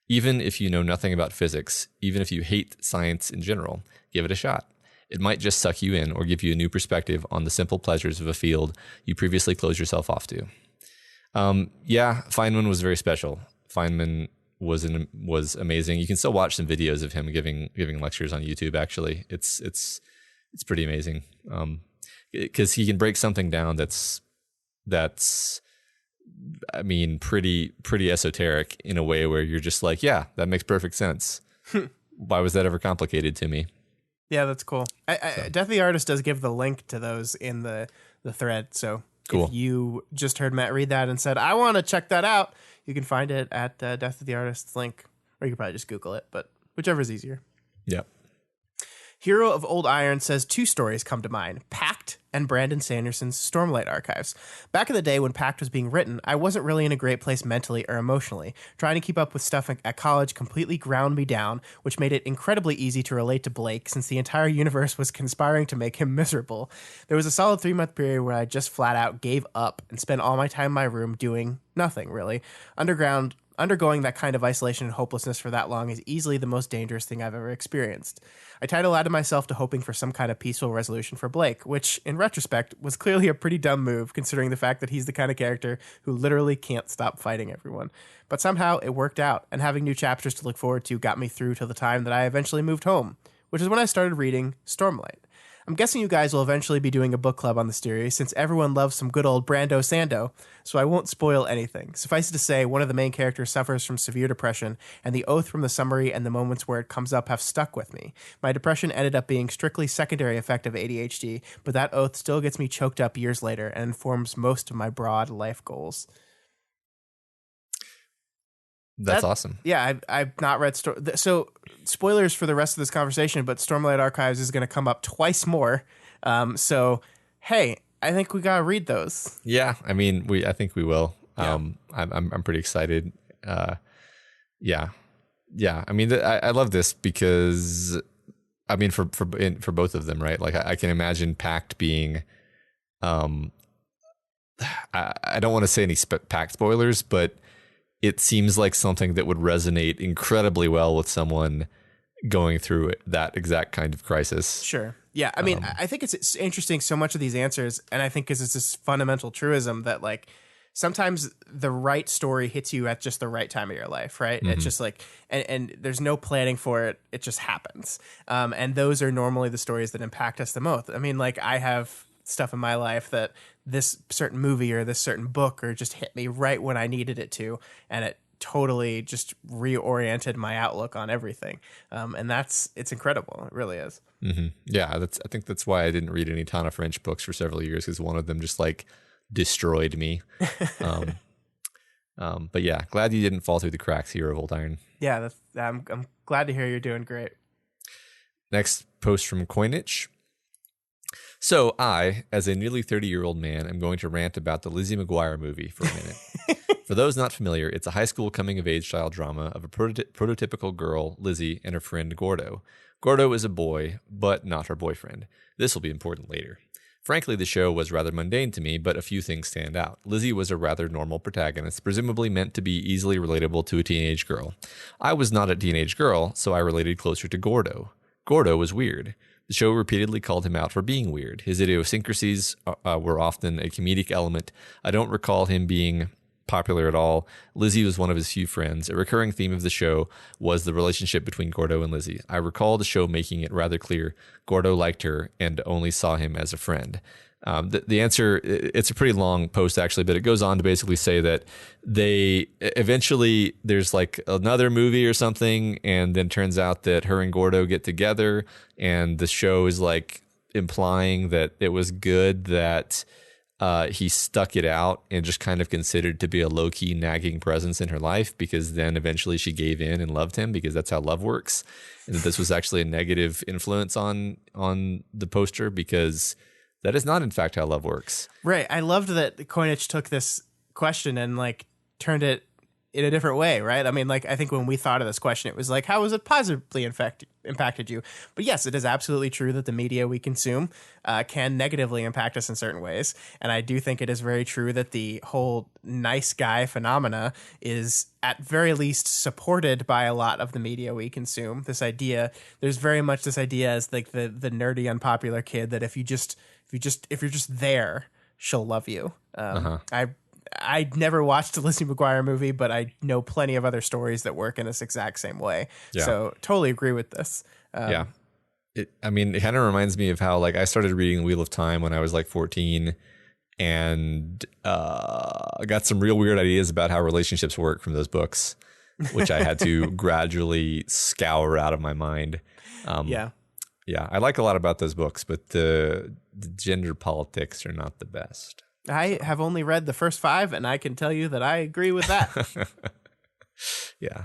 Even if you know nothing about physics, even if you hate science in general, give it a shot. It might just suck you in or give you a new perspective on the simple pleasures of a field you previously closed yourself off to. Feynman was very special. Feynman was amazing. You can still watch some videos of him giving lectures on YouTube. Actually, it's pretty amazing because he can break something down that's I mean pretty esoteric in a way where you're just like, yeah, that makes perfect sense. Why was that ever complicated to me? Yeah, that's cool. Death of the Artist does give the link to those in the thread. So cool. If you just heard Matt read that and said, I want to check that out, you can find it at Death of the Artist's link, or you can probably just Google it, but whichever is easier. Yeah. Hero of Old Iron says 2 stories come to mind, Pact and Brandon Sanderson's Stormlight Archives. Back in the day when Pact was being written, I wasn't really in a great place mentally or emotionally. Trying to keep up with stuff at college completely ground me down, which made it incredibly easy to relate to Blake since the entire universe was conspiring to make him miserable. There was a solid 3-month period where I just flat out gave up and spent all my time in my room doing nothing, really. Undergoing that kind of isolation and hopelessness for that long is easily the most dangerous thing I've ever experienced. I tied a lot of myself to hoping for some kind of peaceful resolution for Blake, which, in retrospect, was clearly a pretty dumb move, considering the fact that he's the kind of character who literally can't stop fighting everyone. But somehow it worked out, and having new chapters to look forward to got me through to the time that I eventually moved home, which is when I started reading Stormlight. I'm guessing you guys will eventually be doing a book club on the series, since everyone loves some good old Brando Sando, so I won't spoil anything. Suffice it to say, one of the main characters suffers from severe depression, and the oath from the summary and the moments where it comes up have stuck with me. My depression ended up being strictly secondary effect of ADHD, but that oath still gets me choked up years later and informs most of my broad life goals. That's awesome. Yeah, I've not read so spoilers for the rest of this conversation, but Stormlight Archives is going to come up twice more. So hey, I think we gotta read those. Yeah, I mean, I think we will. Yeah. I'm pretty excited. Yeah. I mean, I love this because I mean, for both of them, right? Like I can imagine Pact being. I don't want to say any Pact spoilers, but it seems like something that would resonate incredibly well with someone going through that exact kind of crisis. Sure. Yeah. I mean, I think it's interesting so much of these answers. And I think because it's this fundamental truism that like sometimes the right story hits you at just the right time of your life. Right. Mm-hmm. It's just like, and there's no planning for it. It just happens. And those are normally the stories that impact us the most. I mean, like I have stuff in my life that this certain movie or this certain book or just hit me right when I needed it to, and it totally just reoriented my outlook on everything. And it's incredible. It really is. Mm-hmm. Yeah, I think that's why I didn't read any Tana French books for several years, because one of them just like destroyed me. But yeah, glad you didn't fall through the cracks, Hero of Old Iron. Yeah, I'm glad to hear you're doing great. Next post from Coinage. So I, as a nearly 30-year-old man, am going to rant about the Lizzie McGuire movie for a minute. For those not familiar, it's a high school coming-of-age style drama of a prototypical girl, Lizzie, and her friend Gordo. Gordo is a boy, but not her boyfriend. This will be important later. Frankly, the show was rather mundane to me, but a few things stand out. Lizzie was a rather normal protagonist, presumably meant to be easily relatable to a teenage girl. I was not a teenage girl, so I related closer to Gordo. Gordo was weird. The show repeatedly called him out for being weird. His idiosyncrasies were often a comedic element. I don't recall him being popular at all. Lizzie was one of his few friends. A recurring theme of the show was the relationship between Gordo and Lizzie. I recall the show making it rather clear Gordo liked her and only saw him as a friend. The answer, it's a pretty long post actually, but it goes on to basically say that they eventually, there's like another movie or something, and then turns out that her and Gordo get together, and the show is like implying that it was good that he stuck it out and just kind of considered to be a low-key nagging presence in her life, because then eventually she gave in and loved him, because that's how love works. And that this was actually a negative influence on the poster, because that is not, in fact, how love works. Right. I loved that Coinage took this question and like turned it in a different way, right? I mean, like, I think when we thought of this question, it was like, how has it positively impacted you? But yes, it is absolutely true that the media we consume can negatively impact us in certain ways. And I do think it is very true that the whole nice guy phenomena is at very least supported by a lot of the media we consume. This idea, there's very much this idea as like the nerdy, unpopular kid that if you're just there, she'll love you. I never watched a Lizzie McGuire movie, but I know plenty of other stories that work in this exact same way. Yeah. So totally agree with this. Yeah. It kind of reminds me of how like I started reading Wheel of Time when I was like 14, and I got some real weird ideas about how relationships work from those books, which I had to gradually scour out of my mind. Yeah, I like a lot about those books, but the gender politics are not the best. I have only read the first 5, and I can tell you that I agree with that. Yeah.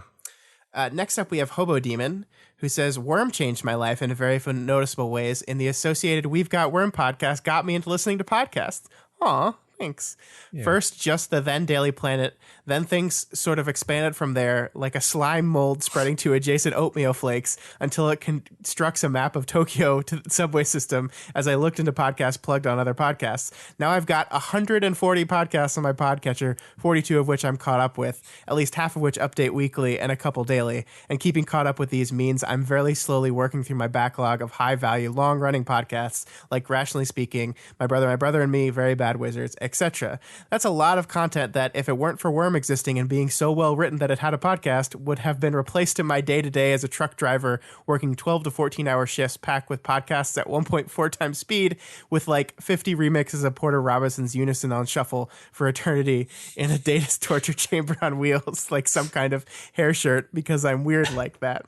Next up, we have Hobo Demon, who says, Worm changed my life in very noticeable ways, and the associated We've Got Worm podcast got me into listening to podcasts. Aw, thanks. Yeah. First, just the then Daily Planet. Then things sort of expanded from there, like a slime mold spreading to adjacent oatmeal flakes, until it constructs a map of Tokyo to the subway system as I looked into podcasts plugged on other podcasts. Now I've got 140 podcasts on my podcatcher, 42 of which I'm caught up with, at least half of which update weekly and a couple daily. And keeping caught up with these means I'm very slowly working through my backlog of high-value, long-running podcasts, like Rationally Speaking, My Brother and Me, Very Bad Wizards, etc. That's a lot of content that, if it weren't for Worm existing and being so well written that it had a podcast, would have been replaced in my day-to-day as a truck driver working 12 to 14-hour shifts packed with podcasts at 1.4 times speed, with like 50 remixes of Porter Robinson's Unison on shuffle for eternity in a data torture chamber on wheels, like some kind of hair shirt, because I'm weird like that.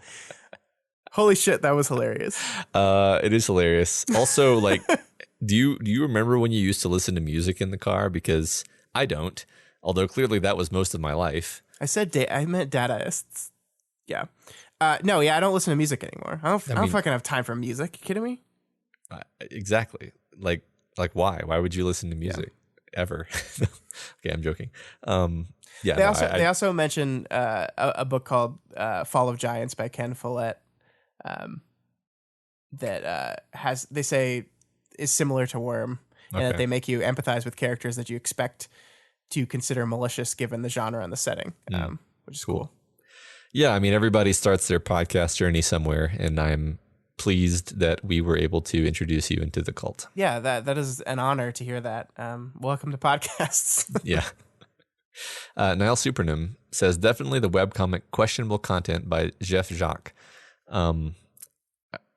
Holy shit, that was hilarious. It is hilarious. Also, like, do you remember when you used to listen to music in the car? Because I don't. Although clearly that was most of my life. I meant dadaists. Yeah. No, I don't listen to music anymore. I don't fucking have time for music. You kidding me? Exactly. Like why? Why would you listen to music ever? Okay, I'm joking. They also mention a book called Fall of Giants by Ken Follett that they say is similar to Worm, and that they make you empathize with characters that you expect to consider malicious given the genre and the setting, which is cool. Yeah, I mean, everybody starts their podcast journey somewhere, and I'm pleased that we were able to introduce you into the cult. Yeah, that is an honor to hear that. Welcome to podcasts. Yeah. Niall Supernum says, definitely the webcomic Questionable Content by Jeff Jacques.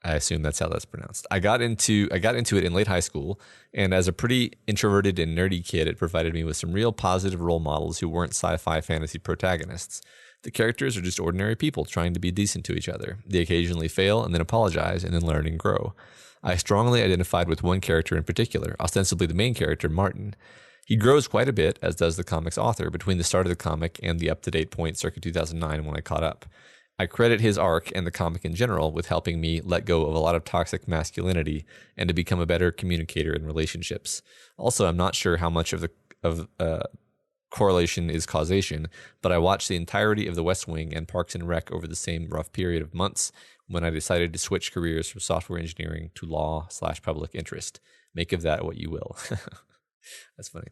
I assume that's how that's pronounced. I got into it in late high school, and as a pretty introverted and nerdy kid, it provided me with some real positive role models who weren't sci-fi fantasy protagonists. The characters are just ordinary people trying to be decent to each other. They occasionally fail and then apologize and then learn and grow. I strongly identified with one character in particular, ostensibly the main character, Martin. He grows quite a bit, as does the comic's author, between the start of the comic and the up-to-date point circa 2009 when I caught up. I credit his arc and the comic in general with helping me let go of a lot of toxic masculinity and to become a better communicator in relationships. Also, I'm not sure how much of correlation is causation, but I watched the entirety of The West Wing and Parks and Rec over the same rough period of months when I decided to switch careers from software engineering to law/public interest. Make of that what you will. That's funny.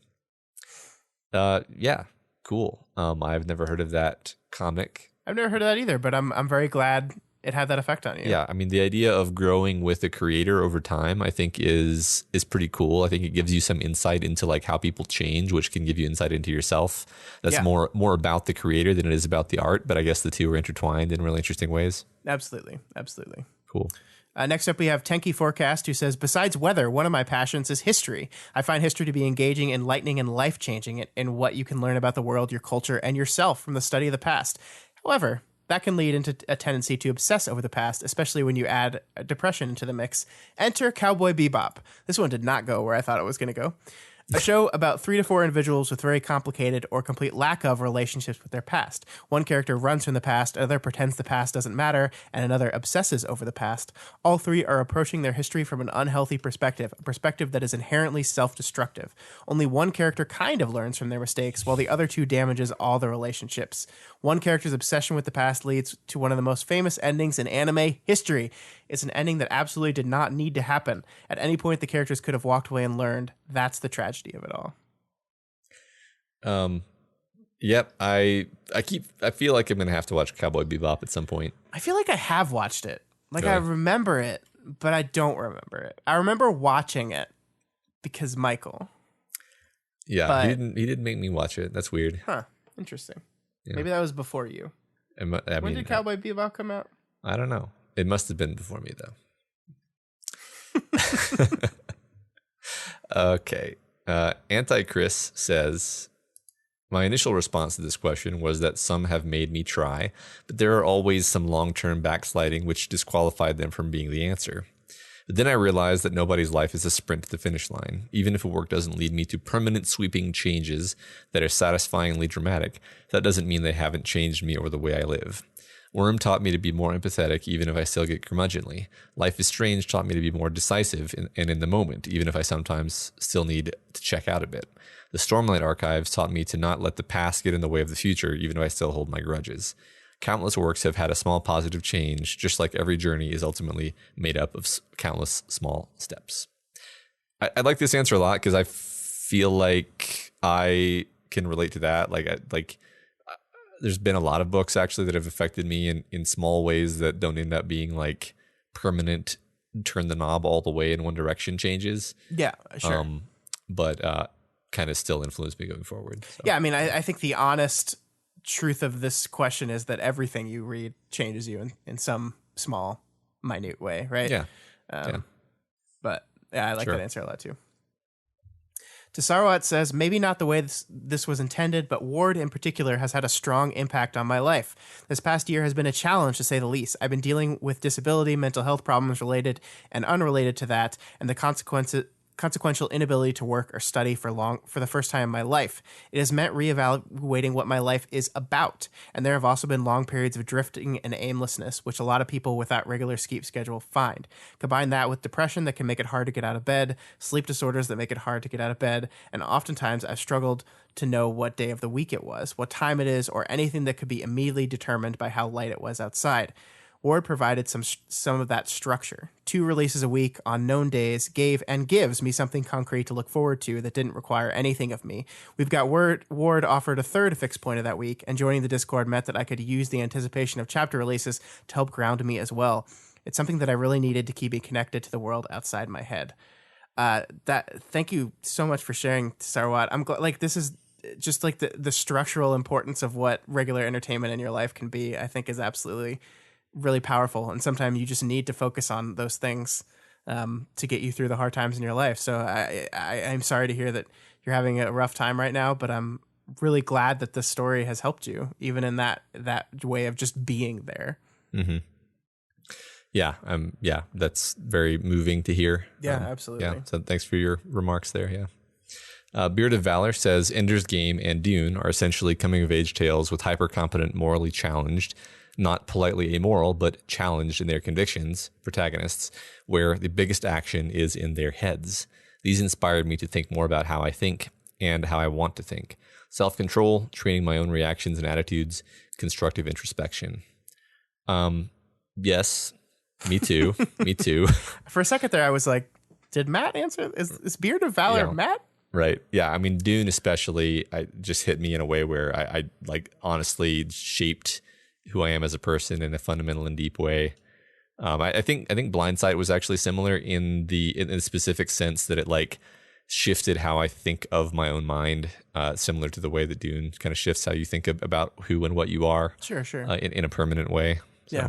Yeah, cool. I've never heard of that comic. I've never heard of that either, but I'm very glad it had that effect on you. Yeah, I mean, the idea of growing with a creator over time, I think is pretty cool. I think it gives you some insight into like how people change, which can give you insight into yourself. That's more about the creator than it is about the art, but I guess the two are intertwined in really interesting ways. Absolutely. Cool. Next up, we have Tenki Forecast, who says, besides weather, one of my passions is history. I find history to be engaging, enlightening, and life-changing in what you can learn about the world, your culture, and yourself from the study of the past. However, that can lead into a tendency to obsess over the past, especially when you add depression into the mix. Enter Cowboy Bebop. This one did not go where I thought it was going to go. A show about 3 to 4 individuals with very complicated or complete lack of relationships with their past. One character runs from the past, another pretends the past doesn't matter, and another obsesses over the past. All 3 are approaching their history from an unhealthy perspective, a perspective that is inherently self-destructive. Only one character kind of learns from their mistakes, while the other 2 damages all the relationships. One character's obsession with the past leads to one of the most famous endings in anime history. It's an ending that absolutely did not need to happen. At any point, the characters could have walked away and learned. That's the tragedy of it all. Yep. I feel like I'm gonna have to watch Cowboy Bebop at some point. I feel like I have watched it. Like Really? I remember it, but I don't remember it. I remember watching it because Michael. Yeah, But- he didn't make me watch it. That's weird. Huh. Interesting. Yeah. Maybe that was before you. When did Cowboy Bebop come out? I don't know. It must have been before me though. Okay. Anti-Chris says, my initial response to this question was that some have made me try, but there are always some long-term backsliding which disqualified them from being the answer. But then I realized that nobody's life is a sprint to the finish line. Even if a work doesn't lead me to permanent sweeping changes that are satisfyingly dramatic, that doesn't mean they haven't changed me or the way I live. Worm taught me to be more empathetic, even if I still get curmudgeonly. Life is Strange taught me to be more decisive and in the moment, even if I sometimes still need to check out a bit. The Stormlight Archives taught me to not let the past get in the way of the future, even if I still hold my grudges. Countless works have had a small positive change, just like every journey is ultimately made up of countless small steps. I like this answer a lot because I feel like I can relate to that. There's been a lot of books actually that have affected me in small ways that don't end up being like permanent, turn the knob all the way in one direction changes. Yeah, sure. But kind of still influence me going forward. So. Yeah, I mean, I think the honest truth of this question is that everything you read changes you in some small, minute way, right? Yeah. But yeah, I like Sure. that answer a lot too. Tasarwat says, maybe not the way this was intended, but Ward in particular has had a strong impact on my life. This past year has been a challenge, to say the least. I've been dealing with disability, mental health problems related and unrelated to that, and the consequential inability to work or study for the first time in my life. It has meant reevaluating what my life is about, and there have also been long periods of drifting and aimlessness, which a lot of people without regular sleep schedule find. Combine that with depression that can make it hard to get out of bed, sleep disorders that make it hard to get out of bed, and oftentimes I've struggled to know what day of the week it was, what time it is, or anything that could be immediately determined by how light it was outside. Ward provided some of that structure. 2 releases a week on known days gave and gives me something concrete to look forward to that didn't require anything of me. We've got Ward offered a third fixed point of that week, and joining the Discord meant that I could use the anticipation of chapter releases to help ground me as well. It's something that I really needed to keep me connected to the world outside my head. Thank you so much for sharing, Sarwat. I'm glad, like, this is just like the structural importance of what regular entertainment in your life can be, I think is absolutely really powerful, and sometimes you just need to focus on those things to get you through the hard times in your life. So I'm sorry to hear that you're having a rough time right now, but I'm really glad that this story has helped you, even in that way of just being there. Mm-hmm. Yeah, that's very moving to hear. Yeah, absolutely. Yeah, so thanks for your remarks there. Yeah. Beard of Valor says Ender's Game and Dune are essentially coming-of-age tales with hyper-competent, morally challenged, not politely amoral, but challenged in their convictions, protagonists, where the biggest action is in their heads. These inspired me to think more about how I think and how I want to think. Self-control, training my own reactions and attitudes, constructive introspection. Yes, me too. Me too. For a second there, I was like, did Matt answer? Is Beard of Valor Yeah. Matt? Right. Yeah. I mean, Dune especially, just hit me in a way where I like honestly shaped who I am as a person in a fundamental and deep way. I think Blindsight was actually similar in the specific sense that it like shifted how I think of my own mind, similar to the way that Dune kind of shifts how you think about who and what you are. Sure. In a permanent way. So. Yeah.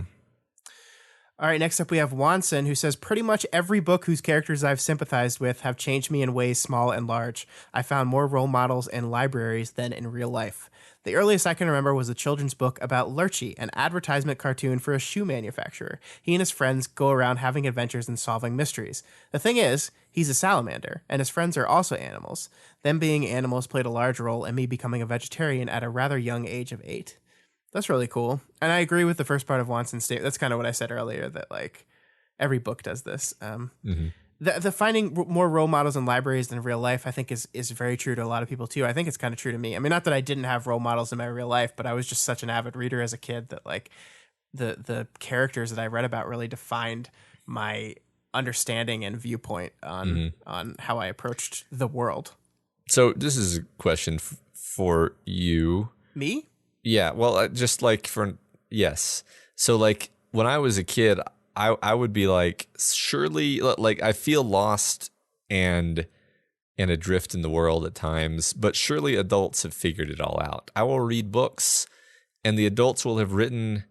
All right, next up we have Wanson, who says, pretty much every book whose characters I've sympathized with have changed me in ways small and large. I found more role models in libraries than in real life. The earliest I can remember was a children's book about Lurchie, an advertisement cartoon for a shoe manufacturer. He and his friends go around having adventures and solving mysteries. The thing is, he's a salamander, and his friends are also animals. Them being animals played a large role in me becoming a vegetarian at a rather young age of 8. That's really cool. And I agree with the first part of Wanson's statement. That's kind of what I said earlier, that like every book does this. The finding more role models in libraries than real life, I think is very true to a lot of people too. I think it's kind of true to me. I mean, not that I didn't have role models in my real life, but I was just such an avid reader as a kid that like the characters that I read about really defined my understanding and viewpoint on how I approached the world. So this is a question for you. Me? Yeah, well, just like yes. So like when I was a kid, I would be like, surely, like I feel lost and adrift in the world at times, but surely adults have figured it all out. I will read books and the adults will have written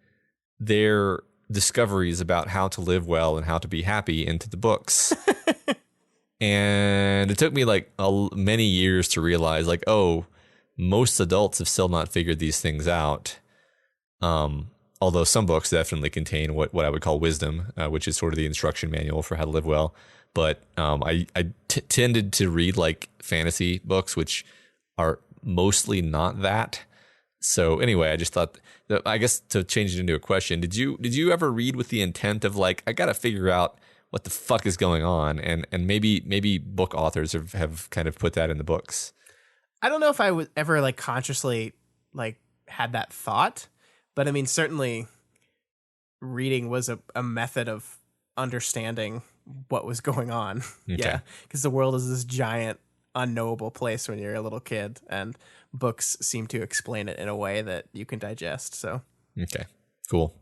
their discoveries about how to live well and how to be happy into the books. And it took me like many years to realize like, oh, most adults have still not figured these things out. Although some books definitely contain what I would call wisdom, which is sort of the instruction manual for how to live well. But I tended to read like fantasy books, which are mostly not that. So anyway, I just thought that, I guess to change it into a question, did you ever read with the intent of like, I got to figure out what the fuck is going on? And maybe book authors have kind of put that in the books. I don't know if I would ever like consciously like had that thought, but I mean, certainly reading was a method of understanding what was going on. Okay. Yeah. Because the world is this giant, unknowable place when you're a little kid, and books seem to explain it in a way that you can digest. So, okay, cool.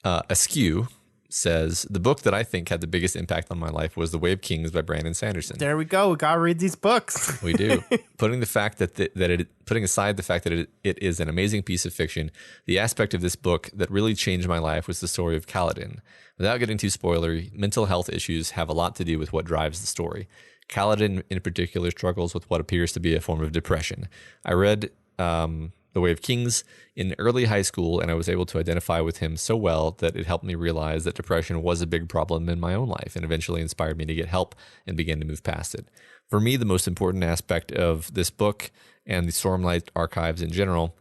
Askew says, the book that I think had the biggest impact on my life was The Way of Kings by Brandon Sanderson. There we go. We gotta read these books. We do. Putting aside the fact that it is an amazing piece of fiction, the aspect of this book that really changed my life was the story of Kaladin. Without getting too spoilery, mental health issues have a lot to do with what drives the story. Kaladin in particular struggles with what appears to be a form of depression. I read The Way of Kings in early high school, and I was able to identify with him so well that it helped me realize that depression was a big problem in my own life, and eventually inspired me to get help and begin to move past it. For me, the most important aspect of this book and the Stormlight archives in general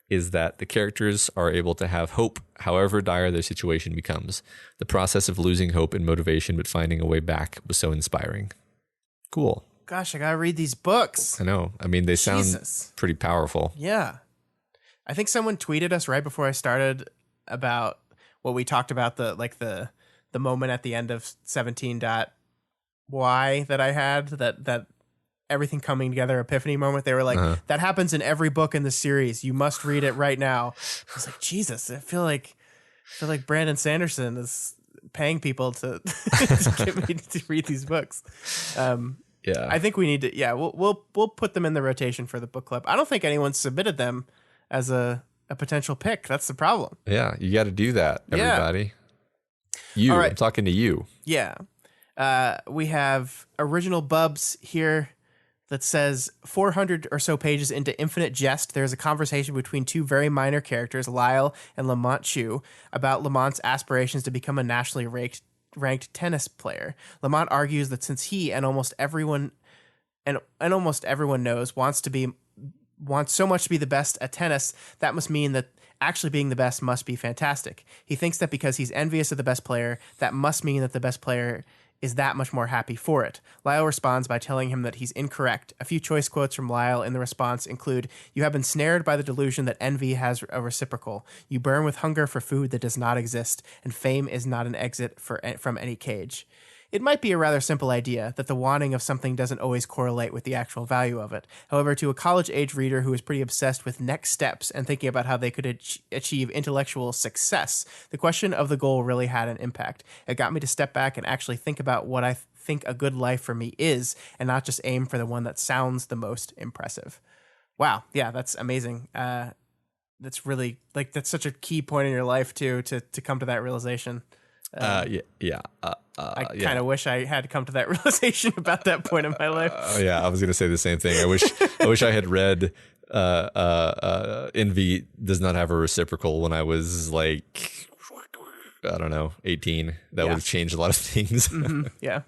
is that the characters are able to have hope however dire their situation becomes. The process of losing hope and motivation but finding a way back was so inspiring. Cool. Gosh, I gotta read these books. I know. I mean, they sound pretty powerful. Yeah. I think someone tweeted us right before I started about what we talked about, the moment at the end of 17.y that I had, that everything coming together epiphany moment. They were like, that happens in every book in the series. You must read it right now. I was like, Jesus, I feel like Brandon Sanderson is paying people to get me to read these books. Yeah, I think we need to. Yeah, we'll put them in the rotation for the book club. I don't think anyone submitted them as a potential pick. That's the problem. Yeah, you got to do that, everybody. Yeah. I'm talking to you. Yeah. We have original Bubs here that says 400 or so pages into Infinite Jest, there's a conversation between two very minor characters, Lyle and Lamont Chu, about Lamont's aspirations to become a nationally ranked tennis player. Lamont argues that since he and almost everyone knows wants so much to be the best at tennis, that must mean that actually being the best must be fantastic. He thinks that because he's envious of the best player, that must mean that the best player is that much more happy for it. Lyle responds by telling him that he's incorrect. A few choice quotes from Lyle in the response include, "You have been snared by the delusion that envy has a reciprocal. You burn with hunger for food that does not exist, and fame is not an exit from any cage." It might be a rather simple idea that the wanting of something doesn't always correlate with the actual value of it. However, to a college-age reader who is pretty obsessed with next steps and thinking about how they could achieve intellectual success, the question of the goal really had an impact. It got me to step back and actually think about what I think a good life for me is, and not just aim for the one that sounds the most impressive. Wow, yeah, that's amazing. That's really, that's such a key point in your life, too, to come to that realization. I kind of wish I had come to that realization about that point in my life. I was gonna say the same thing. I wish I had read envy does not have a reciprocal when I was like, I don't know, 18. That would have changed a lot of things. Yeah.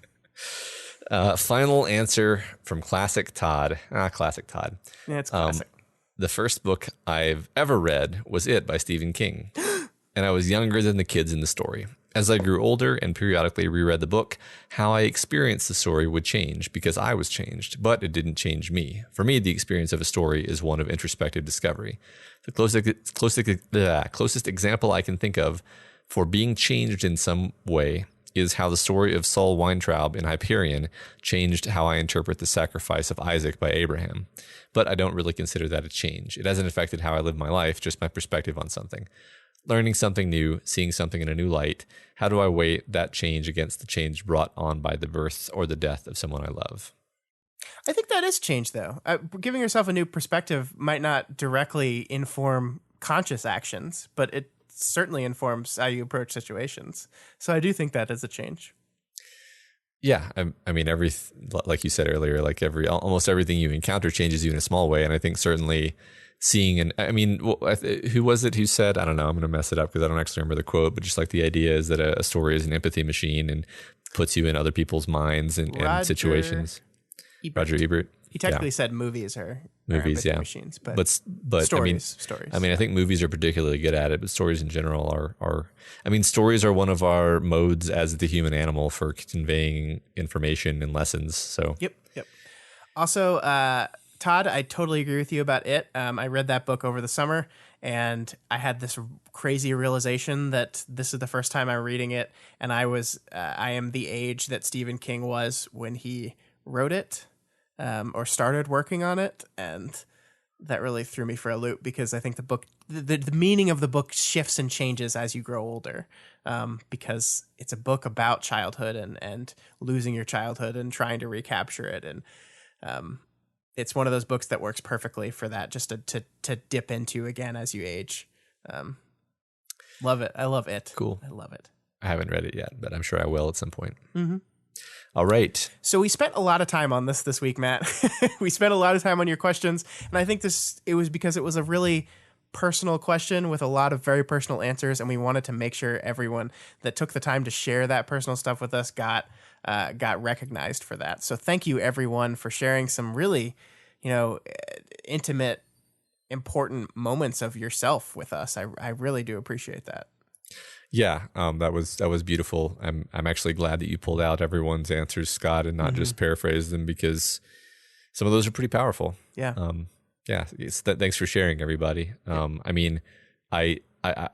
Final answer from Classic Todd. Classic Todd. Yeah, it's classic. The first book I've ever read was It by Stephen King, and I was younger than the kids in the story. As I grew older and periodically reread the book, how I experienced the story would change because I was changed, but it didn't change me. For me, the experience of a story is one of introspective discovery. The closest example I can think of for being changed in some way is how the story of Saul Weintraub in Hyperion changed how I interpret the sacrifice of Isaac by Abraham. But I don't really consider that a change. It hasn't affected how I live my life, just my perspective on something. Learning something new, seeing something in a new light. How do I weigh that change against the change brought on by the birth or the death of someone I love? I think that is change, though. Giving yourself a new perspective might not directly inform conscious actions, but it certainly informs how you approach situations. So I do think that is a change. Yeah, I mean, like you said earlier, like almost everything you encounter changes you in a small way, and I think certainly seeing who was it who said, I don't know, I'm going to mess it up because I don't actually remember the quote, but just like the idea is that a story is an empathy machine and puts you in other people's minds and situations. Roger Ebert. He technically said movies are movies, empathy machines, but stories. I mean, I think movies are particularly good at it, but stories in general are. I mean, stories are one of our modes as the human animal for conveying information and lessons. So yep. Also, Todd, I totally agree with you about it. I read that book over the summer, and I had this crazy realization that this is the first time I'm reading it, and I am the age that Stephen King was when he wrote it. Or started working on it, and that really threw me for a loop because I think the book, the meaning of the book shifts and changes as you grow older, because it's a book about childhood and losing your childhood and trying to recapture it, and it's one of those books that works perfectly for that, just to dip into again as you age. Love it. I love it. Cool. I love it. I haven't read it yet, but I'm sure I will at some point. Mm-hmm. All right. So we spent a lot of time on this week, Matt. We spent a lot of time on your questions, and I think it was because it was a really personal question with a lot of very personal answers, and we wanted to make sure everyone that took the time to share that personal stuff with us got recognized for that. So thank you, everyone, for sharing some really, intimate, important moments of yourself with us. I really do appreciate that. Yeah, that was beautiful. I'm actually glad that you pulled out everyone's answers, Scott, and not just paraphrased them, because some of those are pretty powerful. Yeah. Thanks for sharing, everybody. I mean, I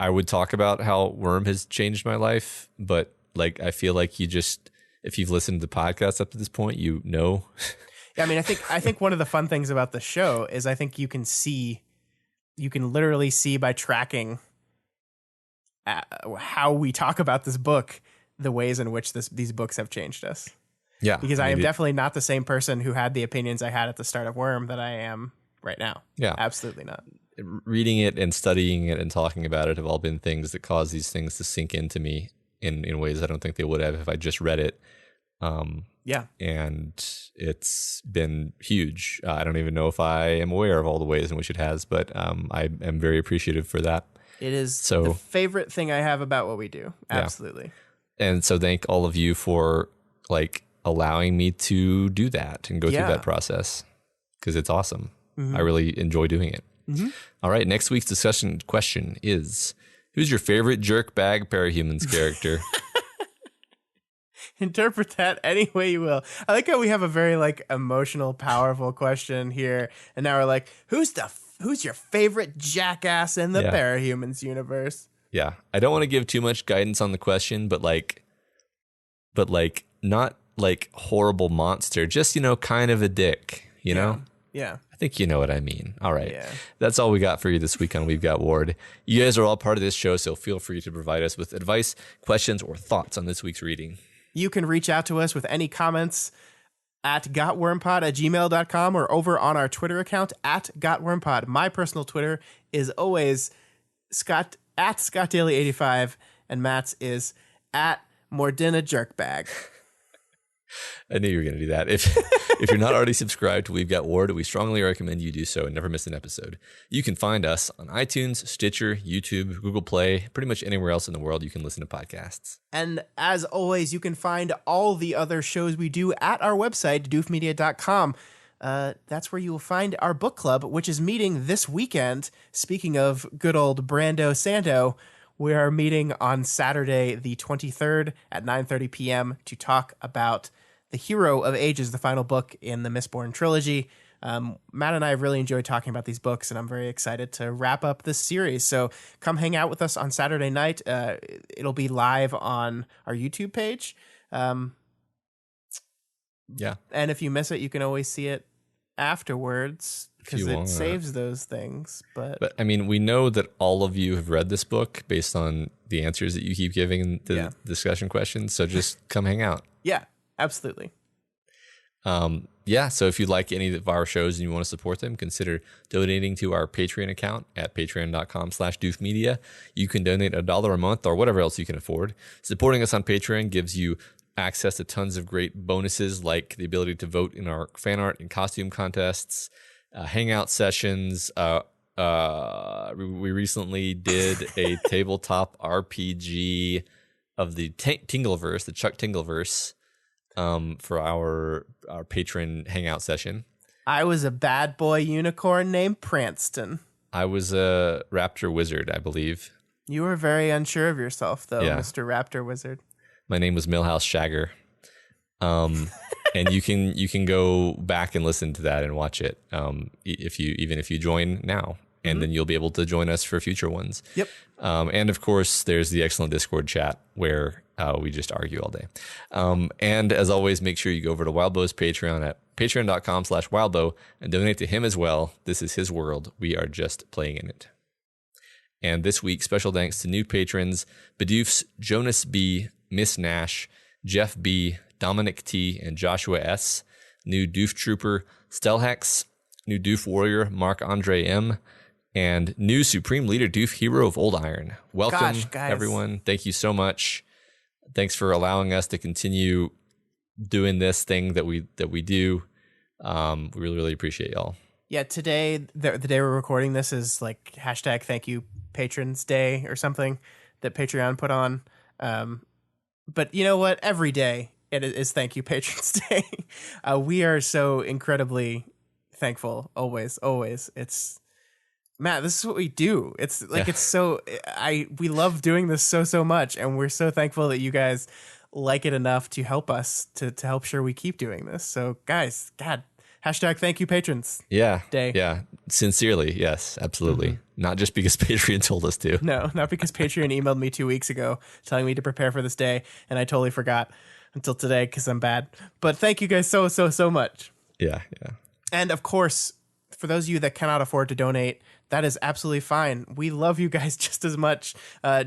would talk about how Worm has changed my life, but like I feel like if you've listened to the podcast up to this point, you know. Yeah, I mean, I think one of the fun things about the show is I think you can literally see by tracking how we talk about this book, the ways in which these books have changed us. Yeah. Because I am definitely not the same person who had the opinions I had at the start of Worm that I am right now. Yeah. Absolutely not. Reading it and studying it and talking about it have all been things that cause these things to sink into me in ways I don't think they would have if I just read it. Yeah. And it's been huge. I don't even know if I am aware of all the ways in which it has, but I am very appreciative for that. It is the favorite thing I have about what we do. Absolutely. Yeah. And so thank all of you for like allowing me to do that and go through that process, because it's awesome. Mm-hmm. I really enjoy doing it. Mm-hmm. All right. Next week's discussion question is, who's your favorite jerkbag Parahumans character? Interpret that any way you will. I like how we have a very like emotional, powerful question here. And now we're like, who's your favorite jackass in the Parahumans universe? Yeah. I don't want to give too much guidance on the question, but not like horrible monster, just, kind of a dick, know? Yeah. I think you know what I mean. All right. Yeah. That's all we got for you this week on We've Got Ward. You guys are all part of this show, so feel free to provide us with advice, questions, or thoughts on this week's reading. You can reach out to us with any comments at gotwormpod@gmail.com or over on our Twitter account at gotwormpod. My personal Twitter is always Scott at ScottDaily85, and Matt's is at Mordina Jerkbag. I knew you were going to do that. If you're not already subscribed to We've Got Ward, we strongly recommend you do so and never miss an episode. You can find us on iTunes, Stitcher, YouTube, Google Play, pretty much anywhere else in the world you can listen to podcasts. And as always, you can find all the other shows we do at our website, doofmedia.com. That's where you will find our book club, which is meeting this weekend. Speaking of good old Brando Sando, we are meeting on Saturday, the 23rd at 9:30 p.m. to talk about The Hero of Ages, the final book in the Mistborn trilogy. Matt and I have really enjoyed talking about these books, and I'm very excited to wrap up this series. So come hang out with us on Saturday night. It'll be live on our YouTube page. Yeah. And if you miss it, you can always see it afterwards because it saves those things. But I mean, we know that all of you have read this book based on the answers that you keep giving in the discussion questions. So just come hang out. Yeah, absolutely. So if you like any of our shows and you want to support them, consider donating to our Patreon account at patreon.com/doofmedia. You can donate $1 a month or whatever else you can afford. Supporting us on Patreon gives you access to tons of great bonuses, like the ability to vote in our fan art and costume contests, hangout sessions. We recently did a tabletop RPG of the Tingleverse, the Chuck Tingleverse, for our patron hangout session. I was a bad boy unicorn named Pranston. I was a raptor wizard, I believe. You were very unsure of yourself, though, Mr. Raptor Wizard. My name was Millhouse Shagger. And you can go back and listen to that and watch it if you join now. And then you'll be able to join us for future ones. Yep. And of course, there's the excellent Discord chat where we just argue all day. And as always, make sure you go over to Wildbow's Patreon at patreon.com/wildbow and donate to him as well. This is his world. We are just playing in it. And this week, special thanks to new patrons, Bedoofs, Jonas B., Miss Nash, Jeff B., Dominic T., and Joshua S., new Doof Trooper, Stelhex, new Doof Warrior, Mark Andre M., and new Supreme Leader Doof Hero of Old Iron. Welcome, everyone. Thank you so much. Thanks for allowing us to continue doing this thing that we do. We really, really appreciate y'all. Yeah, today, the day we're recording this is like hashtag Thank You Patrons Day or something that Patreon put on. But you know what? Every day it is Thank You Patrons Day. We are so incredibly thankful. Always. It's Matt, this is what we do. It's like, it's so, we love doing this so much. And we're so thankful that you guys like it enough to help us to help sure we keep doing this. So guys, God, hashtag Thank You Patrons Day. Yeah. Sincerely. Yes, absolutely. Not just because Patreon told us to. No, not because Patreon emailed me 2 weeks ago telling me to prepare for this day. And I totally forgot until today because I'm bad. But thank you guys so much. Yeah. And of course, for those of you that cannot afford to donate, that is absolutely fine. We love you guys just as much.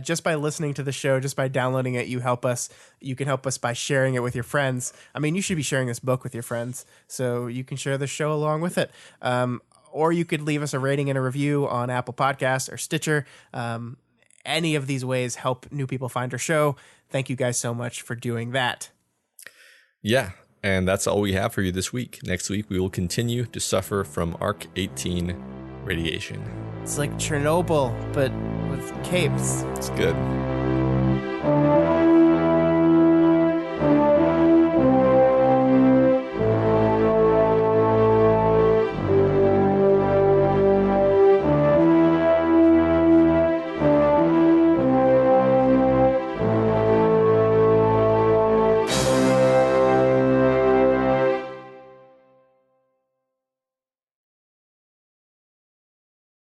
Just by listening to the show, just by downloading it, you help us. You can help us by sharing it with your friends. I mean, you should be sharing this book with your friends, so you can share the show along with it. Or you could leave us a rating and a review on Apple Podcasts or Stitcher. Any of these ways help new people find our show. Thank you guys so much for doing that. Yeah. And that's all we have for you this week. Next week, we will continue to suffer from Arc 18 radiation. It's like Chernobyl, but with capes. It's good.